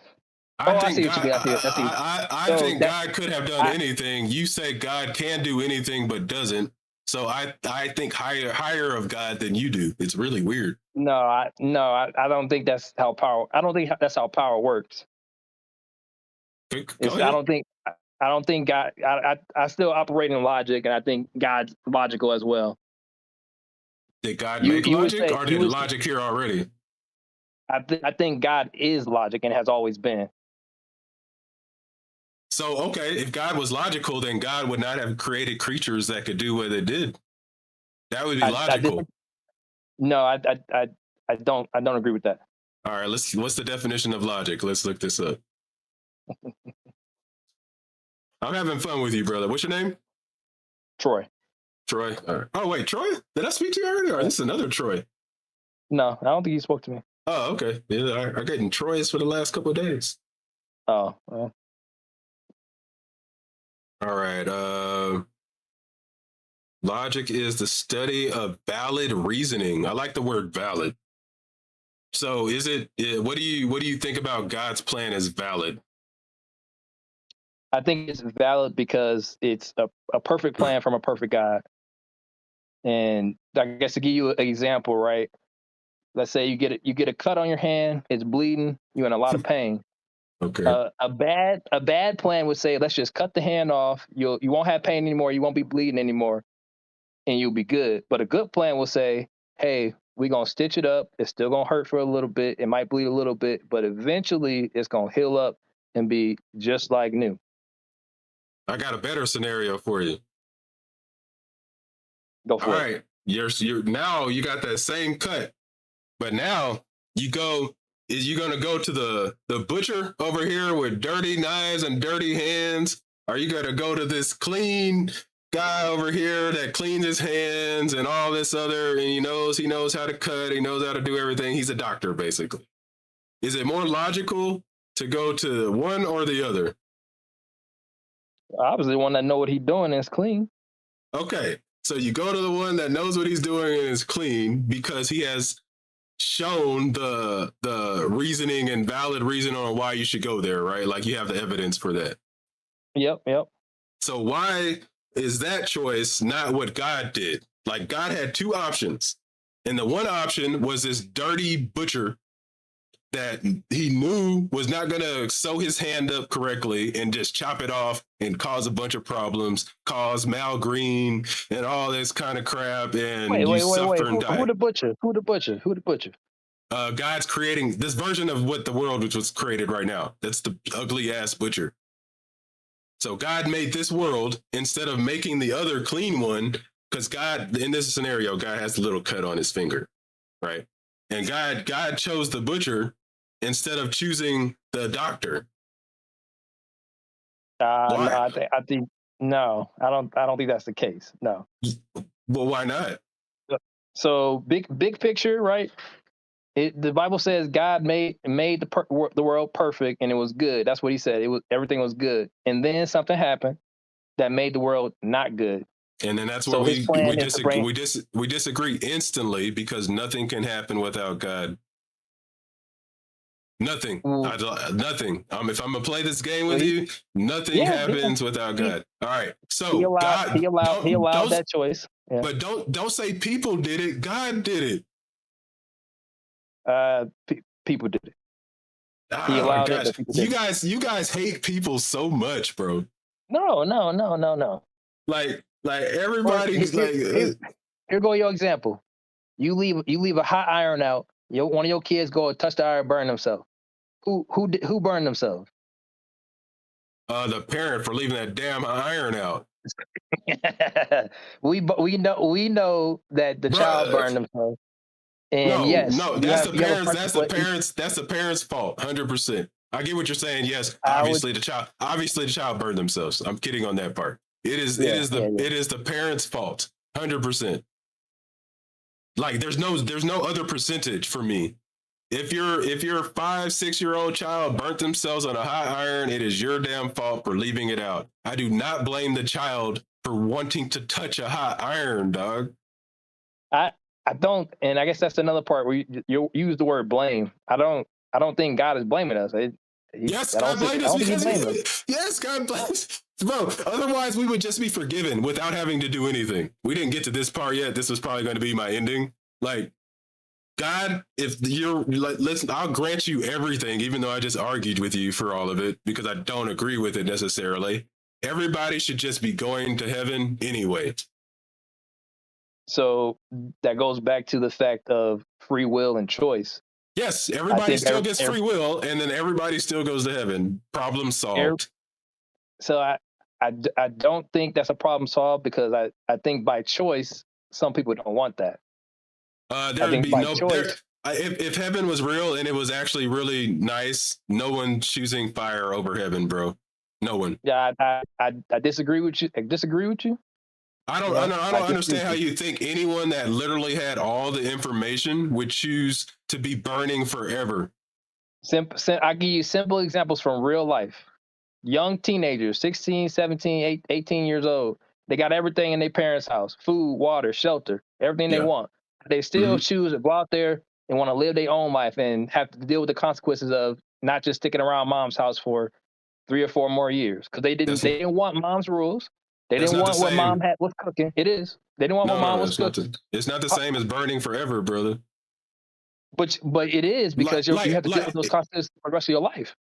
I see what you mean. I think God could have done anything. You say God can do anything but doesn't. So I think higher of God than you do. It's really weird. No, I don't think that's how power. I don't think that's how power works. I don't think. I don't think God. I still operate in logic, and I think God's logical as well. Did God make You would logic, say or you did would. logic here already? I think God is logic and has always been. So, okay, if God was logical, then God would not have created creatures that could do what it did. That would be I logical. No, I don't agree with that. All right, what's the definition of logic? Let's look this up. I'm having fun with you, brother. What's your name? Troy. Troy. All right. Oh, wait, Troy? Did I speak to you already? Or this is another Troy? No, I don't think you spoke to me. Oh, okay. Yeah, I'm getting Troy's for the last couple of days. Oh, well. All right. Logic is the study of valid reasoning. I like the word valid. So, is it? What do you think about God's plan as valid? I think it's valid because it's a perfect plan from a perfect God. And I guess to give you an example, right? Let's say you get a cut on your hand, it's bleeding, you're in a lot of pain. Okay. A bad plan would say, let's just cut the hand off. You won't have pain anymore. You won't be bleeding anymore, and you'll be good. But a good plan will say, hey, we're gonna stitch it up. It's still gonna hurt for a little bit. It might bleed a little bit, but eventually it's gonna heal up and be just like new. I got a better scenario for you. Go for it. All right. You're now you got that same cut, but now you go. Is you gonna go to the butcher over here with dirty knives and dirty hands? Are you gonna go to this clean guy over here that cleans his hands and all this other, and he knows how to cut, he knows how to do everything. He's a doctor, basically. Is it more logical to go to one or the other? Obviously, the one that know what he's doing is clean. Okay, so you go to the one that knows what he's doing and is clean because he has shown the reasoning and valid reason on why you should go there, right? Like you have the evidence for that. Yep. So why is that choice not what God did? Like God had two options. And the one option was this dirty butcher that he knew was not going to sew his hand up correctly and just chop it off and cause a bunch of problems, cause malgreen and all this kind of crap. And wait. suffer and die. Who the butcher? God's creating this version of what the world which was created right now. That's the ugly ass butcher. So God made this world instead of making the other clean one, because God, in this scenario, God has a little cut on his finger, right? And God chose the butcher instead of choosing the doctor. No, I think no. I don't think that's the case. No. Well, why not? So big picture, right? The Bible says God made the world perfect and it was good. That's what he said. Everything was good, and then something happened that made the world not good. And then that's where we disagree instantly because nothing can happen without God. Nothing. Nothing. If I'm gonna play this game with you, nothing happens without God. All right. So he allowed that choice. Yeah. But don't say people did it. God did it. People did it. He allowed it. You guys hate people so much, bro. No. Like everybody's Here go your example. You leave a hot iron out. One of your kids go touch the iron, burn themselves. Who burned themselves? The parent for leaving that damn iron out. we know that the child burned themselves. And that's the parents' fault, 100%. I get what you're saying. Yes, obviously the child burned themselves. I'm kidding on that part. It is the parents' fault, 100%. Like there's no other percentage for me. If your 5-6-year-old child burnt themselves on a hot iron, it is your damn fault for leaving it out. I do not blame the child for wanting to touch a hot iron, dog. I don't, and I guess that's another part where you use the word blame. I don't think God is blaming us. Yes, God blames us. Yes, God blames. Bro, otherwise we would just be forgiven without having to do anything. We didn't get to this part yet. This was probably going to be my ending. Like, God, if you're, listen, I'll grant you everything, even though I just argued with you for all of it because I don't agree with it necessarily. Everybody should just be going to heaven anyway. So that goes back to the fact of free will and choice. Yes, I everybody think still gets free will, and then everybody still goes to heaven. Problem solved. so I don't think that's a problem solved, because I think by choice, some people don't want that. There would be by no choice. there. If heaven was real and it was actually really nice, no one choosing fire over heaven, bro. No one. Yeah, I disagree with you. I disagree with you. I don't understand how you think anyone that literally had all the information would choose to be burning forever. I give you simple examples from real life. Young teenagers, 16, 17, 18 years old. They got everything in their parents' house: food, water, shelter, everything they want. They still choose to go out there and want to live their own life and have to deal with the consequences of not just sticking around mom's house for 3 or 4 more years, because they didn't want mom's rules. They didn't want what mom was cooking. It is. They didn't want what mom was cooking. It's not the same as burning forever, brother. But it is, because you have to deal with those consequences for the rest of your life.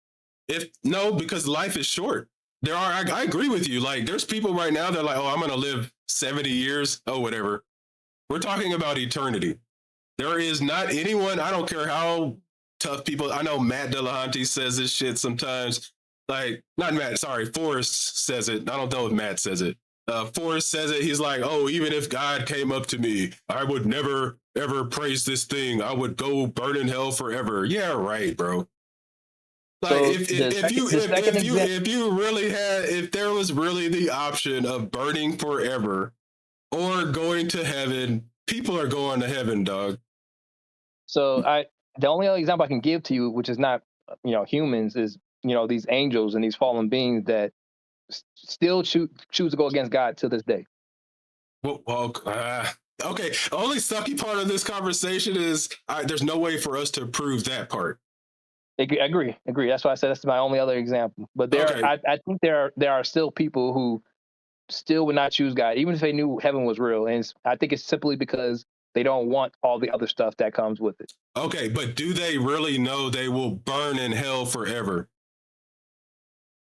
Because life is short. I agree with you. Like, there's people right now that are like, oh, I'm gonna live 70 years. Oh, whatever. We're talking about eternity. There is not anyone, I don't care how tough people, I know Matt Dillahunty says this shit sometimes. Like, not Matt, sorry, Forrest says it. I don't know if Matt says it. Forrest says it. He's like, oh, even if God came up to me, I would never, ever praise this thing. I would go burn in hell forever. Yeah, right, bro. Like, So if there was really the option of burning forever or going to heaven, people are going to heaven, dog. So the only other example I can give to you, which is not humans, is these angels and these fallen beings that still choose to go against God to this day. Okay. Only sucky part of this conversation is there's no way for us to prove that part. I agree. That's why I said that's my only other example. But I think there are still people who still would not choose God, even if they knew heaven was real. And I think it's simply because they don't want all the other stuff that comes with it. Okay, but do they really know they will burn in hell forever?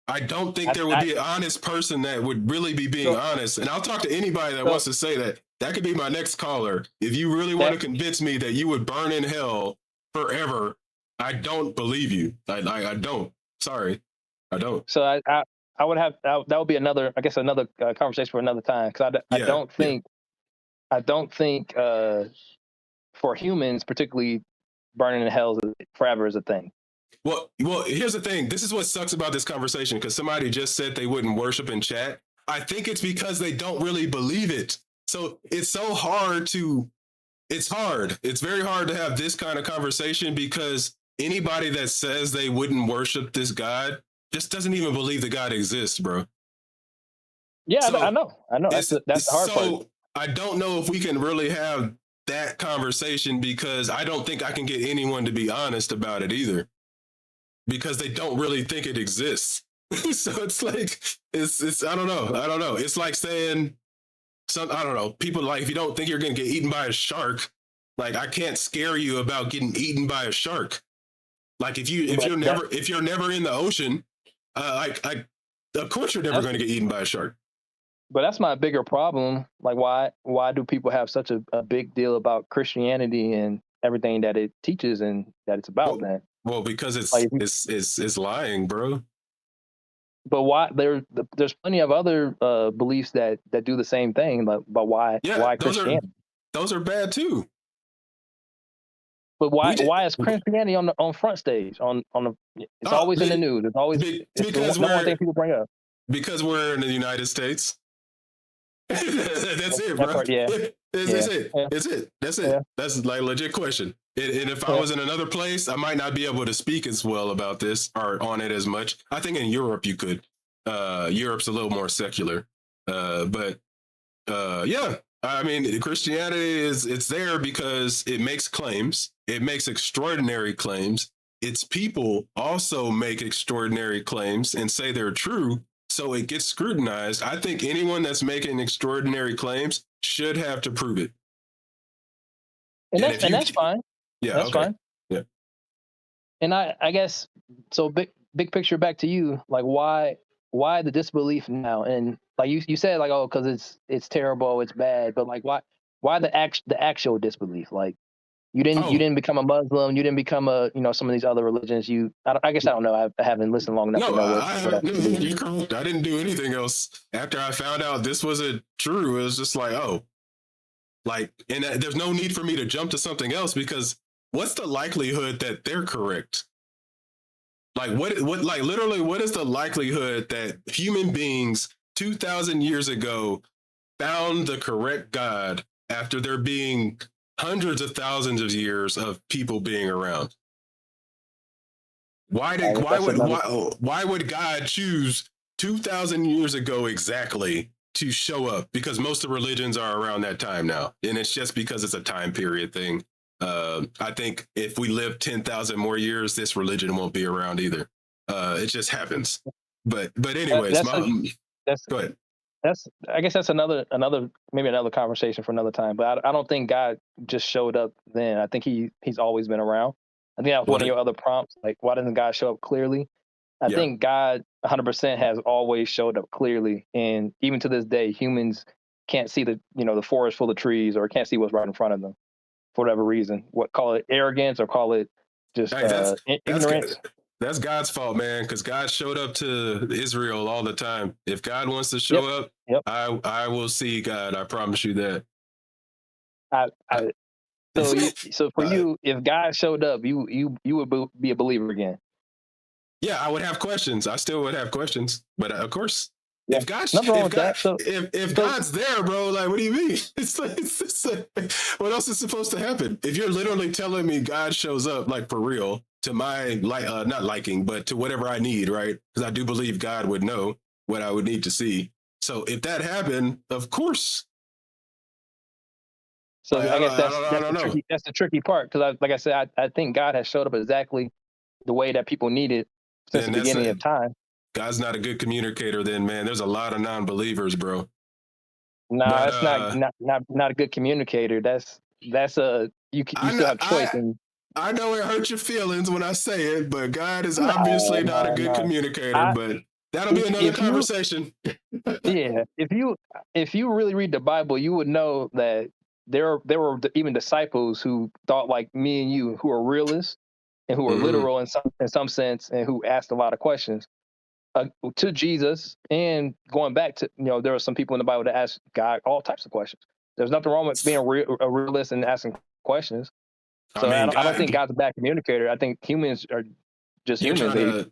I don't think there would be an honest person that would really be being honest. And I'll talk to anybody that wants to say that. That could be my next caller. If you really want to convince me that you would burn in hell forever, I don't believe you. I don't. Sorry, I don't. So I would have that would be another conversation for another time, because I don't think for humans particularly burning in hell forever is a thing. Well, here's the thing. This is what sucks about this conversation, because somebody just said they wouldn't worship in chat. I think it's because they don't really believe it. So it's so hard it's hard. It's very hard to have this kind of conversation, because anybody that says they wouldn't worship this God just doesn't even believe the God exists, bro. Yeah, so I know. That's the hard part. So I don't know if we can really have that conversation, because I don't think I can get anyone to be honest about it either, because they don't really think it exists. So it's like, it's I don't know. It's like saying I don't know. People like, if you don't think you're going to get eaten by a shark, like, I can't scare you about getting eaten by a shark. Like, if you're never in the ocean, of course you're never going to get eaten by a shark. But that's my bigger problem. Like, why do people have such a big deal about Christianity and everything that it teaches and that it's about, man? Well, because it's lying, bro. But why? There's plenty of other beliefs that do the same thing. But why Christianity? Those are bad too. But why is Christianity on front stage? It's always in the news. It's always because one thing people bring up. Because we're in the United States. That's it, bro. That's it. That's it. Yeah. That's like a legit question. And if I was in another place, I might not be able to speak as well about this or on it as much. I think in Europe you could. Europe's a little more secular. But yeah, I mean, Christianity it's there because it makes claims. It makes extraordinary claims. Its people also make extraordinary claims and say they're true. So it gets scrutinized. I think anyone that's making extraordinary claims should have to prove it. And that's fine. Yeah, that's fine. Yeah. And I guess so. Big picture back to you. Like, why why the disbelief now? And like you said, like, oh, because it's terrible, it's bad, but like why the actual disbelief? Like you Oh, didn't become a Muslim, you didn't become some of these other religions. I guess I don't know. I haven't listened long enough to no, know I what haven't. else No, to believe. you're correct. I didn't do anything else after I found out this wasn't true. It was just like, oh, like, and there's no need for me to jump to something else because what's the likelihood that they're correct? Like, like, literally, what is the likelihood that human beings 2,000 years ago found the correct God after there being hundreds of thousands of years of people being around? That's another. Why would God choose 2,000 years ago exactly to show up? Because most of the religions are around that time now, and it's just because it's a time period thing. I think if we live 10,000 more years, this religion won't be around either. It just happens. But anyways, That's go ahead. I guess that's maybe another conversation for another time. But I don't think God just showed up then. I think he's always been around. I think that was Well, one of your other prompts. Like, why doesn't God show up clearly? I yeah, think God 100% has always showed up clearly, and even to this day, humans can't see the forest full of trees or can't see what's right in front of them for whatever reason. What call it arrogance or call it just hey, that's ignorance? that's God's fault, man. Because God showed up to Israel all the time. If God wants to Yep, show up, yep. I will see God. I promise you that. I, I, I so for uh, you, if God showed up, you would be a believer again. yeah, I would have questions. I still would have questions, but of course, Yeah, nothing wrong with that. if So God's there, bro, like, what do you mean? What else is supposed to happen? If you're literally telling me God shows up, like for real, to my not liking, but to whatever I need, right? Because I do believe God would know what I would need to see. So if that happened, of course, So I guess I don't know. that's the tricky part because like I said, I think God has showed up exactly the way that people need it since the Then beginning of time. God's not a good communicator. Then, man, there's a lot of non-believers, bro. No, But that's not a good communicator. That's a you I still know, have choice. And I know it hurts your feelings when I say it, but God is no, obviously not a no, good no. communicator. I But that'll be another if you conversation. yeah if you really read the Bible, you would know that there were even disciples who thought like me and you, who are realists and who are Mm-hmm. literal in some sense, and who asked a lot of questions to Jesus. And going back to there are some people in the Bible that ask God all types of questions. There's nothing wrong with being a realist and asking questions. I So mean, I don't think God, God's a bad communicator. I think humans are just you're humans. trying to.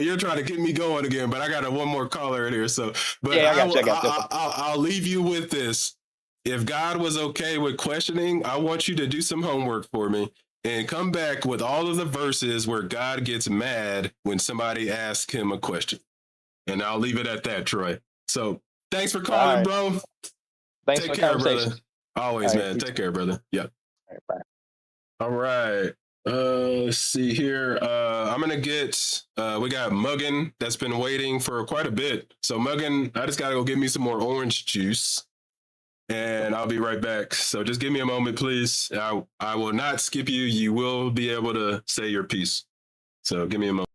You're trying to get me going again, but I got one more caller in here. So, but Yeah, I got you. I got you. I'll leave you with this. If God was okay with questioning, I want you to do some homework for me and come back with all of the verses where God gets mad when somebody asks him a question. And I'll leave it at that, Troy. So thanks for All calling, right. bro. Thanks Take for the care, brother. conversation. All Always, right. man. Take care, brother. Yeah. All right. Bye. All right. Let's see here. I'm gonna get we got Muggin that's been waiting for quite a bit. So Muggin, I just gotta go get me some more orange juice and I'll be right back. So just give me a moment, please. I will not skip you. You will be able to say your piece. So give me a moment.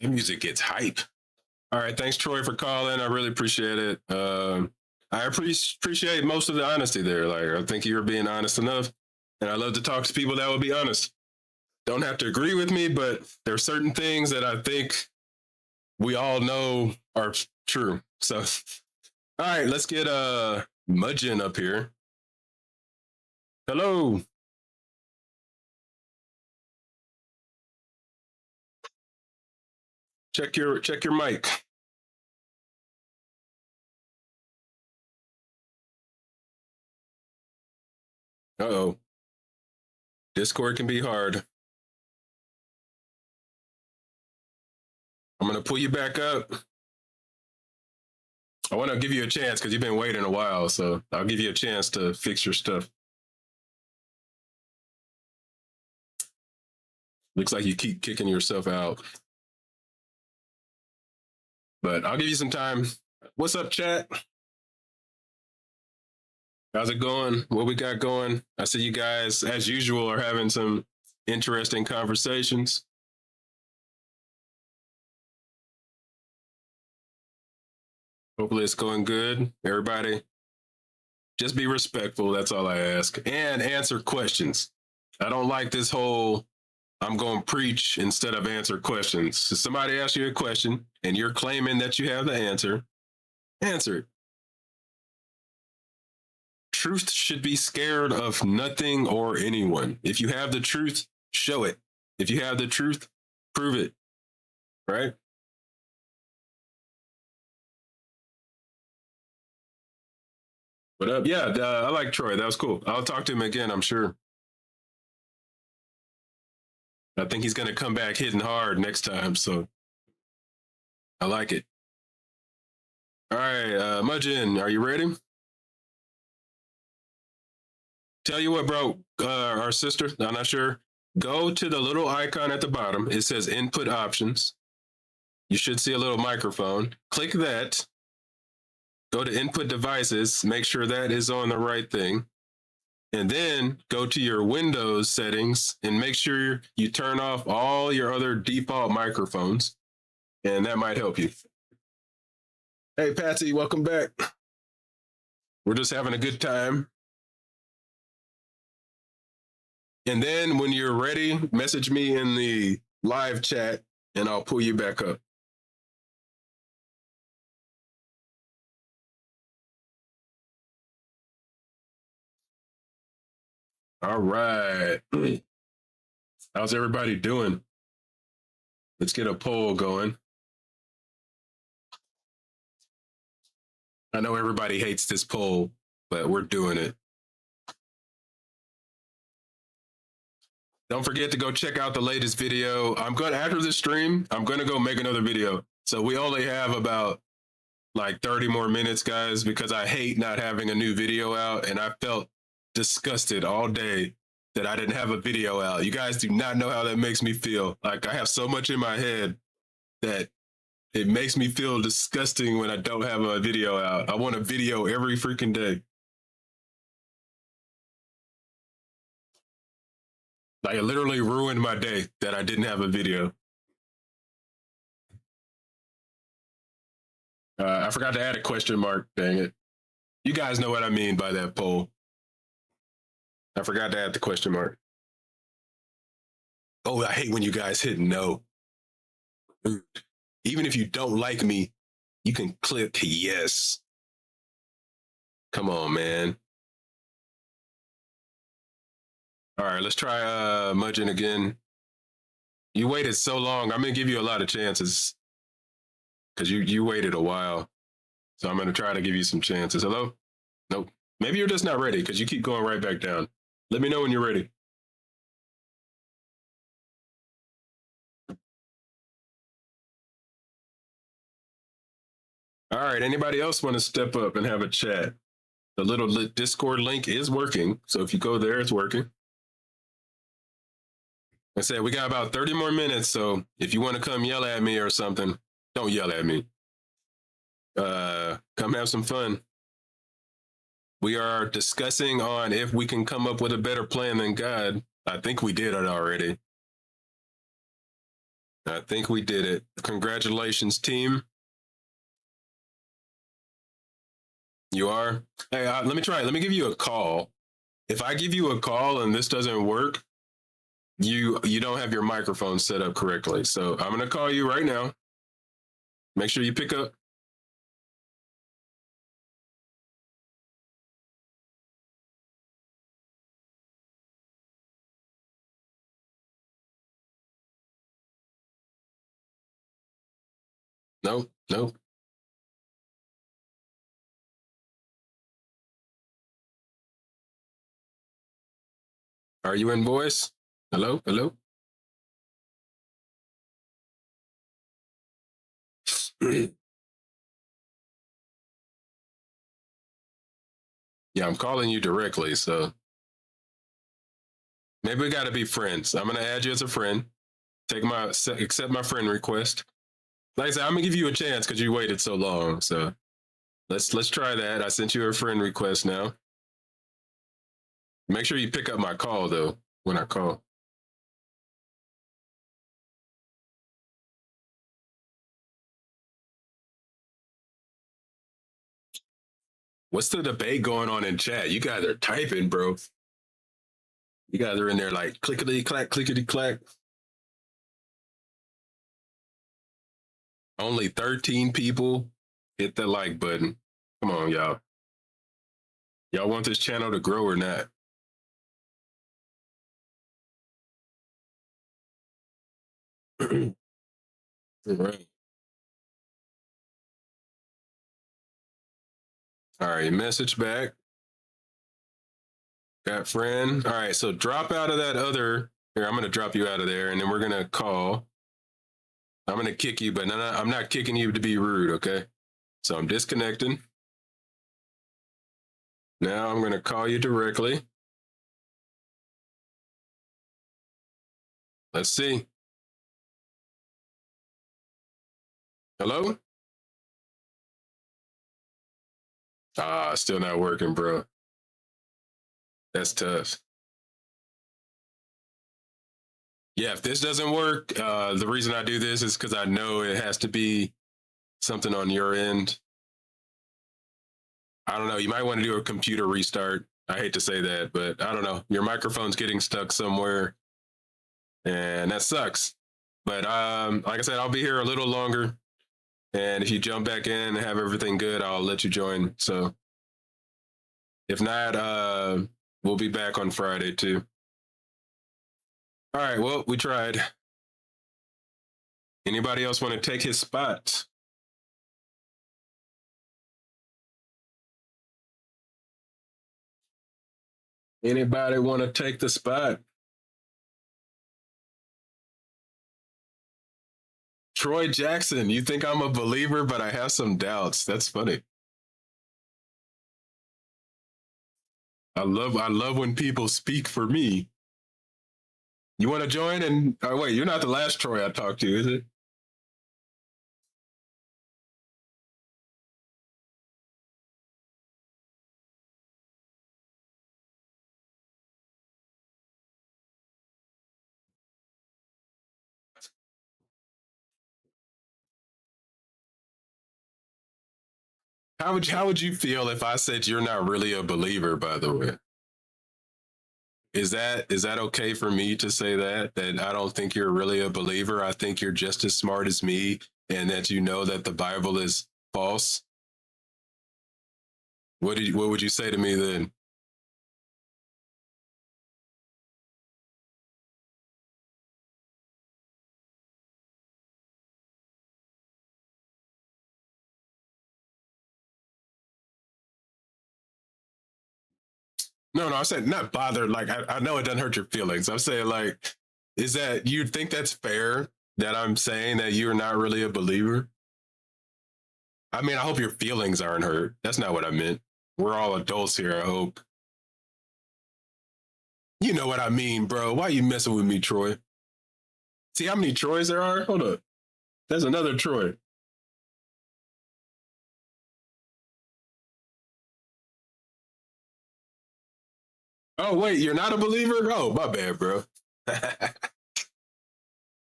The music gets hype. All right, thanks Troy for calling. I really appreciate it. I appreciate most of the honesty there. Like I think you're being honest enough, and I love to talk to people that will be honest. Don't have to agree with me, but there are certain things that I think we all know are true. So, all right, let's get Mudgeon up here. Hello. Check your mic. Uh-oh. Discord can be hard. I'm going to pull you back up. I want to give you a chance because you've been waiting a while, so I'll give you a chance to fix your stuff. Looks like you keep kicking yourself out. But I'll give you some time. What's up, chat? How's it going? What we got going? I see you guys, as usual, are having some interesting conversations. Hopefully it's going good. Everybody, just be respectful. That's all I ask. And answer questions. I don't like this whole I'm going to preach instead of answer questions. So somebody asks you a question and you're claiming that you have the answer, answer it. Truth should be scared of nothing or anyone. If you have the truth, show it. If you have the truth, prove it. Right? What up? Yeah, I like Troy. That was cool. I'll talk to him again, I'm sure. I think he's going to come back hitting hard next time. So I like it. All right, Mudgeon, are you ready? Tell you what, bro, our sister, I'm not sure. Go to the little icon at the bottom. It says input options. You should see a little microphone. Click that. Go to input devices. Make sure that is on the right thing. And then go to your Windows settings and make sure you turn off all your other default microphones. And that might help you. Hey, Patsy, welcome back. We're just having a good time. And then when you're ready, message me in the live chat and I'll pull you back up. All right. How's everybody doing? Let's get a poll going. I know everybody hates this poll, but we're doing it. Don't forget to go check out the latest video. After this stream, I'm going to go make another video. So we only have about like 30 more minutes, guys, because I hate not having a new video out. And I felt disgusted all day that I didn't have a video out. You guys do not know how that makes me feel. Like I have so much in my head that it makes me feel disgusting when I don't have a video out. I want a video every freaking day. Like it literally ruined my day that I didn't have a video. I forgot to add a question mark. Dang it. You guys know what I mean by that poll. I forgot to add the question mark. Oh, I hate when you guys hit no. Even if you don't like me, you can click yes. Come on, man. All right, let's try Mudgeon again. You waited so long. I'm going to give you a lot of chances because you waited a while. So I'm going to try to give you some chances. Hello? Nope. Maybe you're just not ready because you keep going right back down. Let me know when you're ready. All right, anybody else want to step up and have a chat? The little Discord link is working. So if you go there, it's working. I said, we got about 30 more minutes. So if you want to come yell at me or something, don't yell at me. Come have some fun. We are discussing on if we can come up with a better plan than God. I think we did it already. I think we did it. Congratulations, team. You are? Hey, let me try it. Let me give you a call. If I give you a call and this doesn't work, you don't have your microphone set up correctly. So I'm going to call you right now. Make sure you pick up. No, no. Are you in voice? Hello? Hello? Yeah, I'm calling you directly. So maybe we got to be friends. I'm going to add you as a friend. Accept my friend request. Like I said, I'm going to give you a chance because you waited so long. So let's try that. I sent you a friend request now. Make sure you pick up my call though when I call. What's the debate going on in chat? You guys are typing, bro. You guys are in there like clickety clack, clickety clack. Only 13 people hit the like button. Come on, y'all. Y'all want this channel to grow or not? All right. All right, message back. Got friend. All right, so drop out of that other. Here, I'm going to drop you out of there, and then we're going to call. I'm going to kick you, but I'm not kicking you to be rude, okay? So I'm disconnecting. Now I'm going to call you directly. Let's see. Hello? Still not working, bro. That's tough. Yeah, if this doesn't work, the reason I do this is because I know it has to be something on your end. I don't know. You might want to do a computer restart. I hate to say that, but I don't know. Your microphone's getting stuck somewhere, and that sucks. But like I said, I'll be here a little longer. And if you jump back in and have everything good, I'll let you join. So if not, we'll be back on Friday too. All right, well, we tried. Anybody else want to take his spot? Anybody want to take the spot? Troy Jackson, you think I'm a believer, but I have some doubts. That's funny. I love when people speak for me. You want to join? And wait, you're not the last Troy I talked to, is it? How would you feel if I said you're not really a believer, by the way? Is that okay for me to say that I don't think you're really a believer? I think you're just as smart as me and that you know that the Bible is false? What would you say to me then? No, I said not bothered. Like I know it doesn't hurt your feelings. I'm saying like, is that you think that's fair that I'm saying that you're not really a believer? I mean, I hope your feelings aren't hurt. That's not what I meant. We're all adults here, I hope. You know what I mean, bro. Why are you messing with me, Troy? See how many Troys there are? Hold up. There's another Troy. Oh, wait, you're not a believer? Oh, my bad, bro.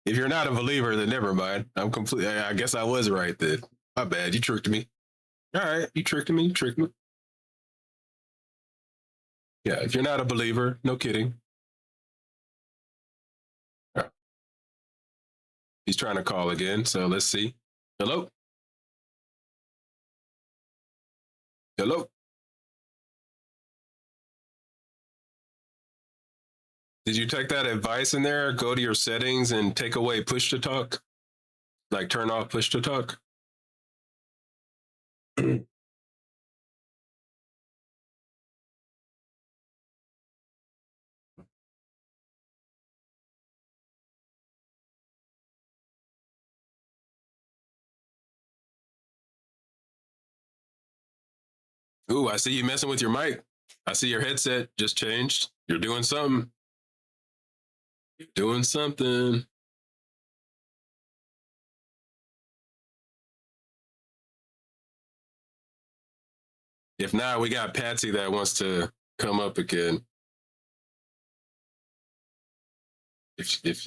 If you're not a believer, then never mind. I'm completely. I guess I was right then. My bad. You tricked me. All right, you tricked me. You tricked me. Yeah, if you're not a believer, no kidding. Yeah. He's trying to call again, so let's see. Hello? Hello? Did you take that advice in there? Go to your settings and take away push to talk? Like turn off push to talk? Ooh, I see you messing with your mic. I see your headset just changed. You're doing something. You're doing something. If not, we got Patsy that wants to come up again. If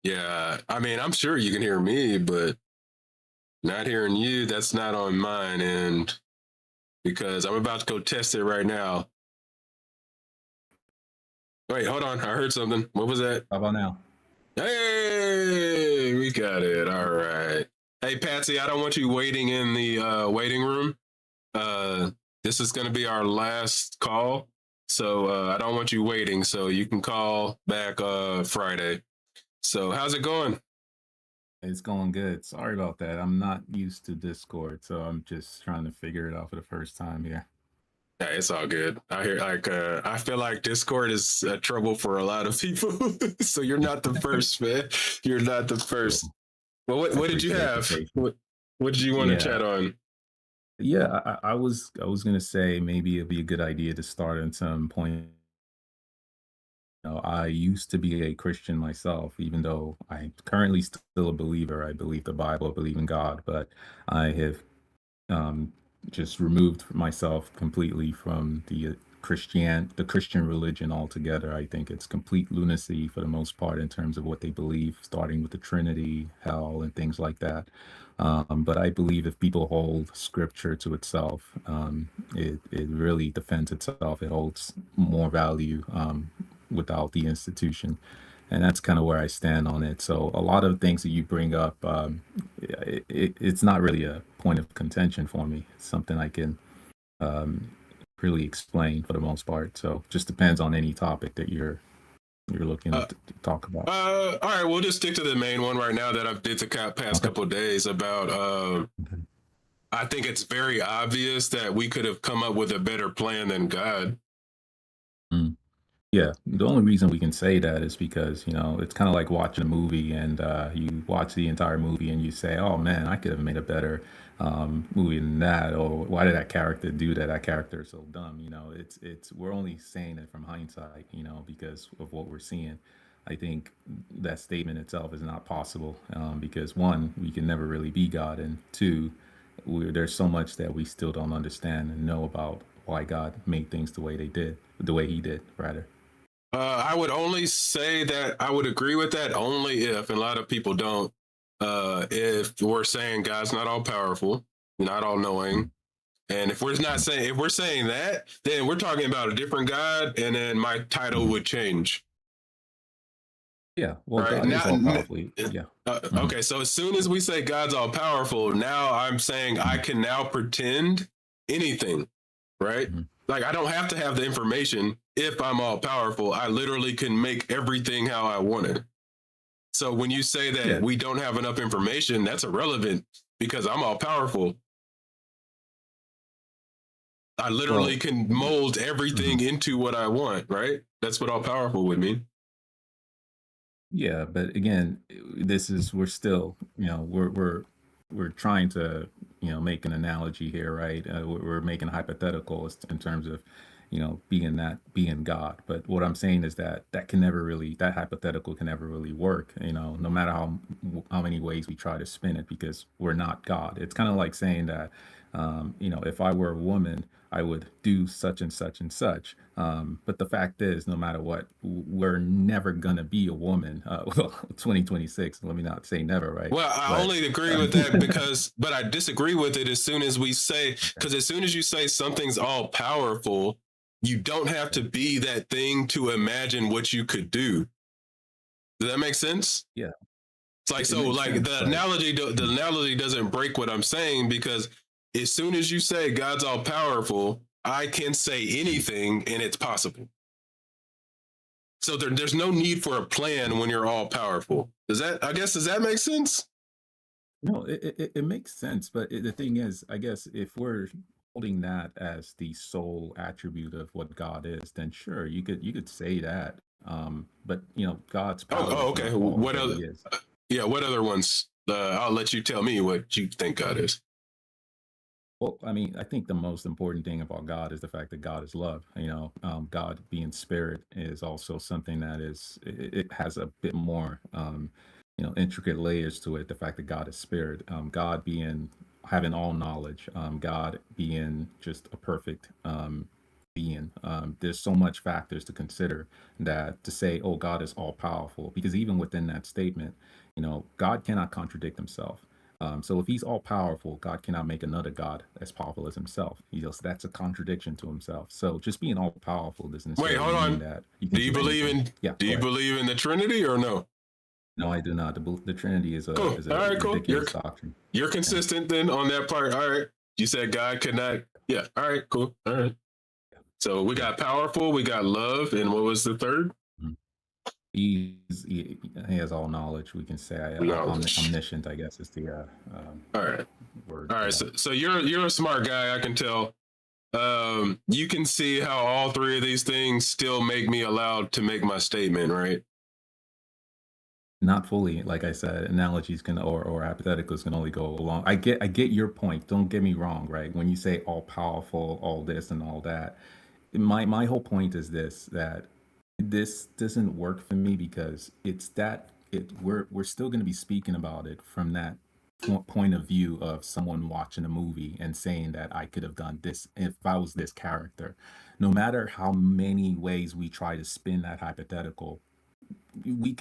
yeah, I mean, I'm sure you can hear me, but not hearing you, that's not on mine end because I'm about to go test it right now. Wait, hold on. I heard something. What was that? How about now? Hey, we got it. All right. Hey, Patsy, I don't want you waiting in the waiting room. This is going to be our last call. So I don't want you waiting. So you can call back Friday. So how's it going? It's going good. Sorry about that. I'm not used to Discord, so I'm just trying to figure it out for the first time here. Yeah, it's all good. I hear I feel like Discord is trouble for a lot of people. So you're not the first, man. You're not the first. So Well, I what did you appreciate the have? patience. What did you want to chat Yeah, on? yeah. I was gonna say maybe it'd be a good idea to start on some point. I used to be a Christian myself, even though I'm currently still a believer. I believe the Bible, I believe in God, but I have um, just removed myself completely from the Christian religion altogether. I think it's complete lunacy for the most part in terms of what they believe, starting with the Trinity, hell, and things like that. But I believe if people hold Scripture to itself, it really defends itself. It holds more value without the institution. And that's kind of where I stand on it. So a lot of things that you bring up, it's not really a point of contention for me. It's something I can um, really explain for the most part. So just depends on any topic that you're looking Uh, to talk about. all right, we'll just stick to the main one right now that I've did the past Okay. couple of days about. Okay. I think it's very obvious that we could have come up with a better plan than God. Mm. Yeah, the only reason we can say that is because, it's kind of like watching a movie and you watch the entire movie and you say, oh man, I could have made a better movie than that. Or why did that character do that? That character is so dumb. We're only saying it from hindsight, because of what we're seeing. I think that statement itself is not possible because one, we can never really be God. And two, there's so much that we still don't understand and know about why God made things the way he did, rather. I would only say that I would agree with that only if, and a lot of people don't, if we're saying God's not all powerful, not all knowing. Mm, And if we're saying that, then we're talking about a different God, and then my title mhm. would change. Yeah, well, Right God now, is all powerful. Yeah. Mhm, okay. So as soon as we say God's all powerful, now I'm saying I mhm, can now pretend anything, right? mhm. Like I don't have to have the information if I'm all powerful. I literally can make everything how I want it. So when you say that Yeah. we don't have enough information, that's irrelevant because I'm all powerful. I literally Well, can mold mhm. everything into what I want, right? That's what all powerful would mean. Yeah, but again, this is we're still, we're trying to, make an analogy here, right? We're making hypotheticals in terms of, being God. But what I'm saying is that hypothetical can never really work, no matter how many ways we try to spin it, because we're not God. It's kind of like saying that If I were a woman, I would do such and such and such. But the fact is, no matter what, we're never gonna be a woman. Well, 2026. Let me not say never, right? Well, I But only agree with that but I disagree with it as soon as we say, because as soon as you say something's all powerful, you don't have to be that thing to imagine what you could do. Does that make sense? yeah, It's like, it so makes like sense. the But analogy doesn't break what I'm saying, because as soon as you say God's all powerful, I can say anything and it's possible. So there's no need for a plan when you're all powerful. Does that make sense? no, it makes sense. But the thing is, I guess if we're holding that as the sole attribute of what God is, then sure, you could say that. But God's power Oh, is okay. not all What that other? He is. Yeah, what other ones? I'll let you tell me what you think God is. Well, I mean, I think the most important thing about God is the fact that God is love. God being spirit is also something that it has a bit more, intricate layers to it. The fact that God is spirit, God being having all knowledge, God being just a perfect being. There's so much factors to consider that to say, oh, God is all powerful, because even within that statement, God cannot contradict himself. So if he's all powerful, God cannot make another God as powerful as himself. That's a contradiction to himself. So just being all powerful doesn't Wait, necessarily hold mean on. that you Do can you do believe anything. in Yeah, Do go you ahead. believe in the Trinity or no? No, I do not. The Trinity is a Cool. is All a right, cool. ridiculous doctrine. You're Yeah. consistent then on that part. All right. You said God could not. Yeah. All right. Cool. All right. So we Yeah. got powerful, we got love, and what was the third? Mhm. He has all knowledge. We can say Knowledge. omniscient, I guess, is the All right. word All for right. that. So you're a smart guy. I can tell. You can see how all three of these things still make me allowed to make my statement, right? Not fully, like I said, analogies can or hypotheticals can only go along. I get your point. Don't get me wrong, right? When you say all powerful, all this and all that, my whole point is this, that this doesn't work for me, because we're still going to be speaking about it from that point of view of someone watching a movie and saying that I could have done this if I was this character. No matter how many ways we try to spin that hypothetical, we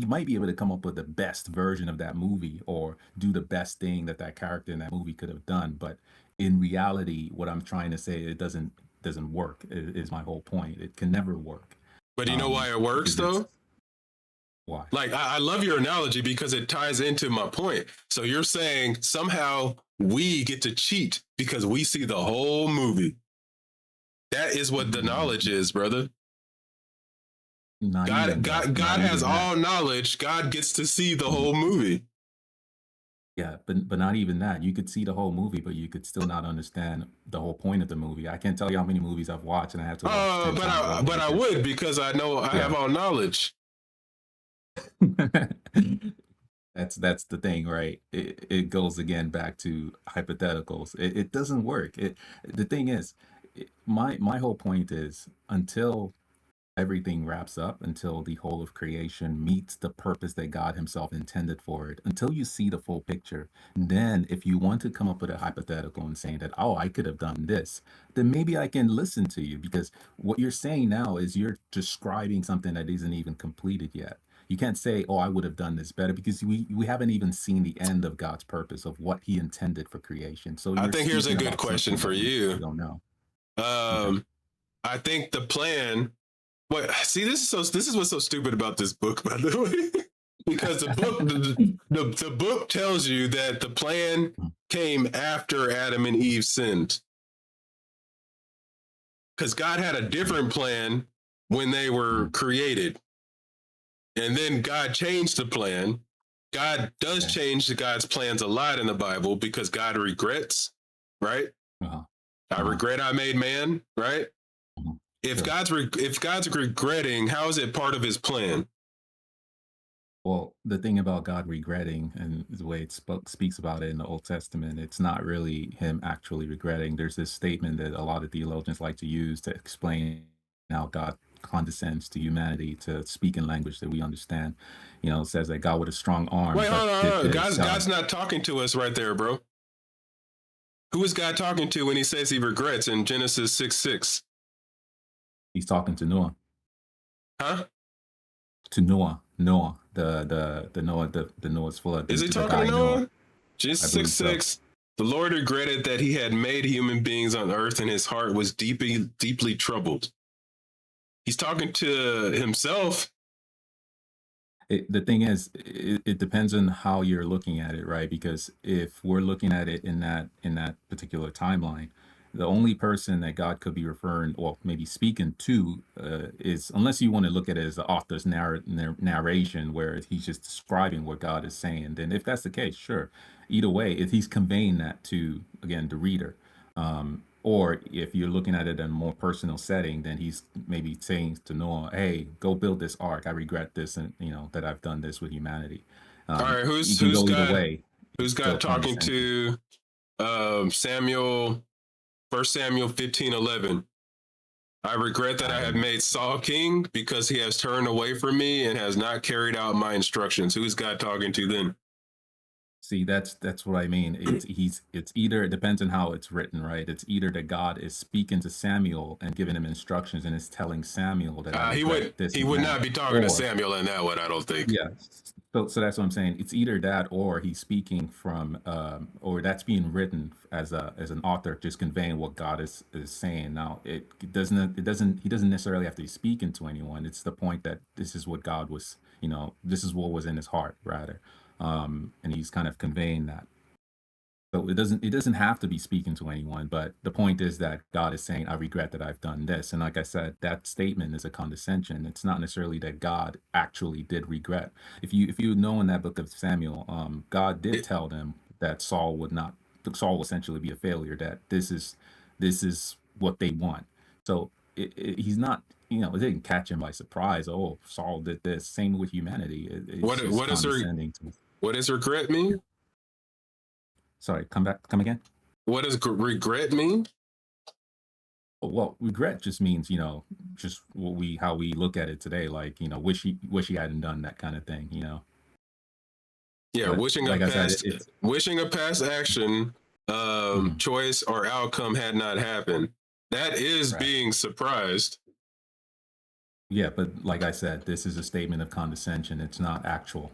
might be able to come up with the best version of that movie or do the best thing that character in that movie could have done. But in reality, what I'm trying to say, it doesn't work, is my whole point. It can never work. But you know why it works Because it's though? why. Like I love your analogy because it ties into my point. So you're saying somehow we get to cheat because we see the whole movie. That is what the knowledge is, brother. Not God, even that. God, God Not has even that. all knowledge. God gets to see the whole movie. Yeah, but not even that. You could see the whole movie, but you could still not understand the whole point of the movie. I can't tell you how many movies I've watched, and I have to watch 10 times over But I because would because I know I have yeah. all knowledge. That's the thing, right? It goes again back to hypotheticals. It doesn't work. The thing is, my whole point is, until everything wraps up, until the whole of creation meets the purpose that God himself intended for it, until you see the full picture, then if you want to come up with a hypothetical and saying that, oh, I could have done this, then maybe I can listen to you, because what you're saying now is you're describing something that isn't even completed yet. You can't say, oh, I would have done this better, because we haven't even seen the end of God's purpose of what he intended for creation. So I you're think here's a speaking good about question something for that we you. don't know. Okay. I think the plan. Wait, see, this is what's so stupid about this book, by the way, because the book tells you that the plan came after Adam and Eve sinned, because God had a different plan when they were created, and then God changed the plan. God does Okay. change God's plans a lot in the Bible because God regrets, right? Uh-huh. I regret I made man, right? Mhm. If Sure. God's regretting, how is it part of his plan? Well, the thing about God regretting and the way it speaks about it in the Old Testament, it's not really him actually regretting. There's this statement that a lot of theologians like to use to explain how God condescends to humanity to speak in language that we understand. It says that God with a strong arm Wait, hold on, did hold on. this. God's not talking to us right there, bro. Who is God talking to when he says he regrets in Genesis 6:6? He's talking to Noah. Huh? To Noah. Noah. The Noah, the Noah's flood. Is he the talking guy to Noah. Noah? Genesis I believe 6:6. The Lord regretted that he had made human beings on earth, and his heart was deeply troubled. He's talking to himself. The thing is, it depends on how you're looking at it, right? Because if we're looking at it in that particular timeline, the only person that God could be referring, or maybe speaking to, is, unless you want to look at it as the author's narration, where he's just describing what God is saying. Then, if that's the case, sure. Either way, if he's conveying that to, again, the reader, or if you're looking at it in a more personal setting, then he's maybe saying to Noah, "Hey, go build this ark. I regret this, and that I've done this with humanity." All right, You can go either way. Who's It's still God talking condescending. to? Samuel, 1 Samuel 15:11. I regret that I have made Saul king because he has turned away from me and has not carried out my instructions. Who's God talking to then? See, that's what I mean. It's either, it depends on how it's written, right? It's either that God is speaking to Samuel and giving him instructions, and is telling Samuel that I regret this he and would that, not be talking to or Samuel in that one, I don't think. yeah. So that's what I'm saying. It's either that, or he's speaking from, or that's being written as an author, just conveying what God is saying. Now, he doesn't necessarily have to be speaking to anyone. It's the point that this is what God was, this is what was in his heart, rather. And he's kind of conveying that. So it doesn't have to be speaking to anyone, but the point is that God is saying, I regret that I've done this. And like I said, that statement is a condescension. It's not necessarily that God actually did regret. If you know, in that book of Samuel, God did tell them that Saul will essentially be a failure, that this is what they want. So he's not, it didn't catch him by surprise. Oh, Saul did this. Same with humanity. What does regret mean? Sorry, come again. What does regret mean? Well, regret just means, just how we look at it today, like, wish he hadn't done that kind of thing, Yeah, But wishing like a I said, past wishing a past action, choice or outcome had not happened. That is Right. being surprised. Yeah, but like I said, this is a statement of condescension. It's not actual,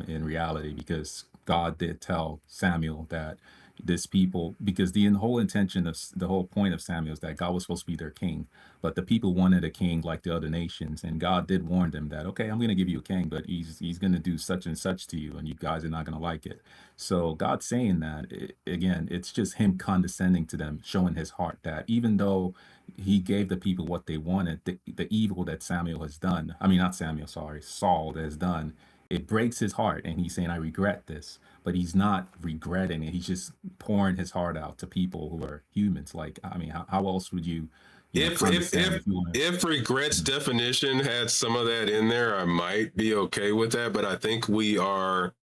in reality, because God did tell Samuel that this people, because the whole intention of the whole point of Samuel is that God was supposed to be their king, but the people wanted a king like the other nations, and God did warn them that, okay, I'm going to give you a king, but he's going to do such and such to you, and you guys are not going to like it. So God saying that, again, it's just him condescending to them, showing his heart, that even though he gave the people what they wanted, the evil that Samuel has done, I mean, not Samuel, sorry, Saul has done, it breaks his heart, and he's saying, I regret this. But he's not regretting it. He's just pouring his heart out to people who are humans. Like, I mean, how else would you condescend if you want to? If regret's definition had some of that in there, I might be okay with that. But I think we are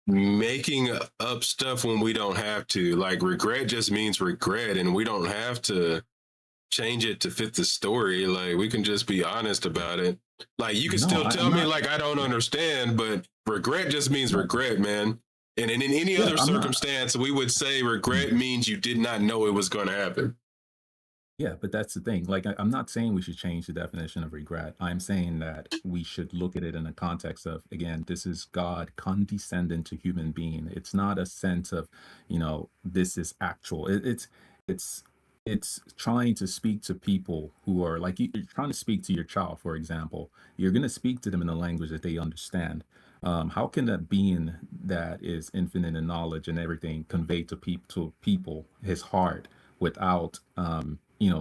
making up stuff when we don't have to. Like, regret just means regret, and we don't have to change it to fit the story. Like, we can just be honest about it. Like, you can still tell me, like, I don't understand, but regret just means regret, man. And in any other circumstance, we would say regret means you did not know it was going to happen. Yeah, but that's the thing. Like, I'm not saying we should change the definition of regret. I'm saying that we should look at it in the context of, again, this is God condescending to human being. It's not a sense of, this is actual. It's trying to speak to people who are like, you're trying to speak to your child, for example. You're going to speak to them in a language that they understand. How can that being that is infinite in knowledge and everything convey to people his heart without,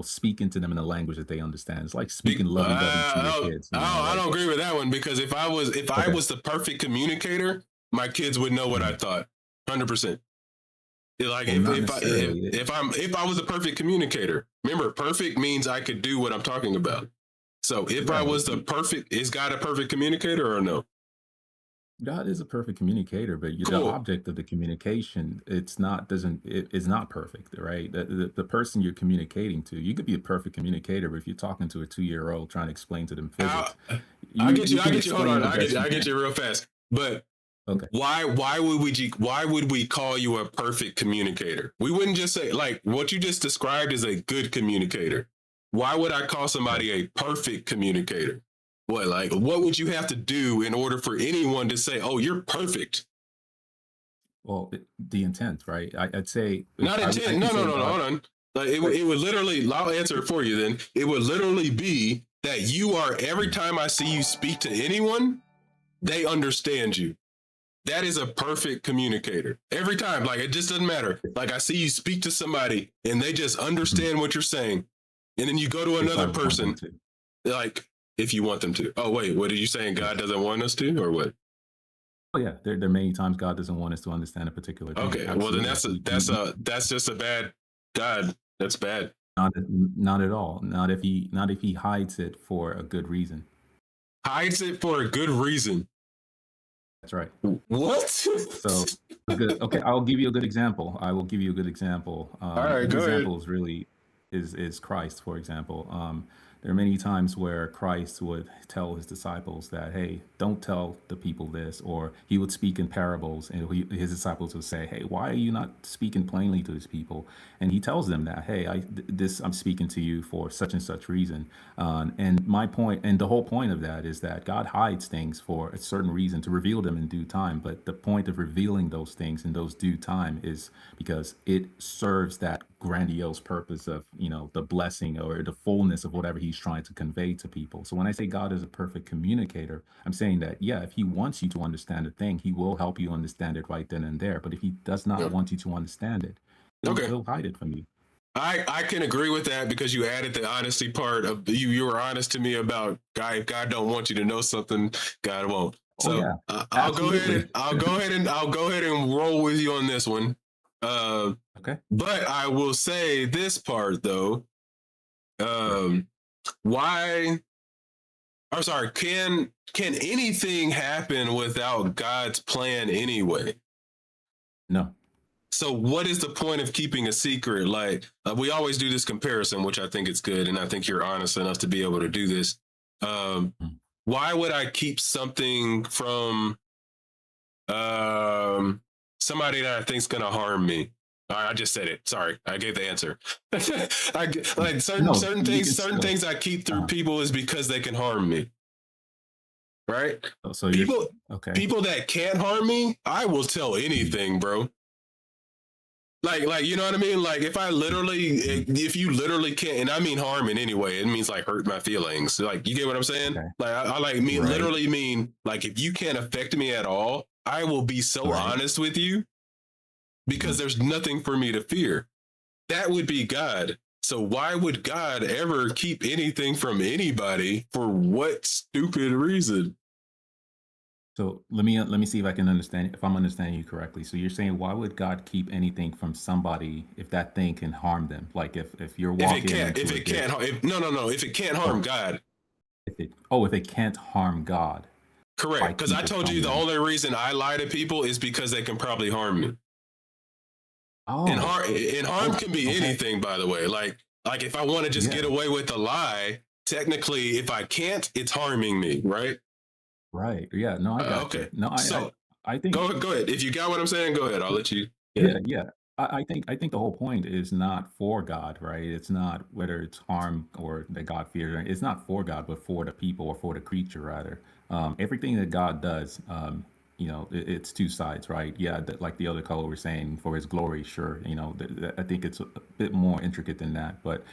speaking to them in a language that they understand? It's like speaking lovey-dovey to your kids. I don't agree with that one, because if I was the perfect communicator, my kids would know what I thought, 100%. Like, if I was a perfect communicator, remember, perfect means I could do what I'm talking about. So if I was is God a perfect communicator or no? God is a perfect communicator, but the object of the communication, it's not perfect, right? The person you're communicating to, you could be a perfect communicator, but if you're talking to a 2-year-old trying to explain to them physics, I get you. Hold on, I get you real fast. But Okay. Why would we call you a perfect communicator? We wouldn't just say, like, what you just described is a good communicator. Why would I call somebody a perfect communicator? What would you have to do in order for anyone to say, "Oh, you're perfect"? Well, the intent, right? I'd say Not I intent. can No, say no, no, no. God. Hold on. It would literally. I'll answer it for you. Then it would literally be that you are. Every time I see you speak to anyone, they understand you. That is a perfect communicator. Every time, like, it just doesn't matter. Like, I see you speak to somebody and they just understand what you're saying, and then you go to If I another want them person, to. like, if you want them to. Oh wait, what are you saying? God doesn't want us to, or what? Oh yeah, there are many times God doesn't want us to understand a particular thing. Okay, well then Absolutely. that's just a bad God. That's bad. Not not at all. Not if he hides it for a good reason. Hides it for a good reason. That's right. What? So good. Okay, I'll give you a good example. I will give you a good example. All right, And the go ahead. example is really is Christ, for example. There are many times where Christ would tell his disciples that, "Hey, don't tell the people this," or he would speak in parables, and his disciples would say, "Hey, why are you not speaking plainly to these people?" And he tells them that, "Hey, this I'm speaking to you for such and such reason." And my point, and the whole point of that is that God hides things for a certain reason to reveal them in due time. But the point of revealing those things in those due time is because it serves that grandiose purpose of, the blessing or the fullness of whatever he's trying to convey to people. So when I say God is a perfect communicator, I'm saying that, yeah, if he wants you to understand a thing, he will help you understand it right then and there. But if he does not Yep. want you to understand it, Okay. he'll hide it from you. I can agree with that because you added the honesty part of you were honest to me about God don't want you to know something, God won't. Oh So yeah, I'll go absolutely. ahead and roll with you on this one. Okay. But I will say this part though. Why? I'm sorry. Can anything happen without God's plan anyway? No. So what is the point of keeping a secret? Like we always do this comparison, which I think is good, and I think you're honest enough to be able to do this. Mm. Why would I keep something from somebody that I think's gonna harm me? I just said it. Sorry, I gave the answer. Like No, certain you can certain still. things I keep through Uh, people is because they can harm me. Right? so you're okay. People that can't harm me, I will tell Mhm. anything, bro. Like you know what I mean? Like if you literally can't, and I mean harm in any way, it means like hurt my feelings. Like you get what I'm saying? Okay. Like I like mean Right. literally mean like if you can't affect me at all, I will be so Right. honest with you because Mhm. there's nothing for me to fear. That would be God. So why would God ever keep anything from anybody for what stupid reason? So let me see if I can understand if I'm understanding you correctly. So you're saying why would God keep anything from somebody if that thing can harm them? Like if you're walking If into a it can't, ditch. no, if it can't harm Oh, God, if it can't harm God, why correct. Because I keep it told from you the them? only reason I lie to people is because they can probably harm me. Oh, And harm oh, can be okay. anything, by the way. Like if I want to just Yeah, get away with a lie, technically, if I can't, it's harming me, right? right. Yeah, no, I got you. Okay. No, So I think go ahead. If you got what I'm saying, go ahead. I'll let you. Yeah. yeah, yeah. I think the whole point is not for God, right? It's not whether it's harm or that God fears. It's not for God, but for the people or for the creature rather. Everything that God does, it's two sides, right? Yeah, like the other color we're saying, for His glory, sure. I think it's a bit more intricate than that, but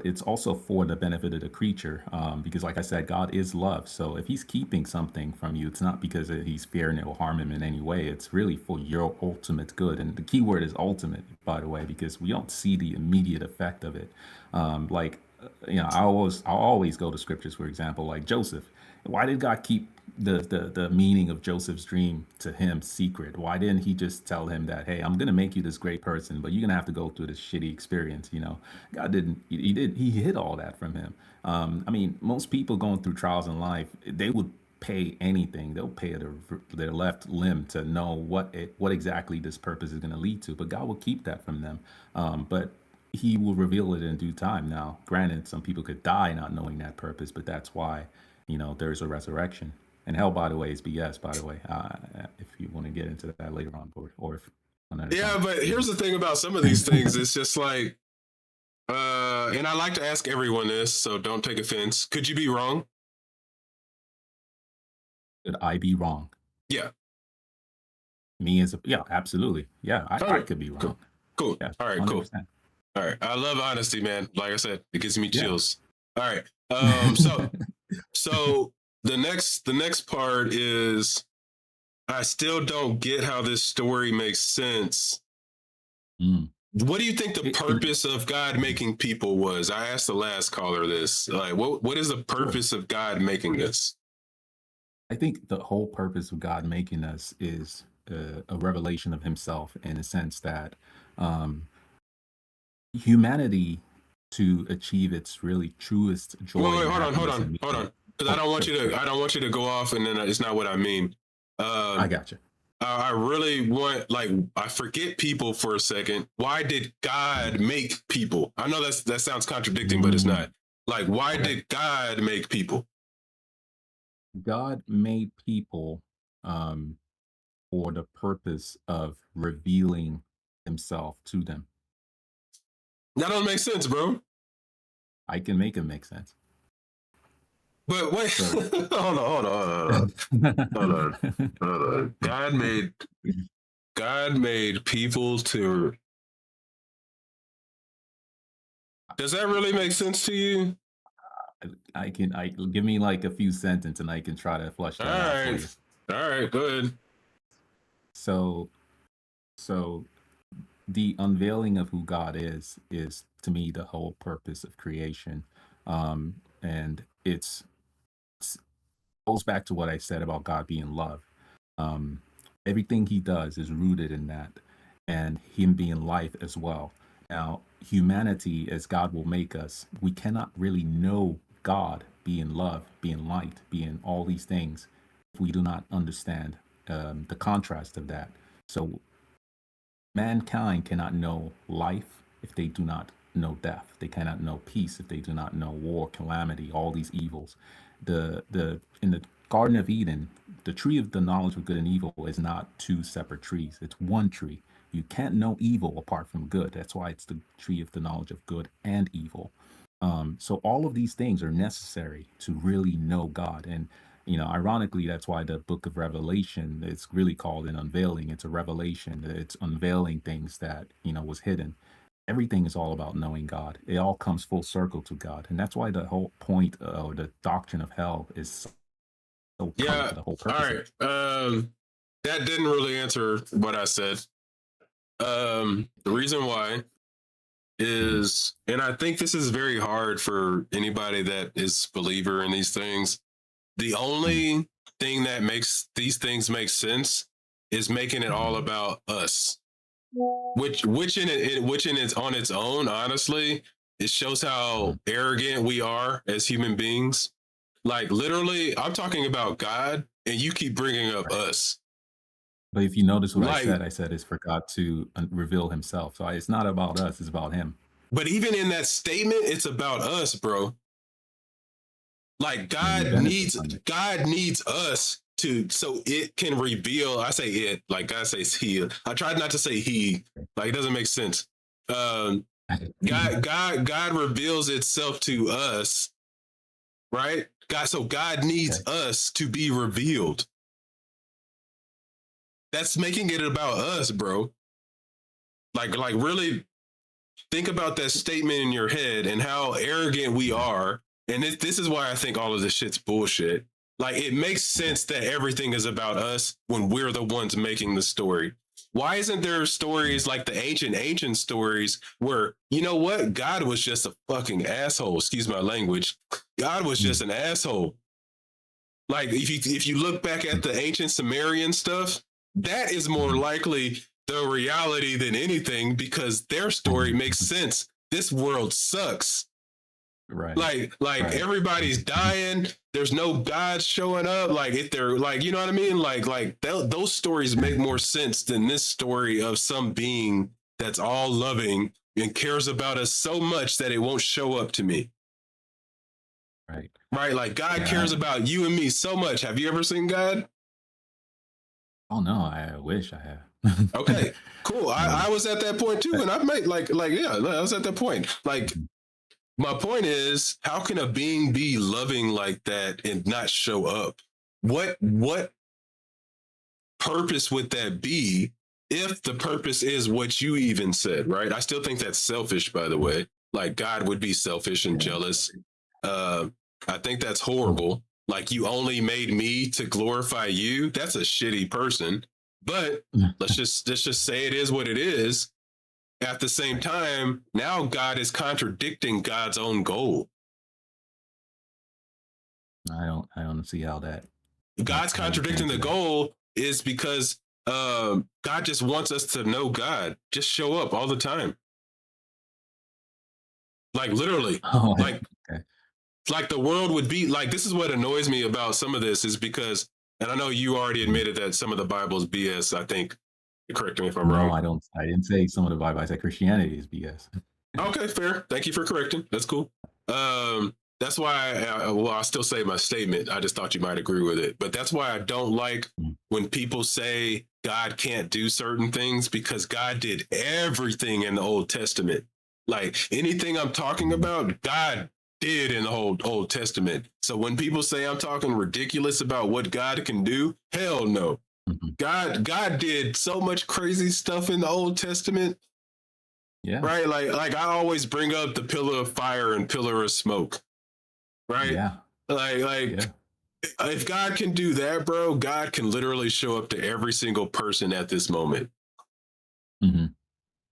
it's also for the benefit of the creature, because, like I said, God is love. So if He's keeping something from you, it's not because He's fearing it will harm Him in any way. It's really for your ultimate good. And the key word is ultimate, by the way, because we don't see the immediate effect of it. Like, I'll always go to scriptures, for example, like Joseph. Why did God keep the meaning of Joseph's dream to him secret? Why didn't He just tell him that, hey, I'm gonna make you this great person, but you're gonna have to go through this shitty experience? God didn't. He hid all that from him. I mean, most people going through trials in life, they would pay anything. They'll pay their left limb to know what exactly this purpose is going to lead to. But God will keep that from them. But He will reveal it in due time. Now, granted, some people could die not knowing that purpose, but that's why there's a resurrection. And hell, by the way, is BS. By the way, if you want to get into that later on, or if another Yeah, time. but here's the thing about some of these things. It's just like, and I like to ask everyone this, so don't take offense. Could you be wrong? Could I be wrong? Yeah. Me as a yeah, absolutely. Yeah, I could be wrong. Cool. Yeah, All right, 100%. cool. All right. I love honesty, man. Like I said, it gives me Yeah. chills. All right. So the next part is I still don't get how this story makes sense. What do you think the purpose of God making people was? I asked the last caller this. Like, what is the purpose of God making us? I think the whole purpose of God making us is a revelation of himself, in a sense that humanity, to achieve its really truest joy. Wait, hold on. Because I don't want you to go off, and then it's not what I mean. I got you. I really want, like, I forget people for a second. Why did God make people? I know that sounds contradicting, but it's not. Like, why did God make people? God made people for the purpose of revealing himself to them. That don't make sense, bro. I can make it make sense. But wait, hold on. God made people to. Does that really make sense to you? I give me like a few sentences and I can try to flush that out for you. All right, go ahead. So the unveiling of who God is to me the whole purpose of creation. And it goes back to what I said about God being love. Everything he does is rooted in that, and him being life as well. Now, humanity, as God will make us, we cannot really know God being love, being light, being all these things, if we do not understand the contrast of that. So mankind cannot know life if they do not know death. They cannot know peace if they do not know war, calamity, all these evils. In the Garden of Eden, the tree of the knowledge of good and evil is not two separate trees. It's one tree. You can't know evil apart from good. That's why it's the tree of the knowledge of good and evil. So all of these things are necessary to really know God. And ironically, that's why the book of Revelation, it's really called an unveiling. It's a revelation. It's unveiling things that, was hidden. Everything is all about knowing God. It all comes full circle to God. And that's why the whole point of the doctrine of hell is so Yeah. for the whole purpose. All right. That didn't really answer what I said. The reason why is, and I think this is very hard for anybody that is believer in these things. The only thing that makes these things make sense is making it all about us. Which in its on its own, honestly, it shows how arrogant we are as human beings. Like, literally, I'm talking about God, and you keep bringing up us. But if you notice what I said is for God to reveal himself. So it's not about us, it's about him. But even in that statement, it's about us, bro. Like, God needs us so it can reveal. I say it, like God says he. I tried not to say he, like it doesn't make sense. God reveals itself to us, right? God needs us to be revealed. That's making it about us, bro. Like really think about that statement in your head and how arrogant we are. And this is why I think all of this shit's bullshit. Like, it makes sense that everything is about us when we're the ones making the story. Why isn't there stories like the ancient stories where, you know what? God was just a fucking asshole. Excuse my language. God was just an asshole. Like, if you look back at the ancient Sumerian stuff, that is more likely the reality than anything, because their story makes sense. This world sucks. Right. Like everybody's dying. There's no God showing up. Like, if they're like, you know what I mean? Like those stories make more sense than this story of some being that's all loving and cares about us so much that it won't show up to me. Right. right? Like God Yeah. cares about you and me so much. Have you ever seen God? Oh no, I wish I have. Okay, cool. No. I was at that point too, Uh, and I've made yeah, I was at that point. Like mhm. my point is, how can a being be loving like that and not show up? What purpose would that be if the purpose is what you even said, right? I still think that's selfish, by the way. Like God would be selfish and Yeah. jealous. Uh, I think that's horrible. Like you only made me to glorify you. That's a shitty person. But let's just say it is what it is. At the same time, now God is contradicting God's own goal. I don't see how God's how you can contradicting the do that. goal is because God just wants us to know God. Just show up all the time. Like literally. Oh, Like okay. like the world would be like this is what annoys me about some of this is because and I know you already Mhm. admitted that some of the Bible's BS, I think. Correct me if I'm No, wrong. I don't. I didn't say some of the Bible. I said Christianity is BS. Okay, fair. Thank you for correcting. That's cool. That's why well, I'll still say my statement. I just thought you might agree with it. But that's why I don't like Mm. when people say God can't do certain things because God did everything in the Old Testament. Like anything I'm talking Mhm. about, God did in the whole Old Testament. So when people say I'm talking ridiculous about what God can do, hell no. Mhm. God did so much crazy stuff in the Old Testament, Yeah. right? Like I always bring up the pillar of fire and pillar of smoke, right? Yeah. Like Yeah. if God can do that, bro, God can literally show up to every single person at this moment. Mhm.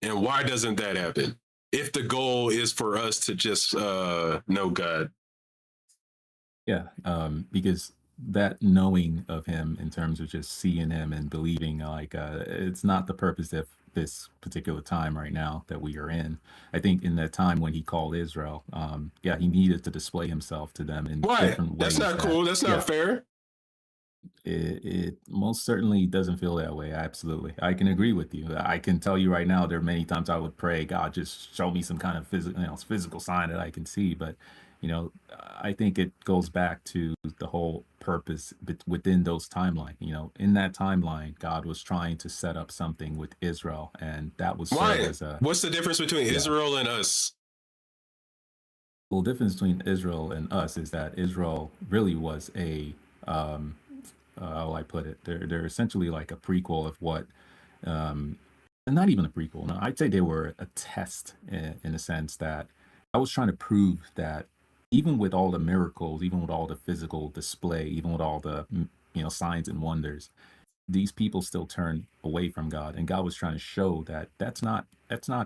And why doesn't that happen? If the goal is for us to just know God. Yeah. Because that knowing of him in terms of just seeing him and believing, like, it's not the purpose of this particular time right now that we are in. I think in that time when he called Israel, yeah, he needed to display himself to them in Why? different That's ways not that, cool. That's yeah, not fair. it most certainly doesn't feel that way. Absolutely. I can agree with you. I can tell you right now, there are many times I would pray, God, just show me some kind of physical sign that I can see. But, I think it goes back to the whole purpose within those timeline. In that timeline, God was trying to set up something with Israel, and that would serve Why? as a, What's the difference between yeah. Israel and us? Well, difference between Israel and us is that Israel really was um, how will I put it? They're essentially like a prequel of what, um, and not even a prequel. No, I'd say they were a test in a sense that I was trying to prove that even with all the miracles, even with all the physical display, even with all the signs and wonders, these people still turn away from God, and God was trying to show that that's not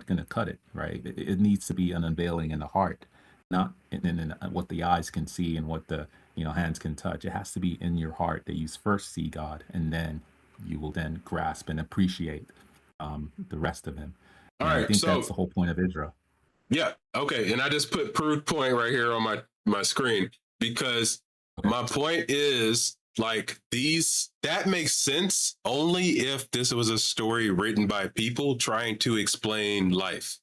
going to cut it, right? It needs to be an unveiling in the heart, not in what the eyes can see and what the hands can touch. It has to be in your heart that you first see God, and then you will then grasp and appreciate the rest of Him. All And I right. think that's So the whole point of Israel. yeah. Okay. And I just put proof point right here on my screen because Okay. my point is like these that makes sense only if this was a story written by people trying to explain life.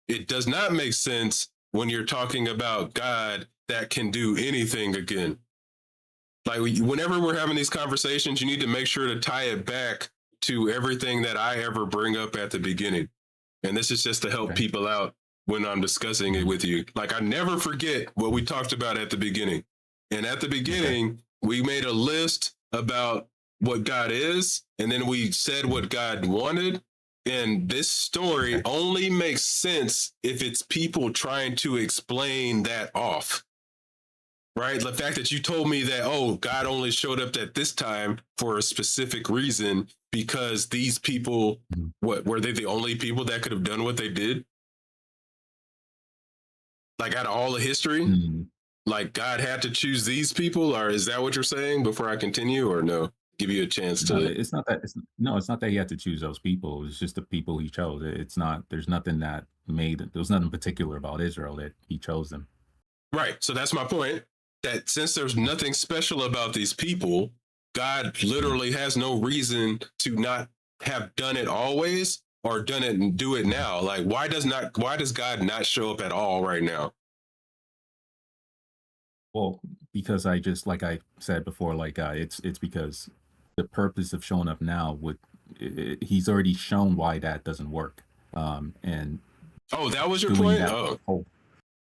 It does not make sense when you're talking about God that can do anything again. Like whenever we're having these conversations, you need to make sure to tie it back to everything that I ever bring up at the beginning. And this is just to help Okay. people out when I'm discussing it Mhm. with you. Like I never forget what we talked about at the beginning. And at the Okay. beginning, we made a list about what God is, and then we said Mhm. what God wanted. And this story Okay. only makes sense if it's people trying to explain that off, right? The fact that you told me that, oh, God only showed up at this time for a specific reason because these people, Mhm. what were they the only people that could have done what they did? Like out of all the history, Mhm. like God had to choose these people, or is that what you're saying before I continue, or no? Give you a chance No, to. it's not that. It's not that he had to choose those people. It's just the people he chose. It's not. There's nothing that made. There was nothing particular about Israel that he chose them. Right. So that's my point. That since there's nothing special about these people, God Mhm. literally has no reason to not have done it always or done it and do it Mhm. now. Like why does God not show up at all right now? Well, because I just like I said before, like it's because the purpose of showing up now would he's already shown why that doesn't work. And Oh, that was your doing point? that Oh, whole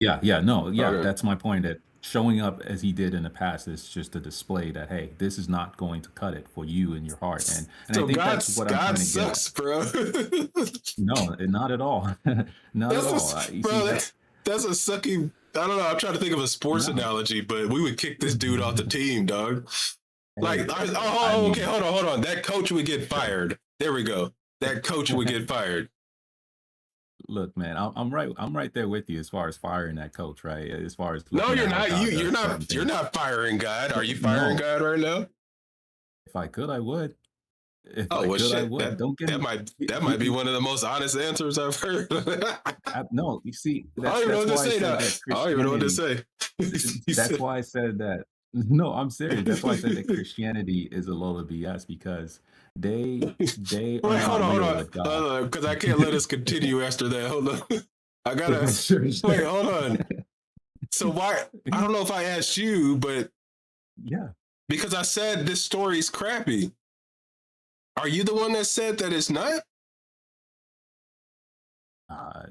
yeah, no, yeah, okay. that's my point. That showing up as he did in the past is just a display that hey, this is not going to cut it for you in your heart, and I So think that's what I'm God trying to get at. sucks, bro. No, not at all, not at all. You see Bro, that? that's a sucky. I don't know. I'm trying to think of a sports No, analogy, but we would kick this dude off the team, dog. Like, hey, I oh, okay, mean, hold on. That coach would get fired. There we go. That coach would get fired. look, man, I'm right there with you as far as firing that coach, right? As far as No, looking you're at how not. God does certain You're things. not firing God. Are you firing No, God right now? if I could, I would. If Oh I well, could, I shit. would. Don't get me. That might be one of the most honest answers I've heard. No, you see, I don't even know that's what to why I say now. said that I don't even know what to Christianity. say. You That's said, why I said that. No, I'm serious. That's why I said that Christianity is a load of BS because they are wait, not hold real on, with God. because I can't let us continue after that. Hold on, I gotta Sure, wait. sure. Hold on. So why? I don't know if I asked you, but Yeah. because I said this story's crappy, are you the one that said that it's not? Uh,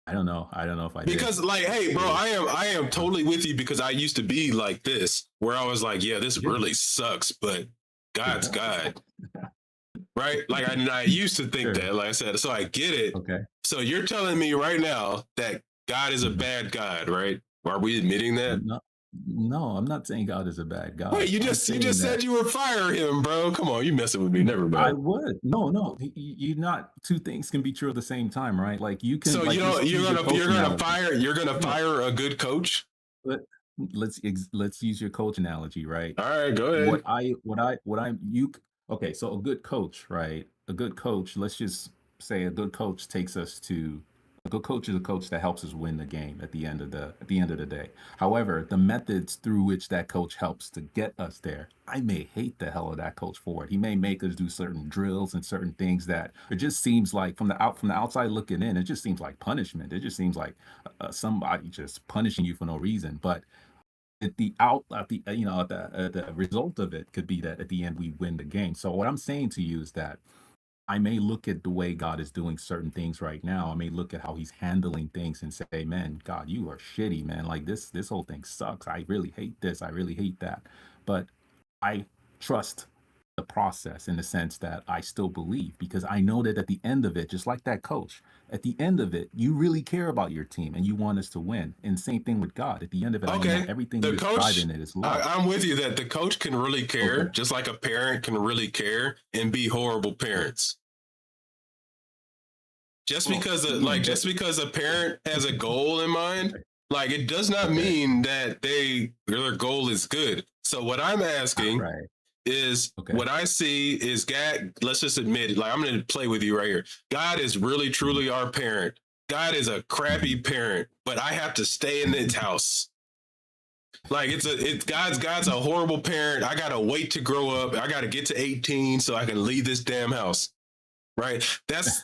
I don't know. I don't know if I did. Because like, hey, bro, Uh, I am uh, totally with you because I used to be like this, where I was like, yeah, this yeah. really sucks, but God's God, right? Like I used to think Sure. that, like I said, so I get it. Okay. So you're telling me right now that God is a Mhm. bad God, right? Are we admitting that? No, no, I'm not saying God is a bad Wait, God. I'm you saying just that said you would fire him, bro. Come on, you messing with me. Never I mind. would. No, no, you not two things can be true at the same time, right? Like you can So you like know let's use your coach analogy. you're gonna No, fire a good coach. but let's use your coach analogy, right? All right, go What ahead. I what I'm you okay, so a good coach, right? A good coach, let's just say a good coach takes us to a good coach is a coach that helps us win the game at the end of the day. However, the methods through which that coach helps to get us there, I may hate the hell of that coach for it. He may make us do certain drills and certain things that it just seems like from the outside looking in, it just seems like punishment. It just seems like somebody just punishing you for no reason. But at the out at the you know the result of it could be that at the end we win the game. So what I'm saying to you is that I may look at the way God is doing certain things right now. I may look at how he's handling things and say, man, God, you are shitty, man. Like this whole thing sucks. I really hate this. I really hate that. But I trust the process in the sense that I still believe because I know that at the end of it, just like that coach, at the end of it, you really care about your team and you want us to win. And same thing with God. At the end of it, I know Okay. everything The you describe coach, in it is love. I'm with you that the coach can really care, Okay. just like a parent can really care and be horrible parents. Well, yeah, but Just because a parent has a goal in mind, like it does not okay. mean that their goal is good. So what I'm asking Right. is Okay. what I see is God, let's just admit it. Like I'm gonna play with you right here. God is really Mhm. truly our parent. God is a crappy Mhm. parent, but I have to stay in his house. Like it's God's a horrible parent. I gotta wait to grow up. I gotta get to 18 so I can leave this damn house. Right. That's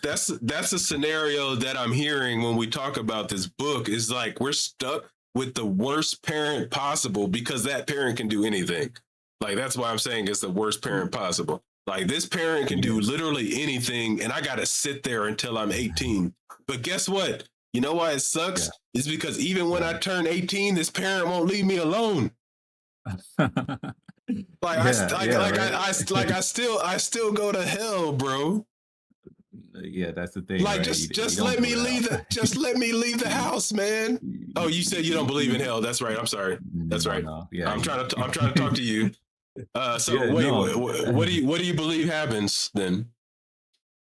a scenario that I'm hearing when we talk about this book is like we're stuck with the worst parent possible because that parent can do anything. Like that's why I'm saying it's the worst parent possible. Like this parent can do Yeah. literally anything and I got to sit there until I'm 18. But guess what? You know why it Yeah. sucks? It's because even when I Right. turn 18, this parent won't leave me alone. Yeah, yeah, right. I still go to hell, bro. Yeah, that's the thing, Like right? You don't go to hell. just let me leave the house, man. Oh, you said you don't believe in hell. That's right. I'm sorry. That's No, right. no. Yeah. I'm trying to talk to you. So Yeah, wait, no. what do you believe happens then?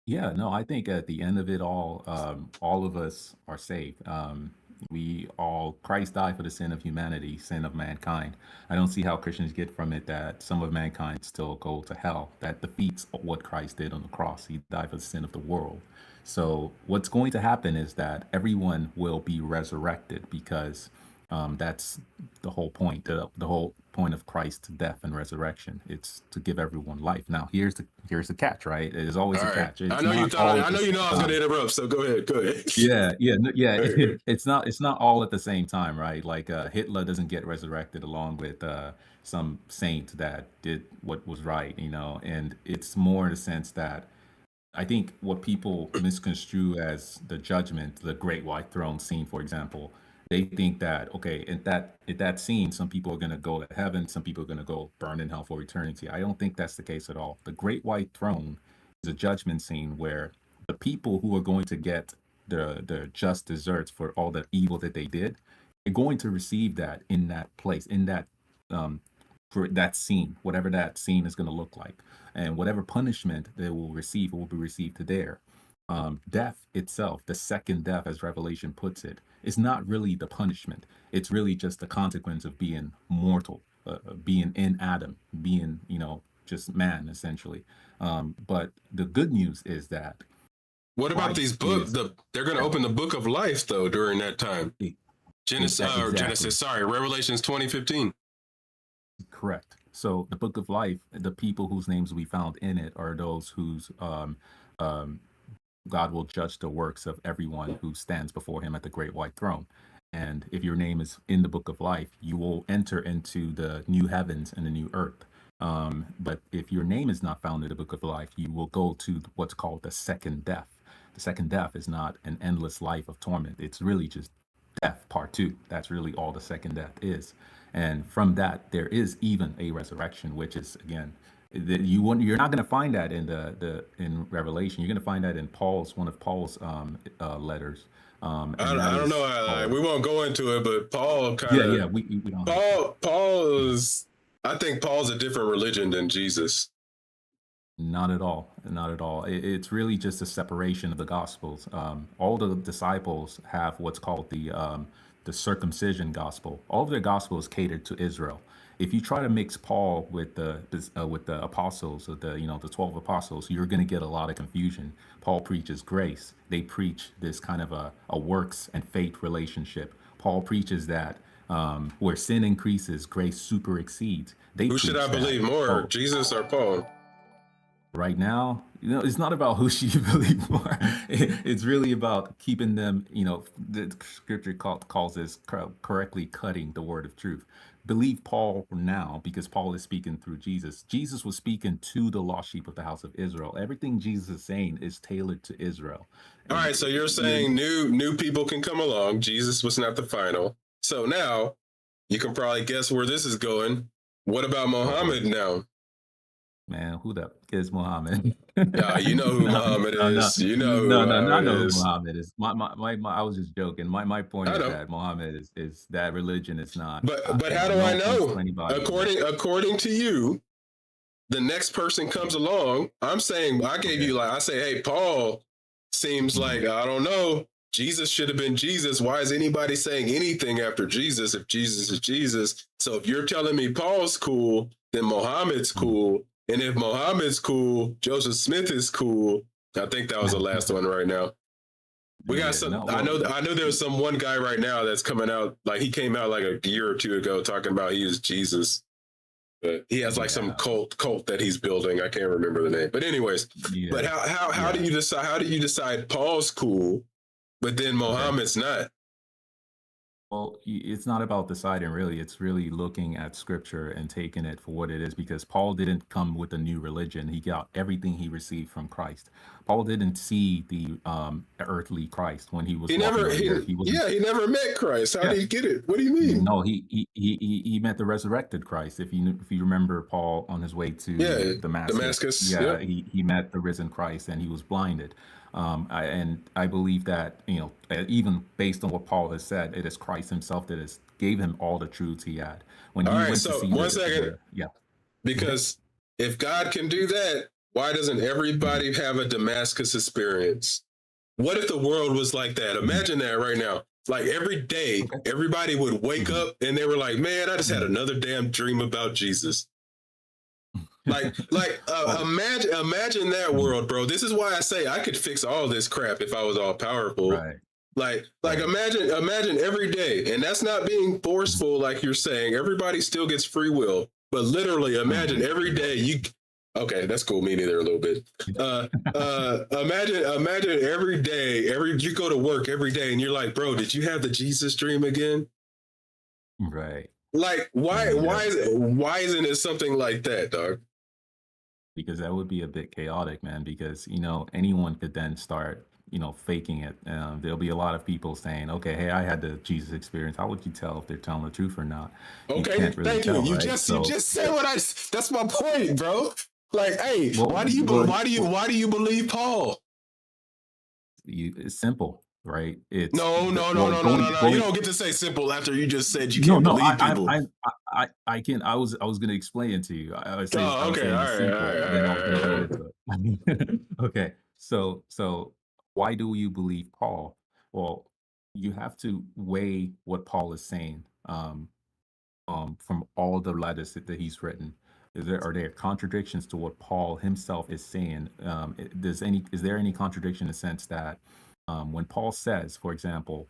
Yeah, no, I think at the end of it all of us are saved. We all, Christ died for the sin of humanity, sin of mankind. I don't see how Christians get from it that some of mankind still go to hell. That defeats what Christ did on the cross. He died for the sin of the world. So what's going to happen is that everyone will be resurrected because That's the whole point. The whole point of Christ's death and resurrection. It's to give everyone life. Now, here's the catch, right? There's always All a right. catch. It's not all at I the know you same know I was going time. to interrupt. So go ahead. Go ahead. Yeah. All right. It's not all at the same time, right? Like Hitler doesn't get resurrected along with some saint that did what was right, and it's more in the sense that I think what people misconstrue as the judgment, the great white throne scene, for example, they think that okay, in that scene, some people are going to go to heaven, some people are going to go burn in hell for eternity. I don't think that's the case at all. The great white throne is a judgment scene where the people who are going to get the just desserts for all the evil that they did, they're going to receive that in that place, in that um, for that scene, whatever that scene is going to look like, and whatever punishment they will receive will be received there. Death itself, the second death, as Revelation puts it, is not really the punishment. It's really just the consequence of being mortal, being in Adam, being, just man, essentially. But the good news is that What about these Christ book? is They're going to open the book of life though during that time. exactly Genesis. Sorry, Revelations 20:15. correct. So the book of life, the people whose names we found in it are those whose um, God will judge the works of everyone who stands before him at the great white throne. And if your name is in the book of life, you will enter into the new heavens and the new earth. But if your name is not found in the book of life, you will go to what's called the second death. The second death is not an endless life of torment. It's really just death, part two. That's really all the second death is. And from that, there is even a resurrection, which is again, you're not going to find that in in Revelation. You're going to find that in one of Paul's letters, and that I don't is know. called. We won't go into it, but Paul kind Yeah, of yeah. We don't have to. Paul is. I think Paul's a different religion than Jesus. Not at all. Not at all. It's really just a separation of the gospels. All the disciples have what's called the circumcision gospel. All of their gospels catered to Israel. If you try to mix Paul with the apostles, of the 12 apostles, you're going to get a lot of confusion. Paul preaches grace. They preach this kind of a works and faith relationship. Paul preaches that where sin increases, grace super exceeds. They Who should I preach that. believe more, Oh, Jesus or Paul? right now, it's not about who you believe more. It's really about keeping them, the scripture calls this correctly cutting the word of truth. Believe Paul now because Paul is speaking through Jesus. Jesus was speaking to the lost sheep of the house of Israel. Everything Jesus is saying is tailored to Israel. All And right, so you're saying new people can come along. Jesus was not the final. So now you can probably guess where this is going. What about go for it. Muhammad now? Man, who the is Muhammad? Yeah, you know who No, Muhammad no, no, is. You know who no, no, no, I Muhammad know who is. Muhammad is. I was just joking. My point I is know. that Muhammad is that religion is not, But how do I no offense to know? anybody, but According to you, the next person comes along. I'm saying I gave okay. you I say, hey, Paul seems Mhm. like I don't know. Jesus should have been Jesus. Why is anybody saying anything after Jesus if Jesus is Jesus? So if you're telling me Paul's cool, then Muhammad's Mhm. cool. And if Muhammad's cool, Joseph Smith is cool. I think that was the last one right now. We got Yeah, some. no, well, I know there's some one guy right now that's coming out. Like he came out like a year or two ago talking about he is Jesus. But he has like some yeah, cult that he's building. I can't remember the name. But anyways, but yeah, how do yeah. you decide? How do you decide Paul's cool, but then Okay. Mohammed's not? Well, it's not about deciding really. It's really looking at scripture and taking it for what it is because Paul didn't come with a new religion. He got everything he received from Christ. Paul didn't see the earthly Christ when he was He walking never. on the earth. He wasn't. He never met Christ. How Yeah. did he get it? What do you mean? No, he met the resurrected Christ. If you remember Paul on his way to Yeah, Damascus, Damascus. yeah, Yep. he met the risen Christ and he was blinded. And I believe that even based on what Paul has said, it is Christ Himself that has gave him all the truths he had when All he right. went to So see one second, yeah. Okay. because if God can do that, why doesn't Mhm. everybody have a Damascus experience? What if the world was like that? Mhm. Imagine that right now. Like every day, Okay. everybody would wake Mhm. up and they were like, "Man, I just had Mhm. another damn dream about Jesus." Well, Imagine that mhm. world, bro. This is why I say I could fix all this crap if I was all powerful. Right. Like imagine every day, and that's not being forceful, like you're saying. Everybody still gets free will, but literally imagine every day you. Okay, that's cool. Me neither. A little bit. Imagine every day, you go to work every day, and you're like, bro, did you have the Jesus dream again? Right. Like, why isn't it something like that, dog? Because that would be a bit chaotic, man, because anyone could then start faking it. There'll be a lot of people saying, okay, hey, I had the Jesus experience. How would you tell if they're telling the truth or not? You Okay, can't really thank tell, you. You right? just said what that's my point, bro. Like, hey, Well, why do you believe Paul? It's simple, right? It's No. You don't get to say simple after you just said you can't believe people. I can. I was going to explain it to you. I was saying Oh, okay. All it's right. simple, and then I'll go All right. into it. Okay, so why do you believe Paul? Well, you have to weigh what Paul is saying. From all the letters that he's written. Are there contradictions to what Paul himself is saying? Is there any contradiction in the sense that when Paul says, for example,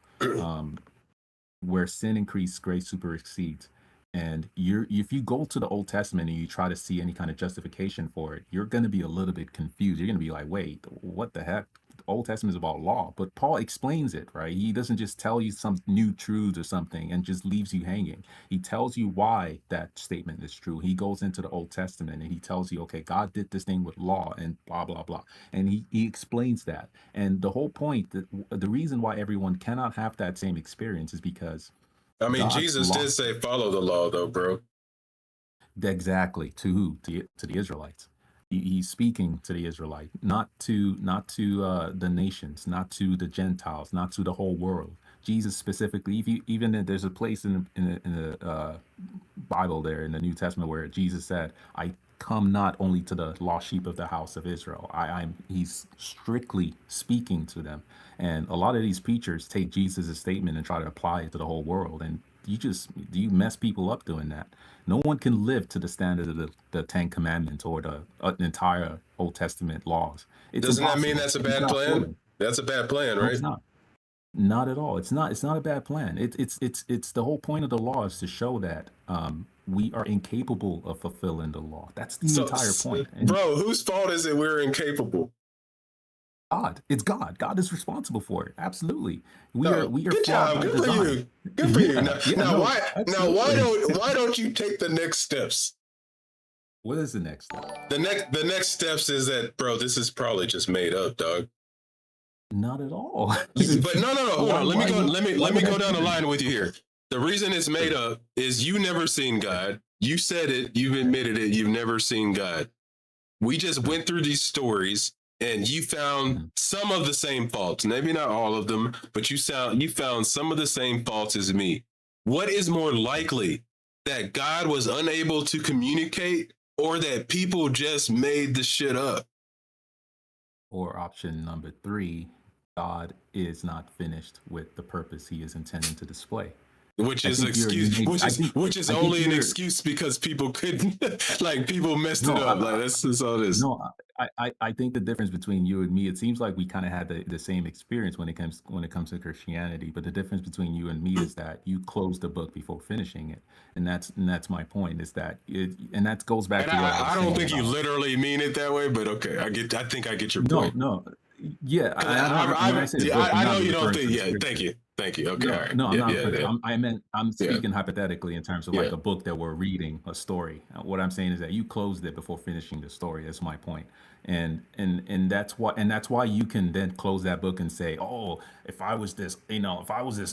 where sin increased, grace supersedes, and if you go to the Old Testament and you try to see any kind of justification for it, you're going to be a little bit confused. You're going to be like, wait, what the heck? The Old Testament is about law, but Paul explains it, right? He doesn't just tell you some new truths or something and just leaves you hanging. He tells you why that statement is true. He goes into the Old Testament and he tells you, okay, God did this thing with law and blah, blah, blah. And he explains that. And the whole point, the reason why everyone cannot have that same experience is because I mean, God's Jesus law. did say follow the law, though, bro. Exactly. To who? To the Israelites. He's speaking to the Israelite, not to the nations, not to the Gentiles, not to the whole world. Jesus specifically, there's a place in the Bible there in the New Testament where Jesus said, "I come not only to the lost sheep of the house of Israel." He's strictly speaking to them, and a lot of these preachers take Jesus' statement and try to apply it to the whole world, and you mess people up doing that. No one can live to the standard of the Ten Commandments or the entire Old Testament laws. It's Doesn't that impossible. mean that's a It's bad not plan? flowing. That's a bad plan, No, right? it's not. Not at all. It's not. It's not a bad plan. It's the whole point of the law is to show that we are incapable of fulfilling the law. That's the entire point. And bro, whose fault is it we're incapable? God, it's God. God is responsible for it. Absolutely. We are good flawed job. by Good design. for you. Good for you. Now, absolutely. why don't you take the next steps? What is the next step? The next steps is that, bro, this is probably just made up, dog. Not at all. But no. Hold on. Let me go down the line with you here. The reason it's made up is you never seen God. You said it. You've admitted it. You've never seen God. We just went through these stories, and you found some of the same faults. Maybe not all of them, but you found some of the same faults as me. What is more likely, that God was unable to communicate, or that people just made the shit up? Or option number 3, God is not finished with the purpose he is intending to display. Which is only an excuse because people couldn't, like, people messed it up. Like, that's all this. No, I think the difference between you and me, it seems like we kind of had the same experience when it comes to Christianity, but the difference between you and me is that you closed the book before finishing it, and that's my point. Is that and that goes back and to I don't think you literally mean it that way, but okay, I think I get your point. No, yeah, I know you don't think. Yeah, thank you. Okay, all right. No, I'm not. I'm speaking hypothetically in terms of like a book that we're reading, a story. What I'm saying is that you closed it before finishing the story. That's my point. And that's why you can then close that book and say, oh, if I was this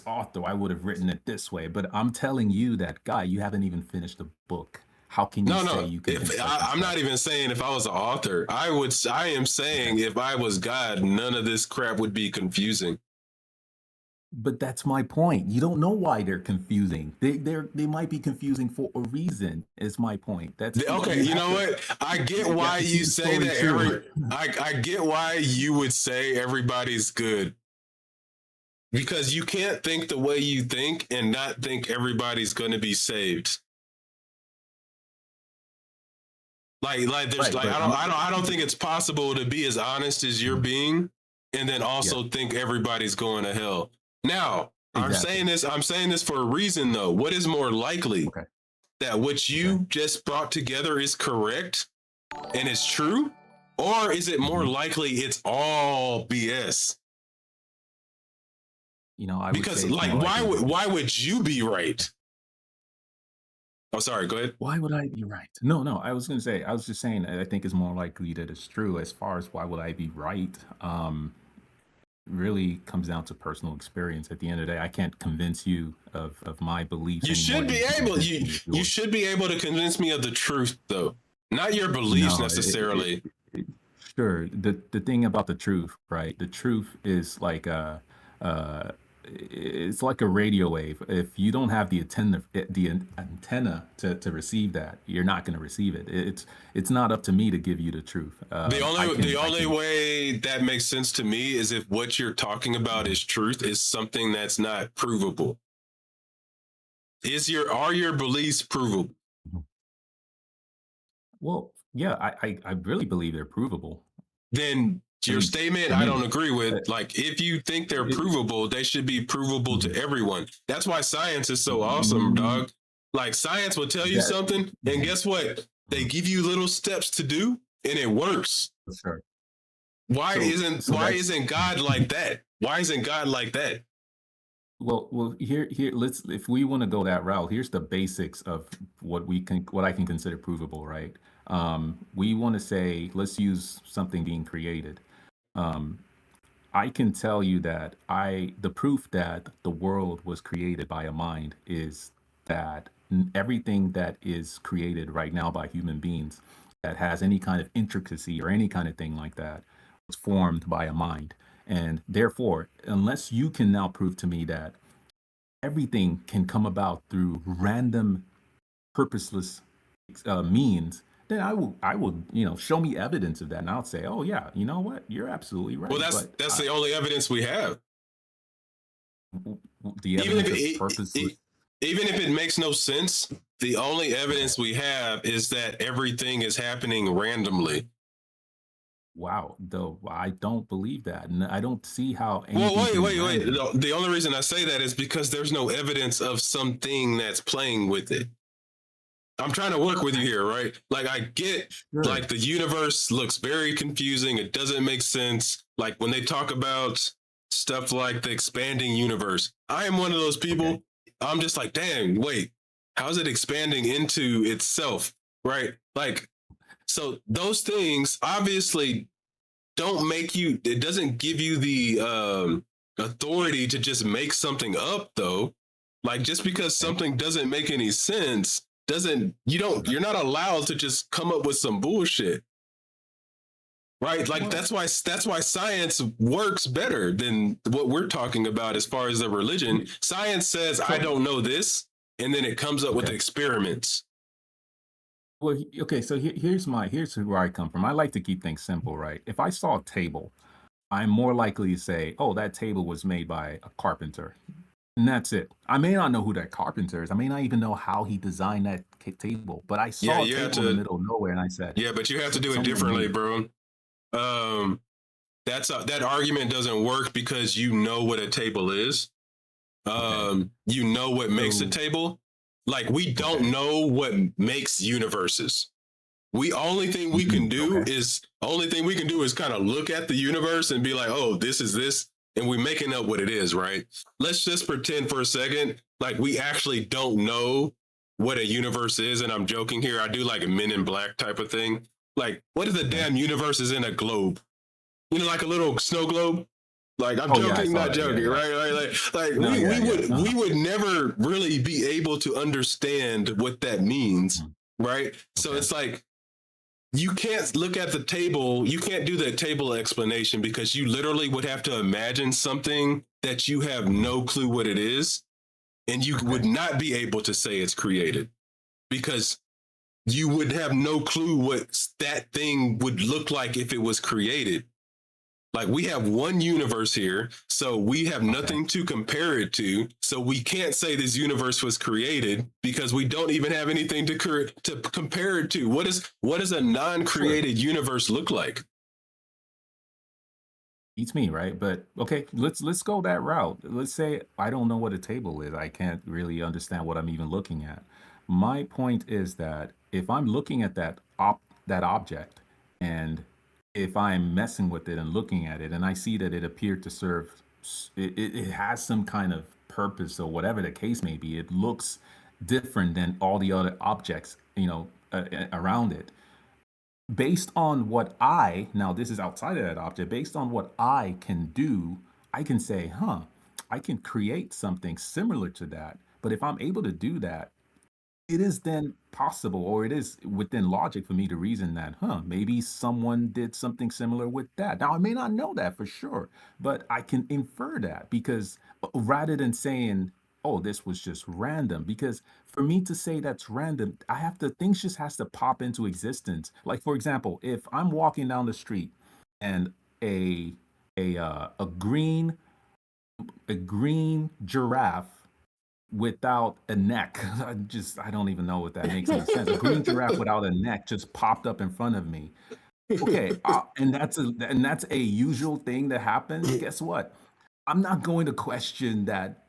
author, I would have written it this way. But I'm telling you that, guy, you haven't even finished the book. How can you say you can? I'm not even saying if I was an author. I am saying if I was God, none of this crap would be confusing. But that's my point. You don't know why they're confusing. They might be confusing for a reason. Is my point. That's okay. You know what? I get why you say that. I get why you would say everybody's good, because you can't think the way you think and not think everybody's going to be saved. Like there's right, I don't think it's possible to be as honest as you're being and then also think everybody's going to hell. Now, Exactly. I'm saying this for a reason though. What is more likely? Okay. That what you just brought together is correct and it's true? Or is it more likely it's all BS? I would Because say it's like more likely. why would you be right? Oh, sorry, go ahead. Why would I be right? No, no. I was just saying. I think it's more likely that it's true. As far as why would I be right? Really comes down to personal experience. At the end of the day, I can't convince you of my beliefs You any more should than be you can able convince me of you yours. should be able to convince me of the truth though. Not your beliefs No, necessarily. it- sure. The thing about the truth, right? The truth is like uh, it's like a radio wave. If you don't have the antenna to receive that, you're not going to receive it. It's not up to me to give you the truth. The I only can. way that makes sense to me is if what you're talking about is truth is something that's not provable. Are your beliefs provable? Well, yeah, I really believe they're provable. Then I your mean, statement to I don't me, agree with. uh, Like if you think they're it, provable, they should be provable to mhm. everyone. That's why science is so awesome, Mm, dog. Like science will tell you that something, and mhm, guess what? They mhm, give you little steps to do, and it works. for sure. Why So isn't so why that's isn't God like that? Why isn't God like that? well here let's if we want to go that route, here's the basics of what I can consider provable, right? We want to say let's use something being created. Um, I can tell you that the proof that the world was created by a mind is that everything that is created right now by human beings that has any kind of intricacy or any kind of thing like that was formed by a mind. And therefore, unless you can now prove to me that everything can come about through random, purposeless means, then I will, show me evidence of that, and I'll say, oh yeah, you know what, you're absolutely Well, right. But that's the only evidence we have. the Even if evidence of purposeless. even if it makes no sense, the only Okay. evidence we have is that everything is happening randomly. Wow, though I don't believe that, and I don't see how Well, anything can be wait. random. No, the only reason I say that is because there's no evidence of something that's playing with it. I'm trying to work with you here, right? Like I get Sure. like the universe looks very confusing. It doesn't make sense. Like when they talk about stuff like the expanding universe, I am one of those Okay. people. I'm just like, dang, wait, how's it expanding into itself? Right? Like, so those things obviously don't make you, it doesn't give you the authority to just make something up though. Like just because Okay. something doesn't make any sense doesn't, Okay. you're not allowed to just come up with some bullshit. Right? Like Well, that's why science works better than what we're talking about as far as the religion. y- Science says I so don't know this, and then it comes up with okay. experiments. Well, okay. So here's where I come from. I like to keep things simple, right? If I saw a table, I'm more likely to say, "Oh, that table was made by a carpenter," and that's it. I may not know who that carpenter is. I may not even know how he designed that table, but I Yeah, saw a you have table in the to middle of nowhere, and I said, yeah, but you have to do it Someone differently, made it." bro. Um that argument doesn't work because you know what a table is. Okay. You know what makes a So table. Like we don't okay. know what makes universes. We Okay. only thing we can do is kind of look at the universe and be like, oh, this is this, and we're making up what it is, right? Let's just pretend for a second like we actually don't know what a universe is, and I'm joking here. I do like a Men in Black type of thing. Like, what if the Okay. damn universe is in a globe? You know, like a little snow globe. Like I'm Oh yeah, I joking, saw not that. Yeah, joking, yeah. right? Like No, yeah, yeah. we Uh-huh. would never really be able to understand what that means, Mhm. right? So Okay. it's like you can't look at the table, you can't do that table explanation because you literally would have to imagine something that you have Mhm. no clue what it is, and you would Okay. not be able to say it's created because you would have no clue what that thing would look like if it was created. Like we have one universe here, so we have Okay. nothing to compare it to. So we can't say this universe was created because we don't even have anything to compare it to. What does a Sure. non-created universe look like? Beats me, right? But okay, let's go that route. Let's say I don't know what a table is. I can't really understand what I'm even looking at. My point is that if I'm looking at that object, and if I'm messing with it and looking at it, and I see that it appeared to serve, it has some kind of purpose or whatever the case may be. It looks different than all the other objects, around it, based on what now this is outside of that object, based on what I can do, I can say, I can create something similar to that. But if I'm able to do that, it is then possible, or it is within logic for me to reason that, maybe someone did something similar with that. Now, I may not know that for sure, but I can infer that, because rather than saying, oh, this was just random, because for me to say that's random, things just has to pop into existence. Like, for example, if I'm walking down the street and a, a green giraffe without a neck. I don't even know what that makes any sense. A green giraffe without a neck just popped up in front of me. Okay, and that's a usual thing that happens. Guess what? I'm not going to question that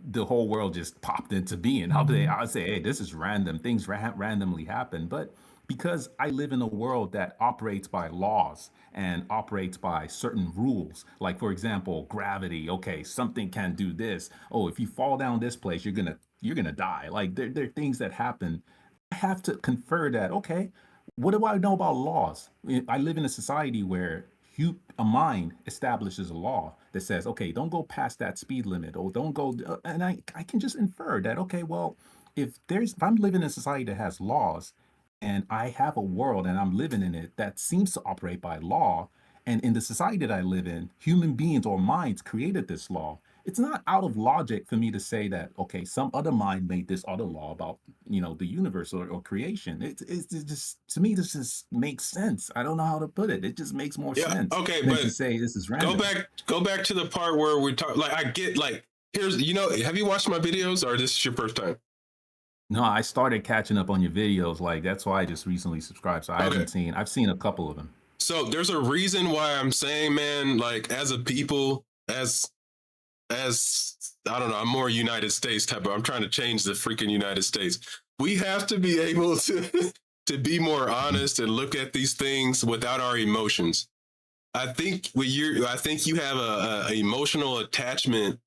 the whole world just popped into being. I'll say, hey, this is random. Things randomly happen. But because I live in a world that operates by laws and operates by certain rules, like for example, gravity. Okay, something can do this. Oh, if you fall down this place, you're gonna die. Like there are things that happen. I have to confer that. Okay, what do I know about laws? I live in a society where a mind establishes a law that says, okay, don't go past that speed limit, or don't go, and I can just infer that, okay, well, if I'm living in a society that has laws, and I have a world and I'm living in it that seems to operate by law, and in the society that I live in, human beings or minds created this law. It's not out of logic for me to say that, okay, some other mind made this other law about, the universe, or creation. It's just, to me, this just makes sense. I don't know how to put it. It just makes more Yeah. sense Okay, than but to say this is go random. back to the part where we talk. Like, I get, like, here's, have you watched my videos, or this is your first time? No, I started catching up on your videos. Like, that's why I just recently subscribed. So I've seen a couple of them. So there's a reason why I'm saying, man, like, as a people, as I don't know, I'm more United States type of, I'm trying to change the freaking United States. We have to be able to to be more honest and look at these things without our emotions. I think you have a emotional attachment,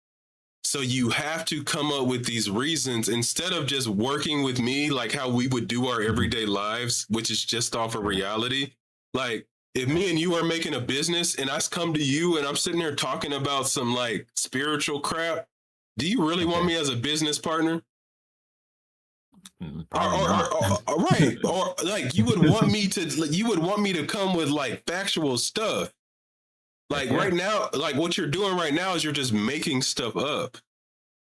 so you have to come up with these reasons instead of just working with me like how we would do our everyday lives, which is just off of reality. Like, if me and you are making a business and I come to you and I'm sitting here talking about some like spiritual crap, do you really want me as a business partner? Right. Or like, you would want me to come with like factual stuff. Like, right now, like what you're doing right now is you're just making stuff up.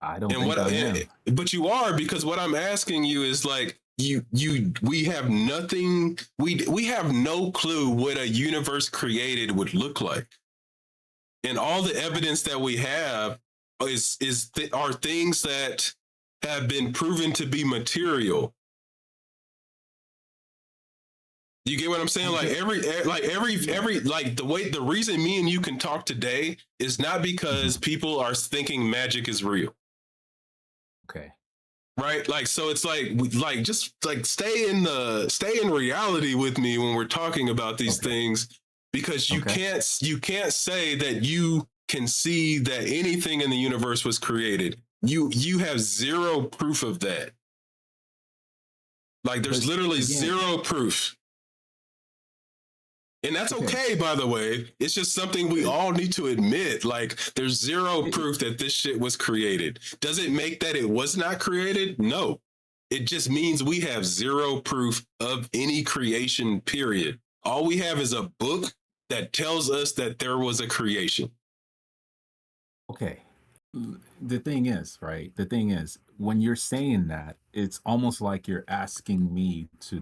I don't think I am. But you are, because what I'm asking you is like, we have nothing, we have no clue what a universe created would look like. And all the evidence that we have are things that have been proven to be material. You get what I'm saying? Like the reason me and you can talk today is not because people are thinking magic is real. Okay. Right? Like, so it's like just like stay in reality with me when we're talking about these things, because you can't say that you can see that anything in the universe was created. You have zero proof of that. Like, there's literally zero proof. And that's okay, by the way. It's just something we all need to admit. Like, there's zero proof that this shit was created. Does it make that it was not created? No. It just means we have zero proof of any creation, period. All we have is a book that tells us that there was a creation. Okay. The thing is, right? The thing is, when you're saying that, it's almost like you're asking me to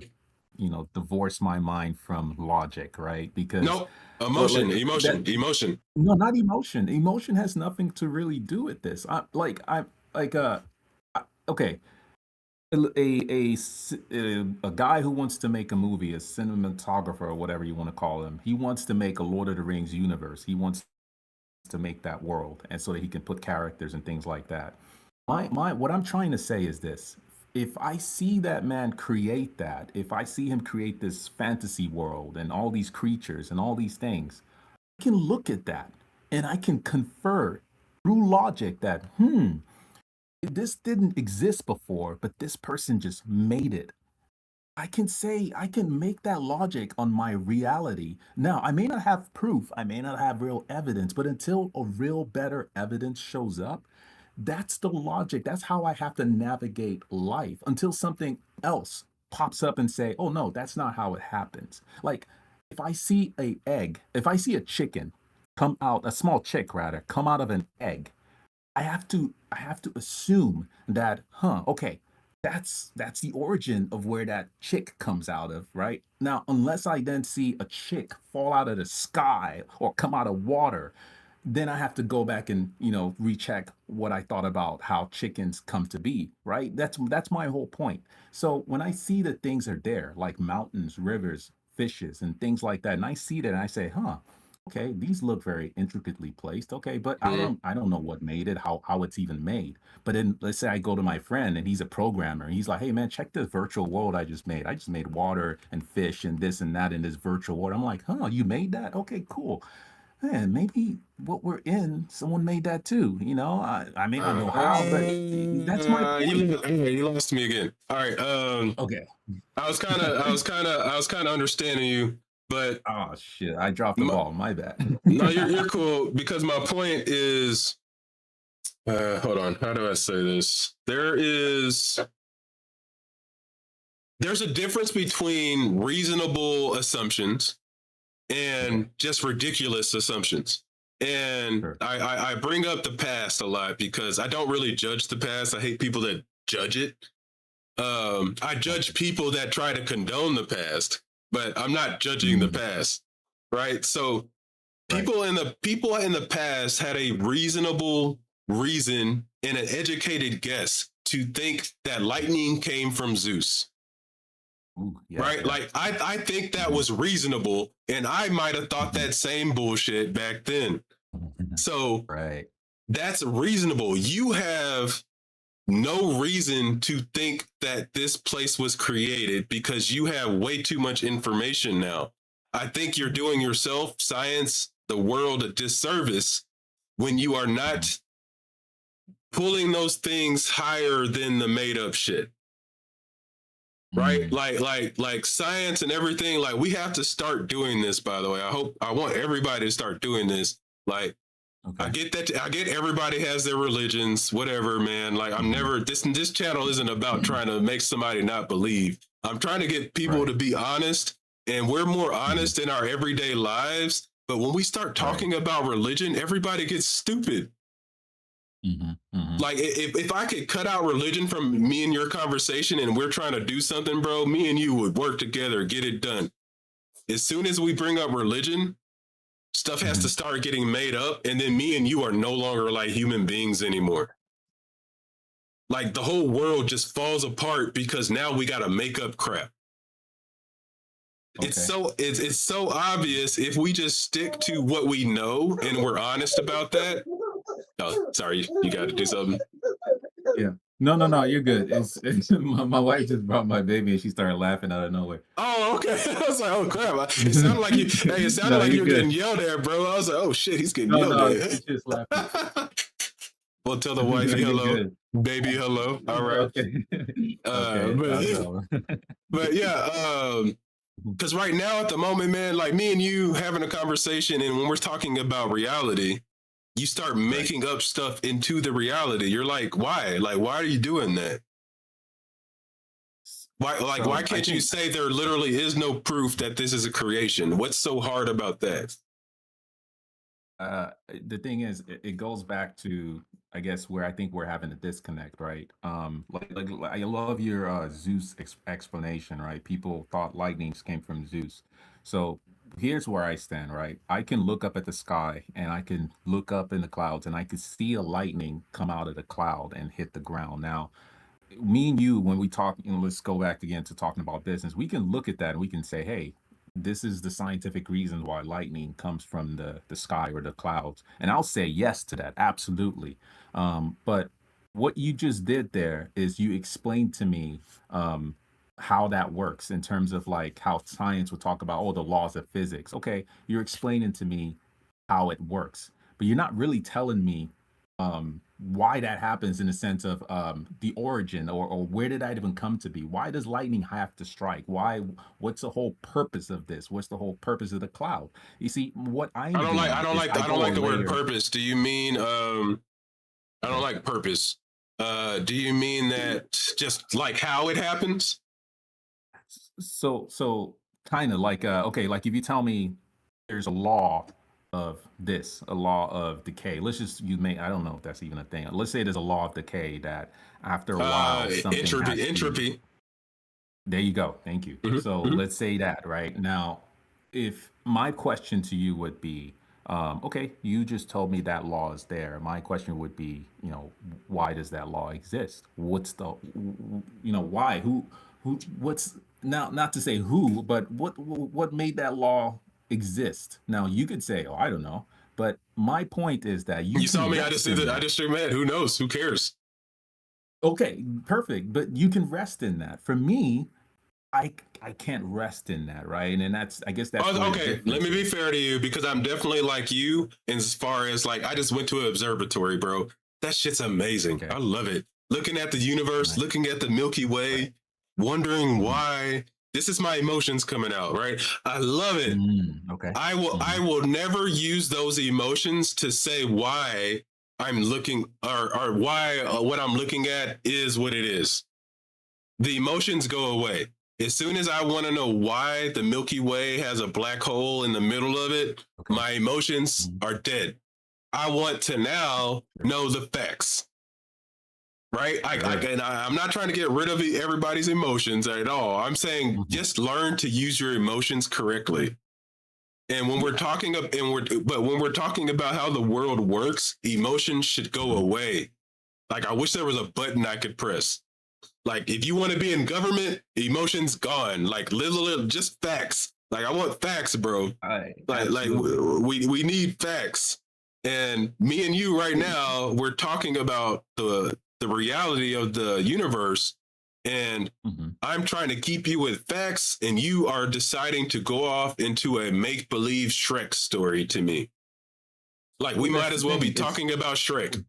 divorce my mind from logic, right? Because no, emotion. No, not emotion. Emotion has nothing to really do with this. Okay, a guy who wants to make a movie, a cinematographer or whatever you want to call him, he wants to make a Lord of the Rings universe. He wants to make that world, and so that he can put characters and things like that. My what I'm trying to say is this: if I see that man create that, if I see him create this fantasy world and all these creatures and all these things, I can look at that and I can confer through logic that this didn't exist before, but this person just made it. I can say, I can make that logic on my reality. Now, I may not have proof, I may not have real evidence, but until a real better evidence shows up, that's the logic. That's how I have to navigate life until something else pops up and say, "Oh no, that's not how it happens." Like if I see a egg, if I see a chicken come out, a small chick rather, come out of an egg, I have to assume that, okay, that's the origin of where that chick comes out of, right? Now, unless I then see a chick fall out of the sky or come out of water, then I have to go back and, recheck what I thought about how chickens come to be, right? That's my whole point. So when I see that things are there, like mountains, rivers, fishes, and things like that, and I see that and I say, okay, these look very intricately placed. Okay, but I Mhm. don't I don't know what made it, how it's even made. But then let's say I go to my friend and he's a programmer and he's like, "Hey man, check this virtual world I just made. I just made water and fish and this and that in this virtual world." I'm like, you made that? Okay, cool. Man, maybe what we're in, someone made that too. I may not know how, but that's my point. You lost me again. All right. Okay. I was kind of understanding you, but Oh shit, I dropped the my, ball. My bad. no, you're cool because my point is, hold on. How do I say this? There's a difference between reasonable assumptions Okay, and just ridiculous assumptions. And sure. I bring up the past a lot because I don't really judge the past. I hate people that judge it. I judge Okay. people that try to condone the past, but I'm not judging the Mm, past, right? So right. people in the past had a reasonable reason and an educated guess to think that lightning came from Zeus, Ooh, yeah, right? yeah. Like I think that Mhm. was reasonable, and I might have thought Mhm. that same bullshit back then. So Right. that's reasonable. You have no reason to think that this place was created because you have way too much information now. I think you're doing yourself, science, the world a disservice when you are Mhm. not pulling those things higher than the made up shit. Right? Mm, Like science and everything, like we have to start doing this, by the way. I want everybody to start doing this. Like I okay. get that. I get everybody has their religions, whatever, man. Like I'm Mhm. never this channel isn't about trying to make somebody not believe. I'm trying to get people Right. to be honest, and we're more Mhm. honest in our everyday lives. But when we start Right. talking about religion, everybody gets stupid. Mhm. Mhm. Like if I could cut out religion from me and your conversation, and we're trying to do something, bro, me and you would work together, get it done. As soon as we bring up religion, stuff has to Mhm. start getting made up, and then me and you are no longer like human beings anymore. Like the whole world just falls apart because now we got to make up crap. Okay. It's so obvious if we just stick to what we know and we're honest about that. Oh, sorry, you got to do something. Yeah. No, no, no, you're good. It's my wife just brought my baby and she started laughing out of nowhere. Oh, okay. I was like, oh crap! It sounded like you. Hey, it sounded No, like you're you were good. getting yelled at, bro. I was like, oh shit, he's getting No, yelled no, at. she's just laughing. Well, tell the No, wifey you're hello, good. baby hello. All right. Okay. Uh, Okay, I'll but tell but yeah. her. Because right now at the moment, man, like me and you having a conversation, and when we're talking about reality, you start Right. making up stuff into the reality. You're like, why? Like, why are you doing that? Why So I can't you think say there literally is no proof that this is a creation? What's so hard about that? the thing is, it goes back to, I guess, where I think we're having a disconnect, right? Like I love your Zeus explanation, right? People thought lightnings came from Zeus. So here's where I stand, right? I can look up at the sky and I can look up in the clouds and I can see a lightning come out of the cloud and hit the ground. Now, me and you, when we talk, let's go back again to talking about business. We can look at that and we can say, hey, this is the scientific reason why lightning comes from the sky or the clouds. And I'll say yes to that, absolutely. But what you just did there is you explained to me how that works in terms of like how science would talk about, oh, the laws of physics. Okay, you're explaining to me how it works, but you're not really telling me why that happens in the sense of the origin or where did that even come to be? Why does lightning have to strike? Why? What's the whole purpose of this? What's the whole purpose of the cloud? You see, what I'm doing is I I don't go a like the word layer. purpose. Do you mean I don't like purpose. Do you mean that just like how it happens? So kind of like okay, like if you tell me there's a law of this, a law of decay. Let's just you may I don't know if that's even a thing. Let's say there's a law of decay that after a while something has to. Entropy. There you go. Thank you. Hmm. So Hmm. let's say that, right? Now, if my question to you would be, okay, you just told me that law is there. My question would be, why does that law exist? What's the, why? What's now, not to say who, but what made that law exist? Now, you could say, oh, I don't know. But my point is that you You saw can me. I just rest did in that. I that. just shook my head. Who knows? Who cares? Okay, perfect. But you can rest in that. For me, I can't rest in that, right? And that's I guess that's where the Okay, let difference me be is. fair to you because I'm definitely like you as far as like I just went to an observatory, bro. That shit's amazing. Okay, I love it. Looking at the universe, nice, looking at the Milky right. Way, wondering Mhm. why. This is my emotions coming out, right? I love it. Okay. I Mhm. will never use those emotions to say why I'm looking or why what I'm looking at is what it is. The emotions go away. As soon as I want to know why the Milky Way has a black hole in the middle of it, Okay. my emotions Mhm. are dead. I want to now Sure. know the facts, right? Sure. I'm not trying to get rid of everybody's emotions at all. I'm saying Mhm. just learn to use your emotions correctly. And when we're Yeah. talking up and when we're talking about how the world works, emotions should go Mhm. away. Like I wish there was a button I could press. Like if you want to be in government, emotions gone. Like little just facts. Like I want facts, bro. I Like absolutely. we need facts. And me and you right now, we're talking about the reality of the universe, and Mhm. I'm trying to keep you with facts, and you are deciding to go off into a make believe Shrek story to me. Like we Well, might that's the as well be thing. It's talking about Shrek.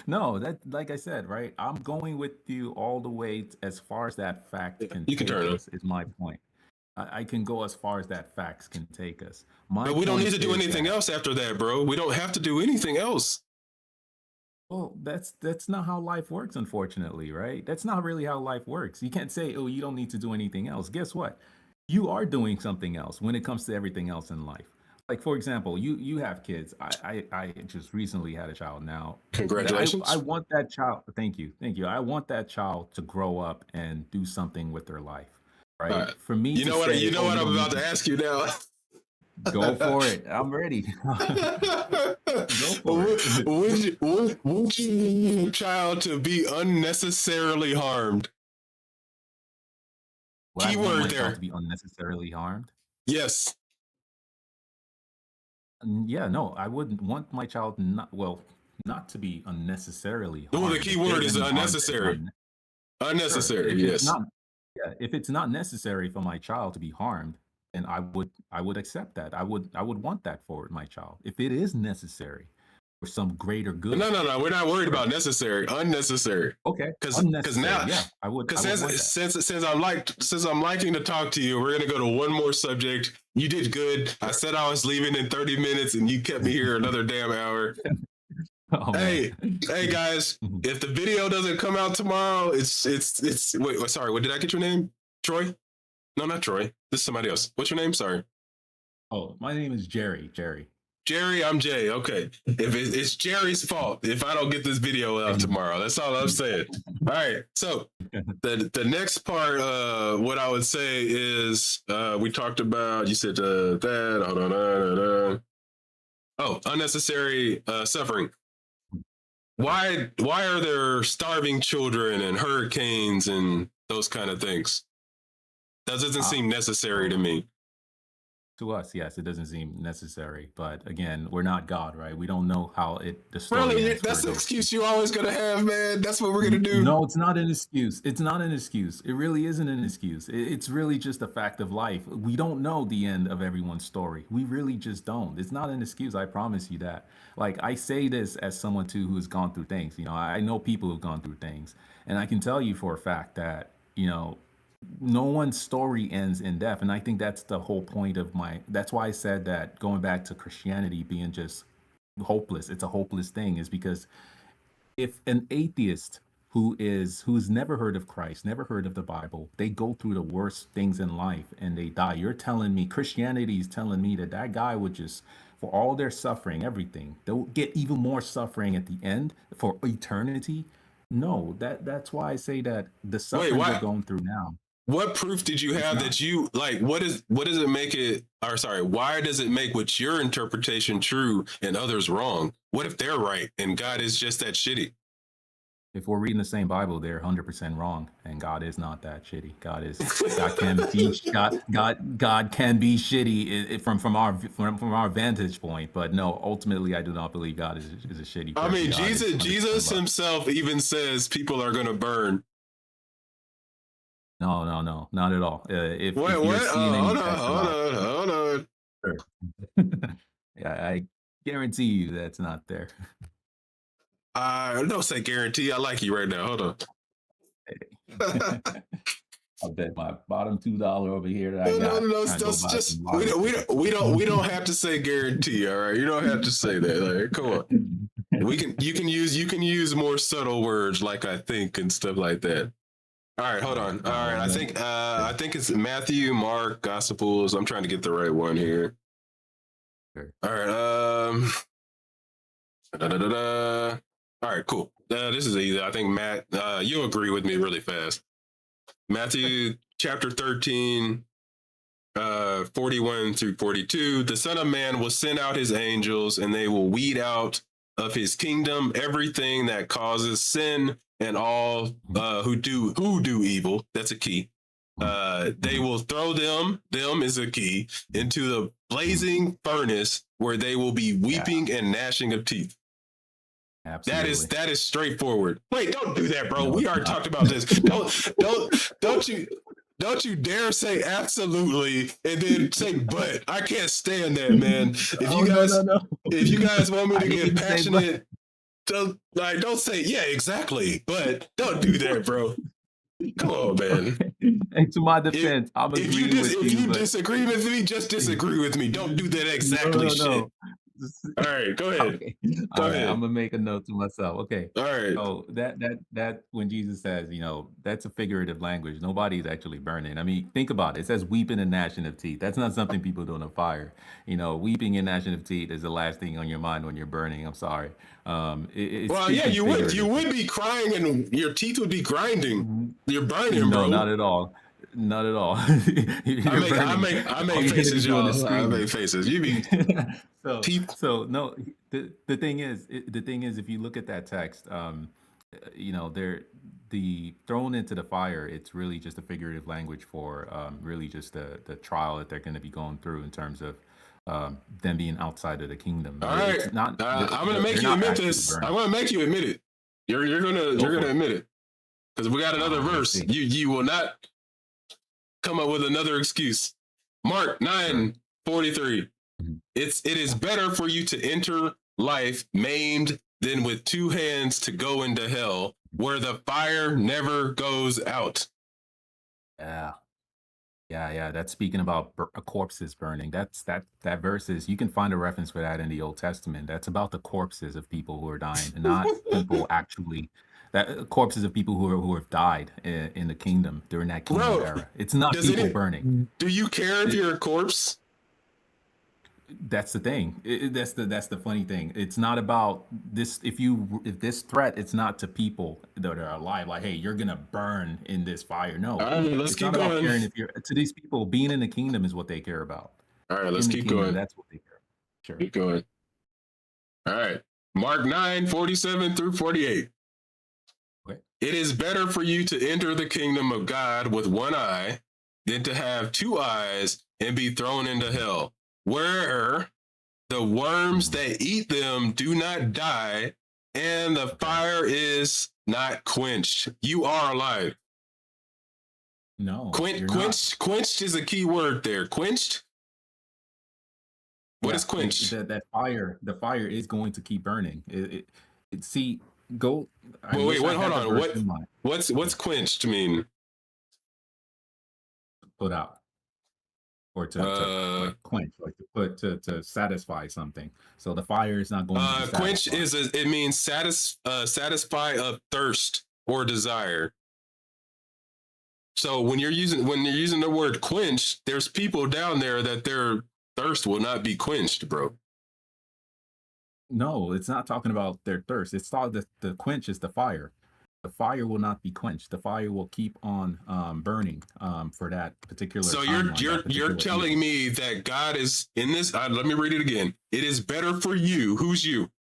no, that like I said, right? I'm going with you all the way as far as that fact Yeah, can you can take turn it. us, is my point. I can go as far as that facts can take us. My But we don't need point to do is anything that else after that, bro. We don't have to do anything else. well, that's not how life works, unfortunately, right? That's not really how life works. You can't say, "Oh, you don't need to do anything else." Guess what? You are doing something else when it comes to everything else in life. Like, for example, you have kids. I just recently had a child. Now, I Congratulations. want that child. Thank you. I want that child to grow up and do something with their life, All right? right. For me to You say, know "Oh, what you I'm don't about need to to ask you now. go for it," I'm ready. Go for it. Would you need your child to be unnecessarily harmed? Would I want Keyword my child to there. be unnecessarily harmed? Yes. Yeah, no, I wouldn't want my child not to be unnecessarily Well, the harmed. key If there's word is any harm that is unnecessary. sure, Unnecessary. if it's Yes. not, yeah, if it's not necessary for my child to be harmed, then I would accept that. I would want that for my child. If it is necessary for some greater good, No. We're not worried sure. about necessary. Unnecessary. Okay, Because unnecessary. now, Yeah, I because would want that. since I'm liking to talk to you, we're gonna go to one more subject. You did good. I Sure. said I was leaving in 30 minutes, and you kept me here another damn hour. Oh man. Hey guys, Mhm. if the video doesn't come out tomorrow, it's wait. Sorry, what did I get your name? Troy? No, not Troy. This is somebody else. What's your name? Sorry. Oh, my name is Jerry. Jerry. Jerry, I'm Jay. Okay. If it's Jerry's fault if I don't get this video out tomorrow. That's all I'm saying. All right. So the next part, what I would say is we talked about you said that hold on, oh, unnecessary suffering. Okay. Why are there starving children and hurricanes and those kind of things? That doesn't Uh, seem necessary to me. to us, yes, it doesn't seem necessary. But again, we're not God, right? We don't know how the story Really, ends that's for the those excuse people. you always gonna have, man. That's what we're gonna do. No, it's not an excuse. It's not an excuse. It really isn't an excuse. It's really just a fact of life. We don't know the end of everyone's story. We really just don't. It's not an excuse. I promise you that. Like I say this as someone too who has gone through things. I know people who've gone through things, and I can tell you for a fact that no one's story ends in death. And I think that's the whole point of that's why I said that going back to Christianity being just hopeless, it's a hopeless thing, is because if an atheist who's never heard of Christ, never heard of the Bible, they go through the worst things in life and they die. You're telling me Christianity is telling me that that guy would just, for all their suffering, everything, they'll get even more suffering at the end for eternity? No, that's why I say that the Wait, suffering we're why? going through now, What proof did you it's have not. that you like? What does it make it? Or sorry, why does it make what your interpretation true and others wrong? What if they're right and God is just that shitty? If we're reading the same Bible, they're 100% wrong, and God is not that shitty. God can be God can be shitty from our vantage point, but no, ultimately, I do not believe God is a shitty I person. mean, God is Jesus 100% love. himself even says people are gonna burn. No, no, no, not at all. What? If you're What? seeing Oh, any hold on, text hold about on, hold on. sure. Yeah, I guarantee you that's not there. I don't say guarantee. I like you right now. Hold on. I'll bet my bottom $2 over here that I No, no, got no. trying to go That's buy just some lottery tickets. we don't have to say guarantee. All right, you don't have to say that. Like, come on. You can use more subtle words like I think and stuff like that. All right, hold on. All right, I think it's Matthew, Mark, Gospels. I'm trying to get the right one here. Sure. All right. Da, da, da, da. All right, cool. This is easy. I think Matt, you'll agree with me really fast. Matthew chapter 13, 41 through 42. The Son of Man will send out his angels, and they will weed out of his kingdom everything that causes sin and all who do evil. That's a key. They will throw them is a key, into the blazing furnace where they will be weeping and gnashing of teeth. Absolutely. That is straightforward. Wait, don't do that, bro. No, We it's already not. talked about this. Don't you dare say absolutely and then say but. I can't stand that, man. No. If you guys want me I to didn't get even say but. passionate, don't say yeah, exactly. But don't do that, bro. Come on, man. Okay. And to my If defense, I'm agreeing with if you, you but disagree with me, just disagree with me. Don't do that exactly shit. no. All right, go ahead. Okay. Go All right. I'm ahead. gonna make a note to myself. Okay. All right. So that when Jesus says, that's a figurative language. Nobody's actually burning. I mean, think about it. It says weeping and gnashing of teeth. That's not something people do on a fire. Weeping and gnashing of teeth is the last thing on your mind when you're burning. I'm sorry. It's Well, yeah, speaking you would. You figuratively. would be crying, and your teeth would be grinding. Mhm. You're burning, No, bro. not at all. Not at all. You're burning. I All make you're gonna be faces, doing is y'all. I screaming. make faces. You be So teeth. no, the thing is, if you look at that text, they're the thrown into the fire. It's really just a figurative language for really just the trial that they're going to be going through in terms of them being outside of the kingdom. All right, It's not I'm gonna make they're you not admit actually this. I'm burning. gonna make you admit it. Go You're for gonna it. admit it because we got another Let's verse. see. You will not come up with another excuse. Mark Sure. 9:43. Mhm. It is better for you to enter life maimed than with two hands to go into hell, where the fire never goes out. Yeah. Yeah. That's speaking about corpses burning. That verse is, you can find a reference for that in the Old Testament. That's about the corpses of people who are dying, and not people actually. That corpses of people who have died in the kingdom during that kingdom Bro, era. It's not does people it? burning. Do you care if It, you're a corpse? that's the thing. That's the funny thing. It's not about this. If this threat, it's not to people that are alive. Like, hey, you're gonna burn in this fire. All No, right, let's it's keep not about going. caring if you're. To these people, being in the kingdom is what they care about. All right, let's In the keep kingdom, going. that's what they care about. Sure. Keep going. All right. Mark 9:47 through 48. Okay. It is better for you to enter the kingdom of God with one eye than to have 2 eyes and be thrown into hell, where the worms that eat them do not die, and the fire is not quenched. You are alive. No, you're Quenched. Quenched is a key word there. Quenched. What is quenched? That fire, the fire is going to keep burning. See, go. Wait, hold on. What's quenched mean? Put out, or to quench, like to put to satisfy something. So the fire is not going to be quench satisfied. it means satisfy a thirst or desire. So when you're using the word quench, there's people down there that their thirst will not be quenched, bro. No, it's not talking about their thirst. It's thought that the quench is the fire. The fire will not be quenched. The fire will keep on burning for that particular. So timeline, you're telling me that God is in this. Let me read it again. It is better for you. Who's you?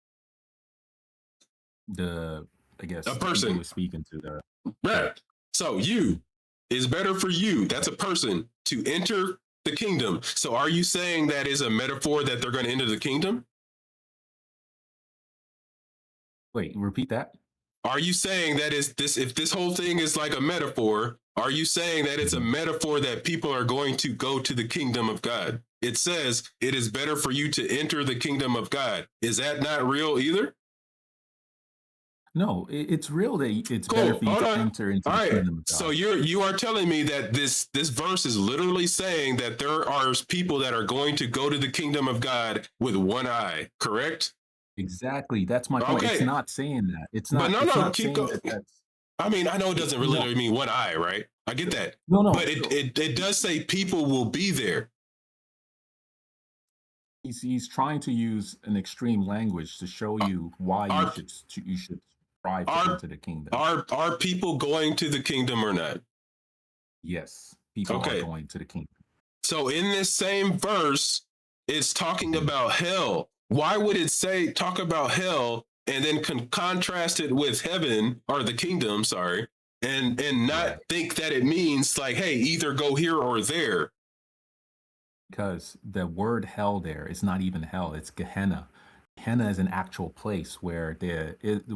I guess a person was speaking to the right. So you is better for you. That's a person to enter the kingdom. So are you saying that is a metaphor that they're going to enter the kingdom? Wait, repeat that. Are you saying that is this, if this whole thing is like a metaphor, are you saying that it's a metaphor that people are going to go to the kingdom of God? It says it is better for you to enter the kingdom of God. Is that not real either? No, it's real that it's better for you to enter into the kingdom of God. So you are telling me that this verse is literally saying that there are people that are going to go to the kingdom of God with one eye, correct? Exactly. That's my point. It's not saying that. It's not. But no, keep going. I mean, I know it doesn't really mean one eye, right? I get that. No. But it does say people will be there. He's trying to use an extreme language to show you why you should strive to enter the kingdom. Are people going to the kingdom or not? Yes, people are going to the kingdom. So in this same verse, it's talking about hell. Why would it talk about hell and then contrast it with heaven or the kingdom, sorry, and not think that it means like, hey, either go here or there? Because the word hell there is not even hell, it's Gehenna. Gehenna is an actual place where it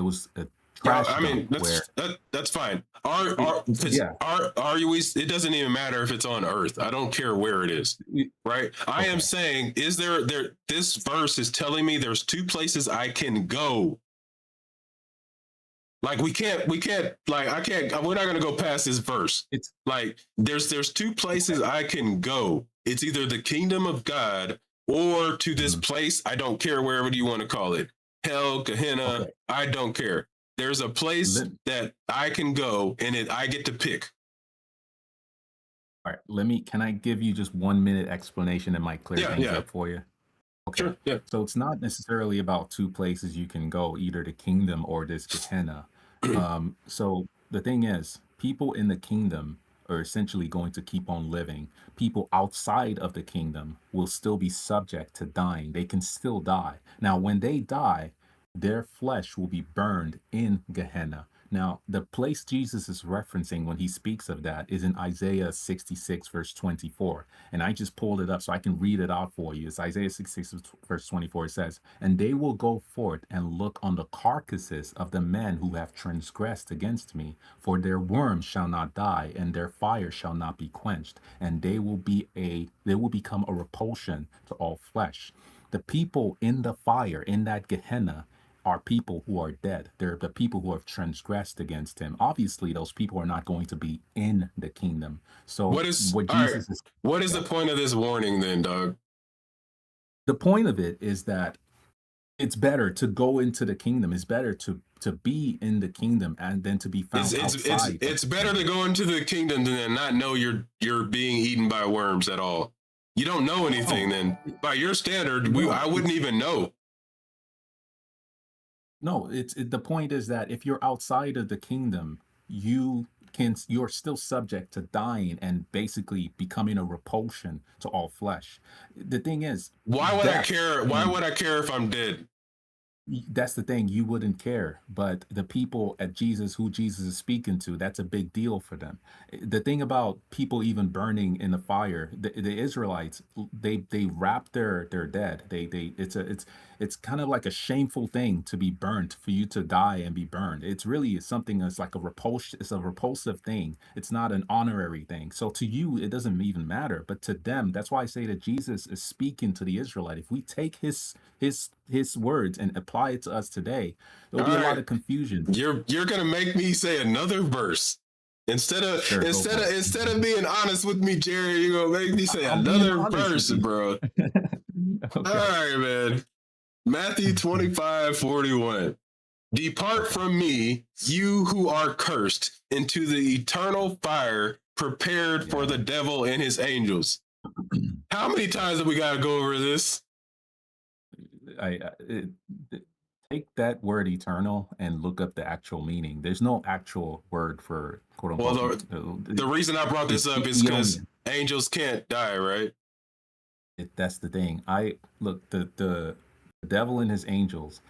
was a trash dump. I mean, that's fine. It doesn't even matter if it's on earth. I don't care where it is, right? I am saying, is there this verse is telling me there's 2 places I can go. Like we're not going to go past this verse. It's like there's 2 places I can go. It's either the kingdom of God or to this place. I don't care, wherever you want to call it. Hell, Gehenna, I don't care. There's a place that I can go and I get to pick. All right, can I give you just 1 minute explanation that might clear things up for you? Okay. Sure, yeah. So it's not necessarily about 2 places you can go, either the kingdom or this Gehenna. So the thing is, people in the kingdom are essentially going to keep on living. People outside of the kingdom will still be subject to dying. They can still die. Now, when they die, their flesh will be burned in Gehenna. Now, the place Jesus is referencing when he speaks of that is in Isaiah 66, verse 24. And I just pulled it up so I can read it out for you. It's Isaiah 66, verse 24. It says, "And they will go forth and look on the carcasses of the men who have transgressed against me, for their worms shall not die, and their fire shall not be quenched, and they will become a repulsion to all flesh." The people in the fire, in that Gehenna, are people who are dead. They're the people who have transgressed against him. Obviously, those people are not going to be in the kingdom. So what is the point of this warning then, dog? The point of it is that it's better to go into the kingdom. It's better to be in the kingdom and then to be found outside. It's better to go into the kingdom than not know you're being eaten by worms at all. You don't know anything then. By your standard, I wouldn't even know. No, the point is that if you're outside of the kingdom, you're still subject to dying and basically becoming a repulsion to all flesh. The thing is, why would I care? Why would I care if I'm dead? That's the thing, you wouldn't care, but the people at Jesus, who Jesus is speaking to, that's a big deal for them. The thing about people even burning in the fire, the Israelites, they wrap their dead. They it's kind of like a shameful thing to be burnt, for you to die and be burned. It's really something that's like a repulsion. It's a repulsive thing. It's not an honorary thing. So to you, it doesn't even matter, but to them, that's why I say that Jesus is speaking to the Israelite. If we take his words and apply it to us today, there'll All be a lot right, of confusion. you're gonna make me say another verse instead of Sure, go for it. instead of being honest with me, Jerry. You're gonna make me say I'm being another honest with verse, you. bro. All Okay. right, man. Matthew 25:41. Depart from me, you who are cursed, into the eternal fire prepared for the Yeah. devil and his angels. How many times have we got to go over this? Take that word eternal and look up the actual meaning. There's no actual word for quote Well, unquote. the reason I brought this It's up is because Eonian. angels can't die, right? That's the thing. I look, the devil and his angels.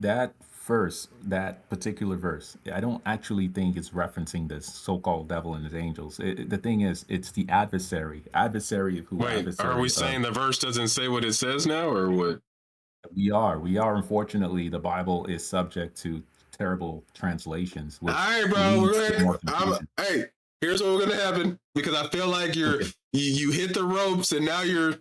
That verse, that particular verse, I don't actually think it's referencing this so-called devil and his angels. The thing is, it's the adversary of who Wait, are we adversary of. saying the verse doesn't say what it says now, or what? We are. Unfortunately, the Bible is subject to terrible translations, All which right, bro. leads to more confusion. Hey, here's what's gonna happen because I feel like Okay. you hit the ropes and now you're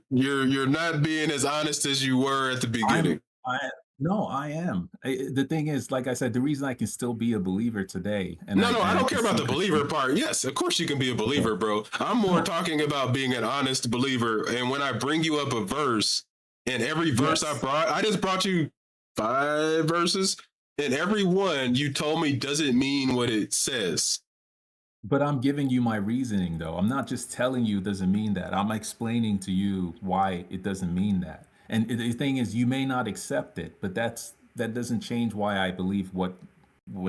not being as honest as you were at the beginning. I no, I am. The thing is, like I said, the reason I can still be a believer today, and No, I no, and I I don't can care about see the believer Christian. part. Yes, of course you can be a Okay. believer, bro. I'm more No. talking about being an honest believer. And when I bring you up a verse, and every verse Yes. I just brought you 5 verses, and every one you told me doesn't mean what it says. But I'm giving you my reasoning, though. I'm not just telling you it doesn't mean that. I'm explaining to you why it doesn't mean that. And the thing is, you may not accept it, but that doesn't change why I believe what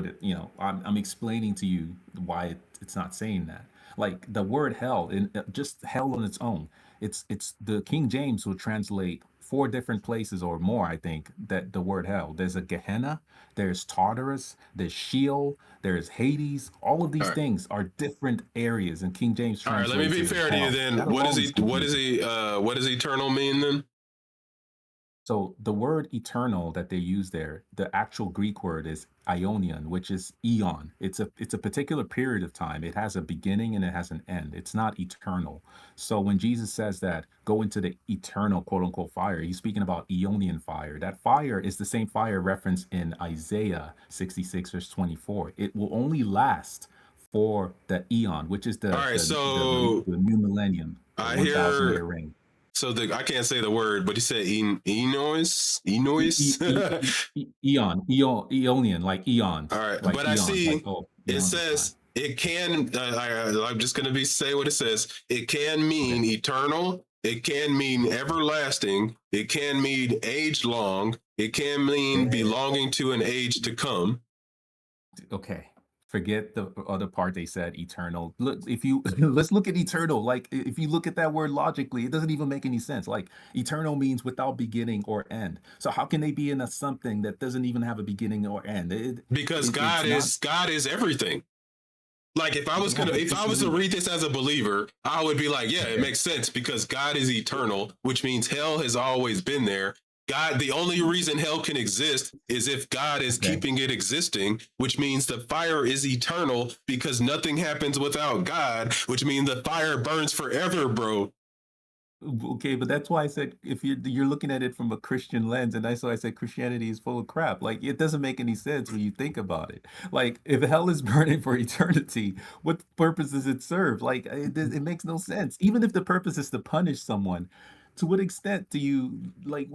it. I'm explaining to you why it's not saying that. Like the word hell, in just hell on its own. It's the King James will translate four different places or more. I think that the word hell. There's a Gehenna, there's Tartarus, there's Sheol, there's Hades. All of All these right. things are different areas, and King James All right, let me translates be it as fair to you hell. then. That alone is confusing. What does eternal mean then? So the word eternal that they use there, the actual Greek word is ionian, which is eon. It's a particular period of time. It has a beginning and it has an end. It's not eternal. So when Jesus says that go into the eternal quote unquote fire, he's speaking about Eonian fire. That fire is the same fire referenced in Isaiah 66 verse 24. It will only last for the eon, which is All the right, the the, so the new millennium, the I 1,000 hear year reign. so I can't say the word, but he said Enois, E Enois. Eonian, like All eons, right, like but I eons, like see it eons of time. says it can. I'm just gonna be say what it says. It can Okay, mean eternal. It can mean everlasting. It can mean age long. It can mean okay, belonging to an age to come. okay. Forget the other part they said, eternal. Look, if you let's look at eternal. Like if you look at that word logically, it doesn't even make any sense. Like eternal means without beginning or end. So how can they be in a something that doesn't even have a beginning or end? Because It's not. God is everything. Like Yeah, but if I this was to isn't. read this as a believer, I would be like, yeah, it Okay. makes sense because God is eternal, which means hell has always been there. God, the only reason hell can exist is if God is Okay. keeping it existing, which means the fire is eternal because nothing happens without God, which means the fire burns forever, bro. Okay, but that's why I said if you're looking at it from a Christian lens, and that's why I said Christianity is full of crap. Like it doesn't make any sense when you think about it. Like if hell is burning for eternity, what purpose does it serve? Like it makes no sense. Even if the purpose is to punish someone, to what extent do you like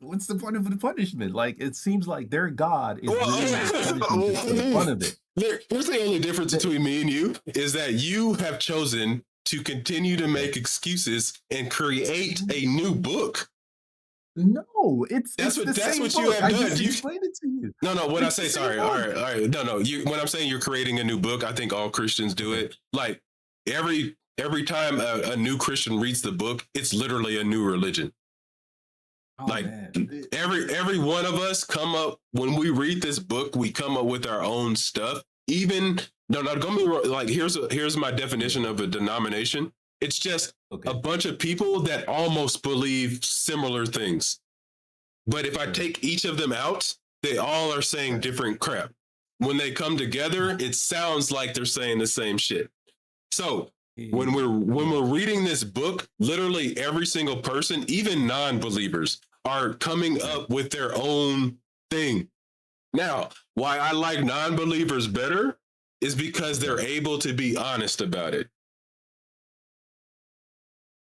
what's the point of the punishment? Like it seems like their God is really just punishing just for the fun of it. Here's the only difference That- between me and you is that you have chosen to continue to okay. make excuses and create a new book. No, it's the That's same what you book. have I done. just You explained it to you. no no what I It's the say same sorry book. all right no no you when I'm saying you're creating a new book, I think all Christians do Okay. it. Like every time a new Christian reads the book, it's literally a new religion. Oh Like man. every one of us come up when we read this book, we come up with our own stuff. Even no, don't me wrong. Like here's my definition of a denomination. It's just a Okay. bunch of people that almost believe similar things. But if I Sure. take each of them out, they all are saying Right. different crap. When they come together, it sounds like they're saying the same shit. So when we're reading this book, literally every single person, even non-believers, are coming up with their own thing. Now, why I like non-believers better is because they're able to be honest about it.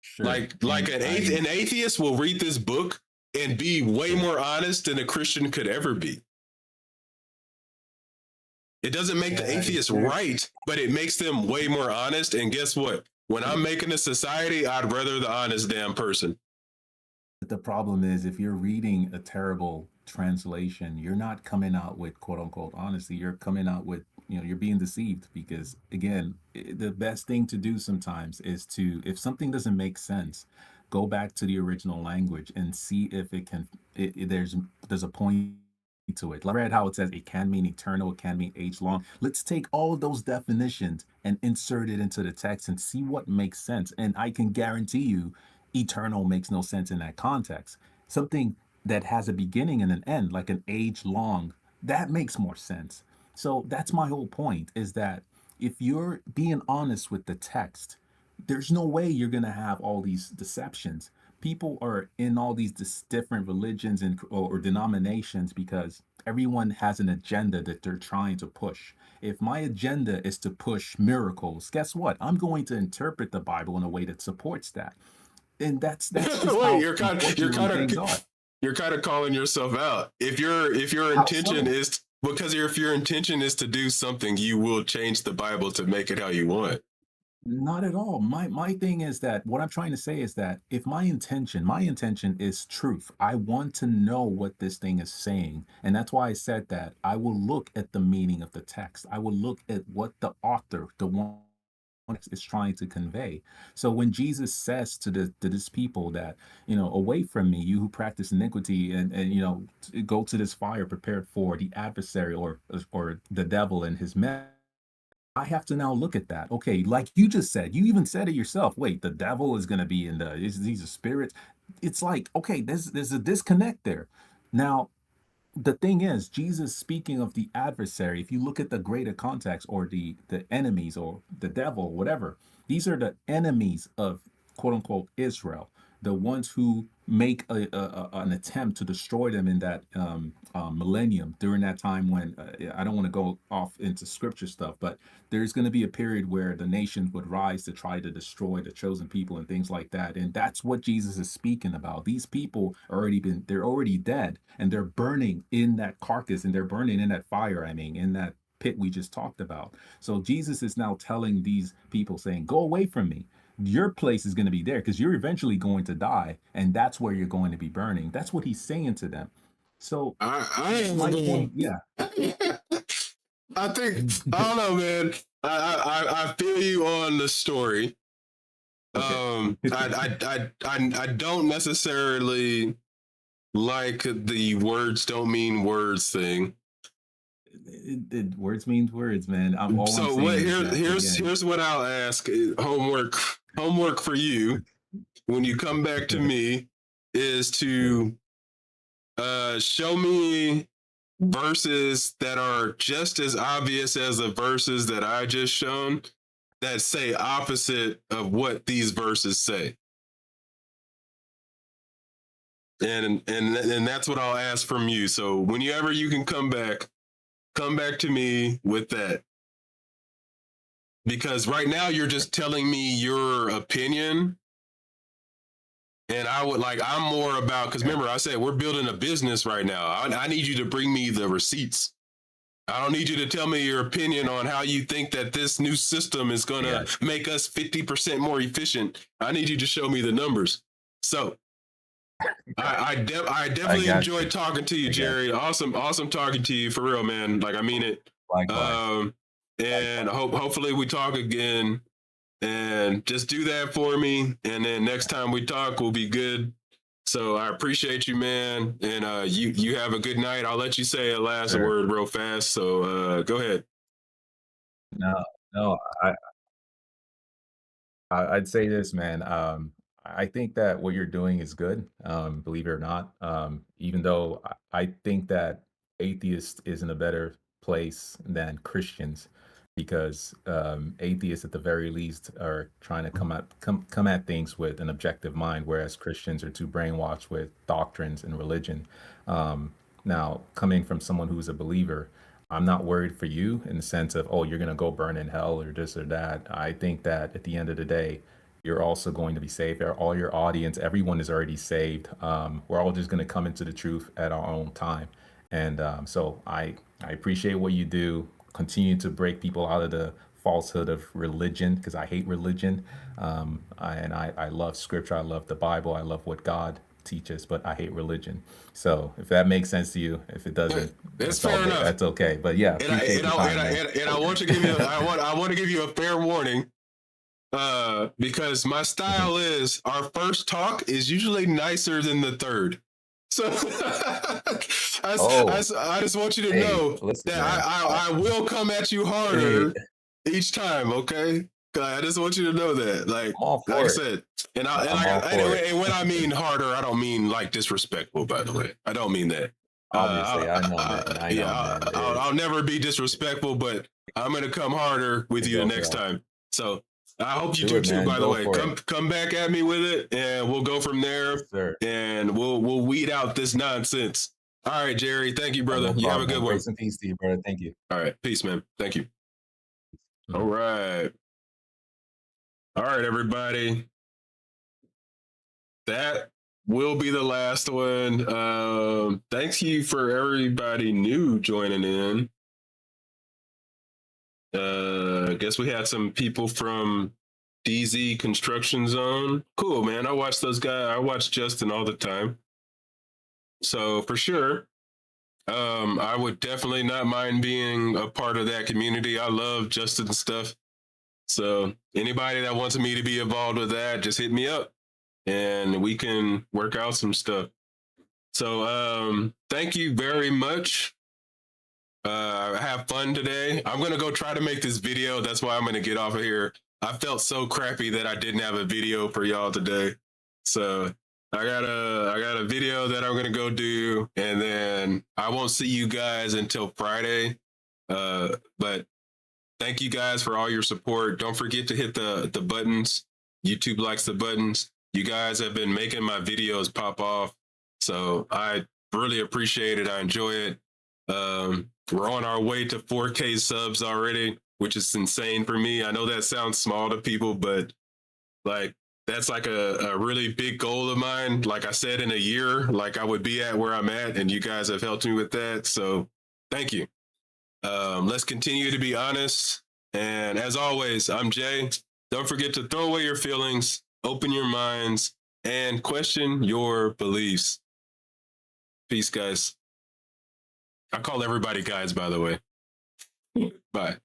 Sure. Like an atheist will read this book and be way more honest than a Christian could ever be. It doesn't make the atheist right, but it makes them way more honest. And guess what? When I'm making a society, I'd rather the honest damn person. The problem is if you're reading a terrible translation, you're not coming out with quote unquote honesty. You're coming out with, you're being deceived because again, the best thing to do sometimes is to, if something doesn't make sense, go back to the original language and see if it can, there's a point to it. Like I read how it says it can mean eternal, it can mean age long. Let's take all of those definitions and insert it into the text and see what makes sense. And I can guarantee you, eternal makes no sense in that context. Something that has a beginning and an end, like an age long, that makes more sense. So that's my whole point is that if you're being honest with the text, there's no way you're going to have all these deceptions. People are in all these different religions and or denominations because everyone has an agenda that they're trying to push. If my agenda is to push miracles, guess what? I'm going to interpret the Bible in a way that supports that. And that's just Wait, how you're kind things are. you're kind of calling yourself out. If your How intention so? is because if your intention is to do something, you will change the Bible to make it how you want. Not at all. My thing is that what I'm trying to say is that if my intention is truth. I want to know what this thing is saying. And that's why I said that I will look at the meaning of the text. I will look at what the author, the one is trying to convey. So when Jesus says to this people that, away from me, you who practice iniquity and go to this fire prepared for the adversary or the devil and his men. I have to now look at that. Okay, like you just said, you even said it yourself. Wait, the devil is going to be in these are spirits. It's like, okay, there's a disconnect there. Now, the thing is, Jesus speaking of the adversary, if you look at the greater context or the enemies or the devil, whatever, these are the enemies of quote unquote Israel, the ones who make an attempt to destroy them in that millennium during that time when I don't want to go off into scripture stuff, but there's going to be a period where the nations would rise to try to destroy the chosen people and things like that. And that's what Jesus is speaking about. These people they're already dead and they're burning in that carcass and they're burning in that fire. I mean, in that pit we just talked about. So Jesus is now telling these people saying, go away from me. Your place is going to be there because you're eventually going to die. And that's where you're going to be burning. That's what he's saying to them. So my point, yeah. I think I don't know, man. I feel you on the story. Okay. I don't necessarily like the words don't mean words thing. Words means words, man. So what? Here's what I'll ask. Homework for you when you come back to me is to show me verses that are just as obvious as the verses that I just shown that say opposite of what these verses say. And that's what I'll ask from you. So whenever you can come back to me with that. Because right now you're just telling me your opinion. And I'm more about, because remember, I said we're building a business right now. I need you to bring me the receipts. I don't need you to tell me your opinion on how you think that this new system is going to make us 50% more efficient. I need you to show me the numbers. So I definitely enjoyed talking to you, Jerry. Awesome talking to you for real, man. Like, I mean it. And hopefully we talk again. And just do that for me. And then next time we talk, we'll be good. So I appreciate you, man. And you have a good night. I'll let you say a last Sure. word real fast. So go ahead. No, no, I'd say this, man. I think that what you're doing is good, believe it or not. Even though I think that atheists is in a better place than Christians, because atheists at the very least are trying to come at things with an objective mind, whereas Christians are too brainwashed with doctrines and religion. Now, coming from someone who's a believer, I'm not worried for you in the sense of, oh, you're going to go burn in hell or this or that. I think that at the end of the day, you're also going to be saved. All your audience, everyone is already saved. We're all just going to come into the truth at our own time. And so I appreciate what you do. Continue to break people out of the falsehood of religion, because I hate religion. I love scripture. I love the Bible. I love what God teaches, but I hate religion. So if that makes sense to you, if it doesn't, That's that's all fair good. enough. That's okay. But yeah, And I appreciate and the I time, and I, man. and I want to give you I want to give you a fair warning. Because my style is our first talk is usually nicer than the third. So Oh, I just want you to hey, know listen, that man. I will come at you Hey, harder each time, okay? I just want you to know that. I'm all Like I for it. said, and I and I'm all like for it. and when I mean harder, I don't mean like disrespectful, by the way. I don't mean that. Obviously, I know, man. I Yeah, know, man. It's I'll never be disrespectful, but I'm gonna come harder with it's you the okay. next time. So I hope you Do do it, too. man. By the Go way, for it. come back at me with it, and we'll go from there, Yes, sir. and we'll weed out this nonsense. All right, Jerry. Thank you, brother. No You have a problem, good man. one. Grace and peace to you, brother. Thank you. All right, peace, man. Thank you. All Mhm. right, everybody. That will be the last one. Thank you for everybody new joining in. I guess we had some people from DZ Construction Zone. Cool, man. I watch those guys. I watch Justin all the time. So for sure, I would definitely not mind being a part of that community. I love Justin's stuff. So anybody that wants me to be involved with that, just hit me up and we can work out some stuff. So thank you very much. Have fun today. I'm gonna go try to make this video. That's why I'm gonna get off of here. I felt so crappy that I didn't have a video for y'all today. So I got a video that I'm gonna go do, and then I won't see you guys until Friday. But thank you guys for all your support. Don't forget to hit the buttons. YouTube likes the buttons. You guys have been making my videos pop off. So I really appreciate it. I enjoy it. We're on our way to 4K subs already, which is insane for me. I know that sounds small to people, but like that's like a really big goal of mine. Like I said, in a year, like I would be at where I'm at, and you guys have helped me with that. So thank you. Let's continue to be honest. And as always, I'm Jay. Don't forget to throw away your feelings, open your minds, and question your beliefs. Peace, guys. I call everybody guys, by the way. Bye.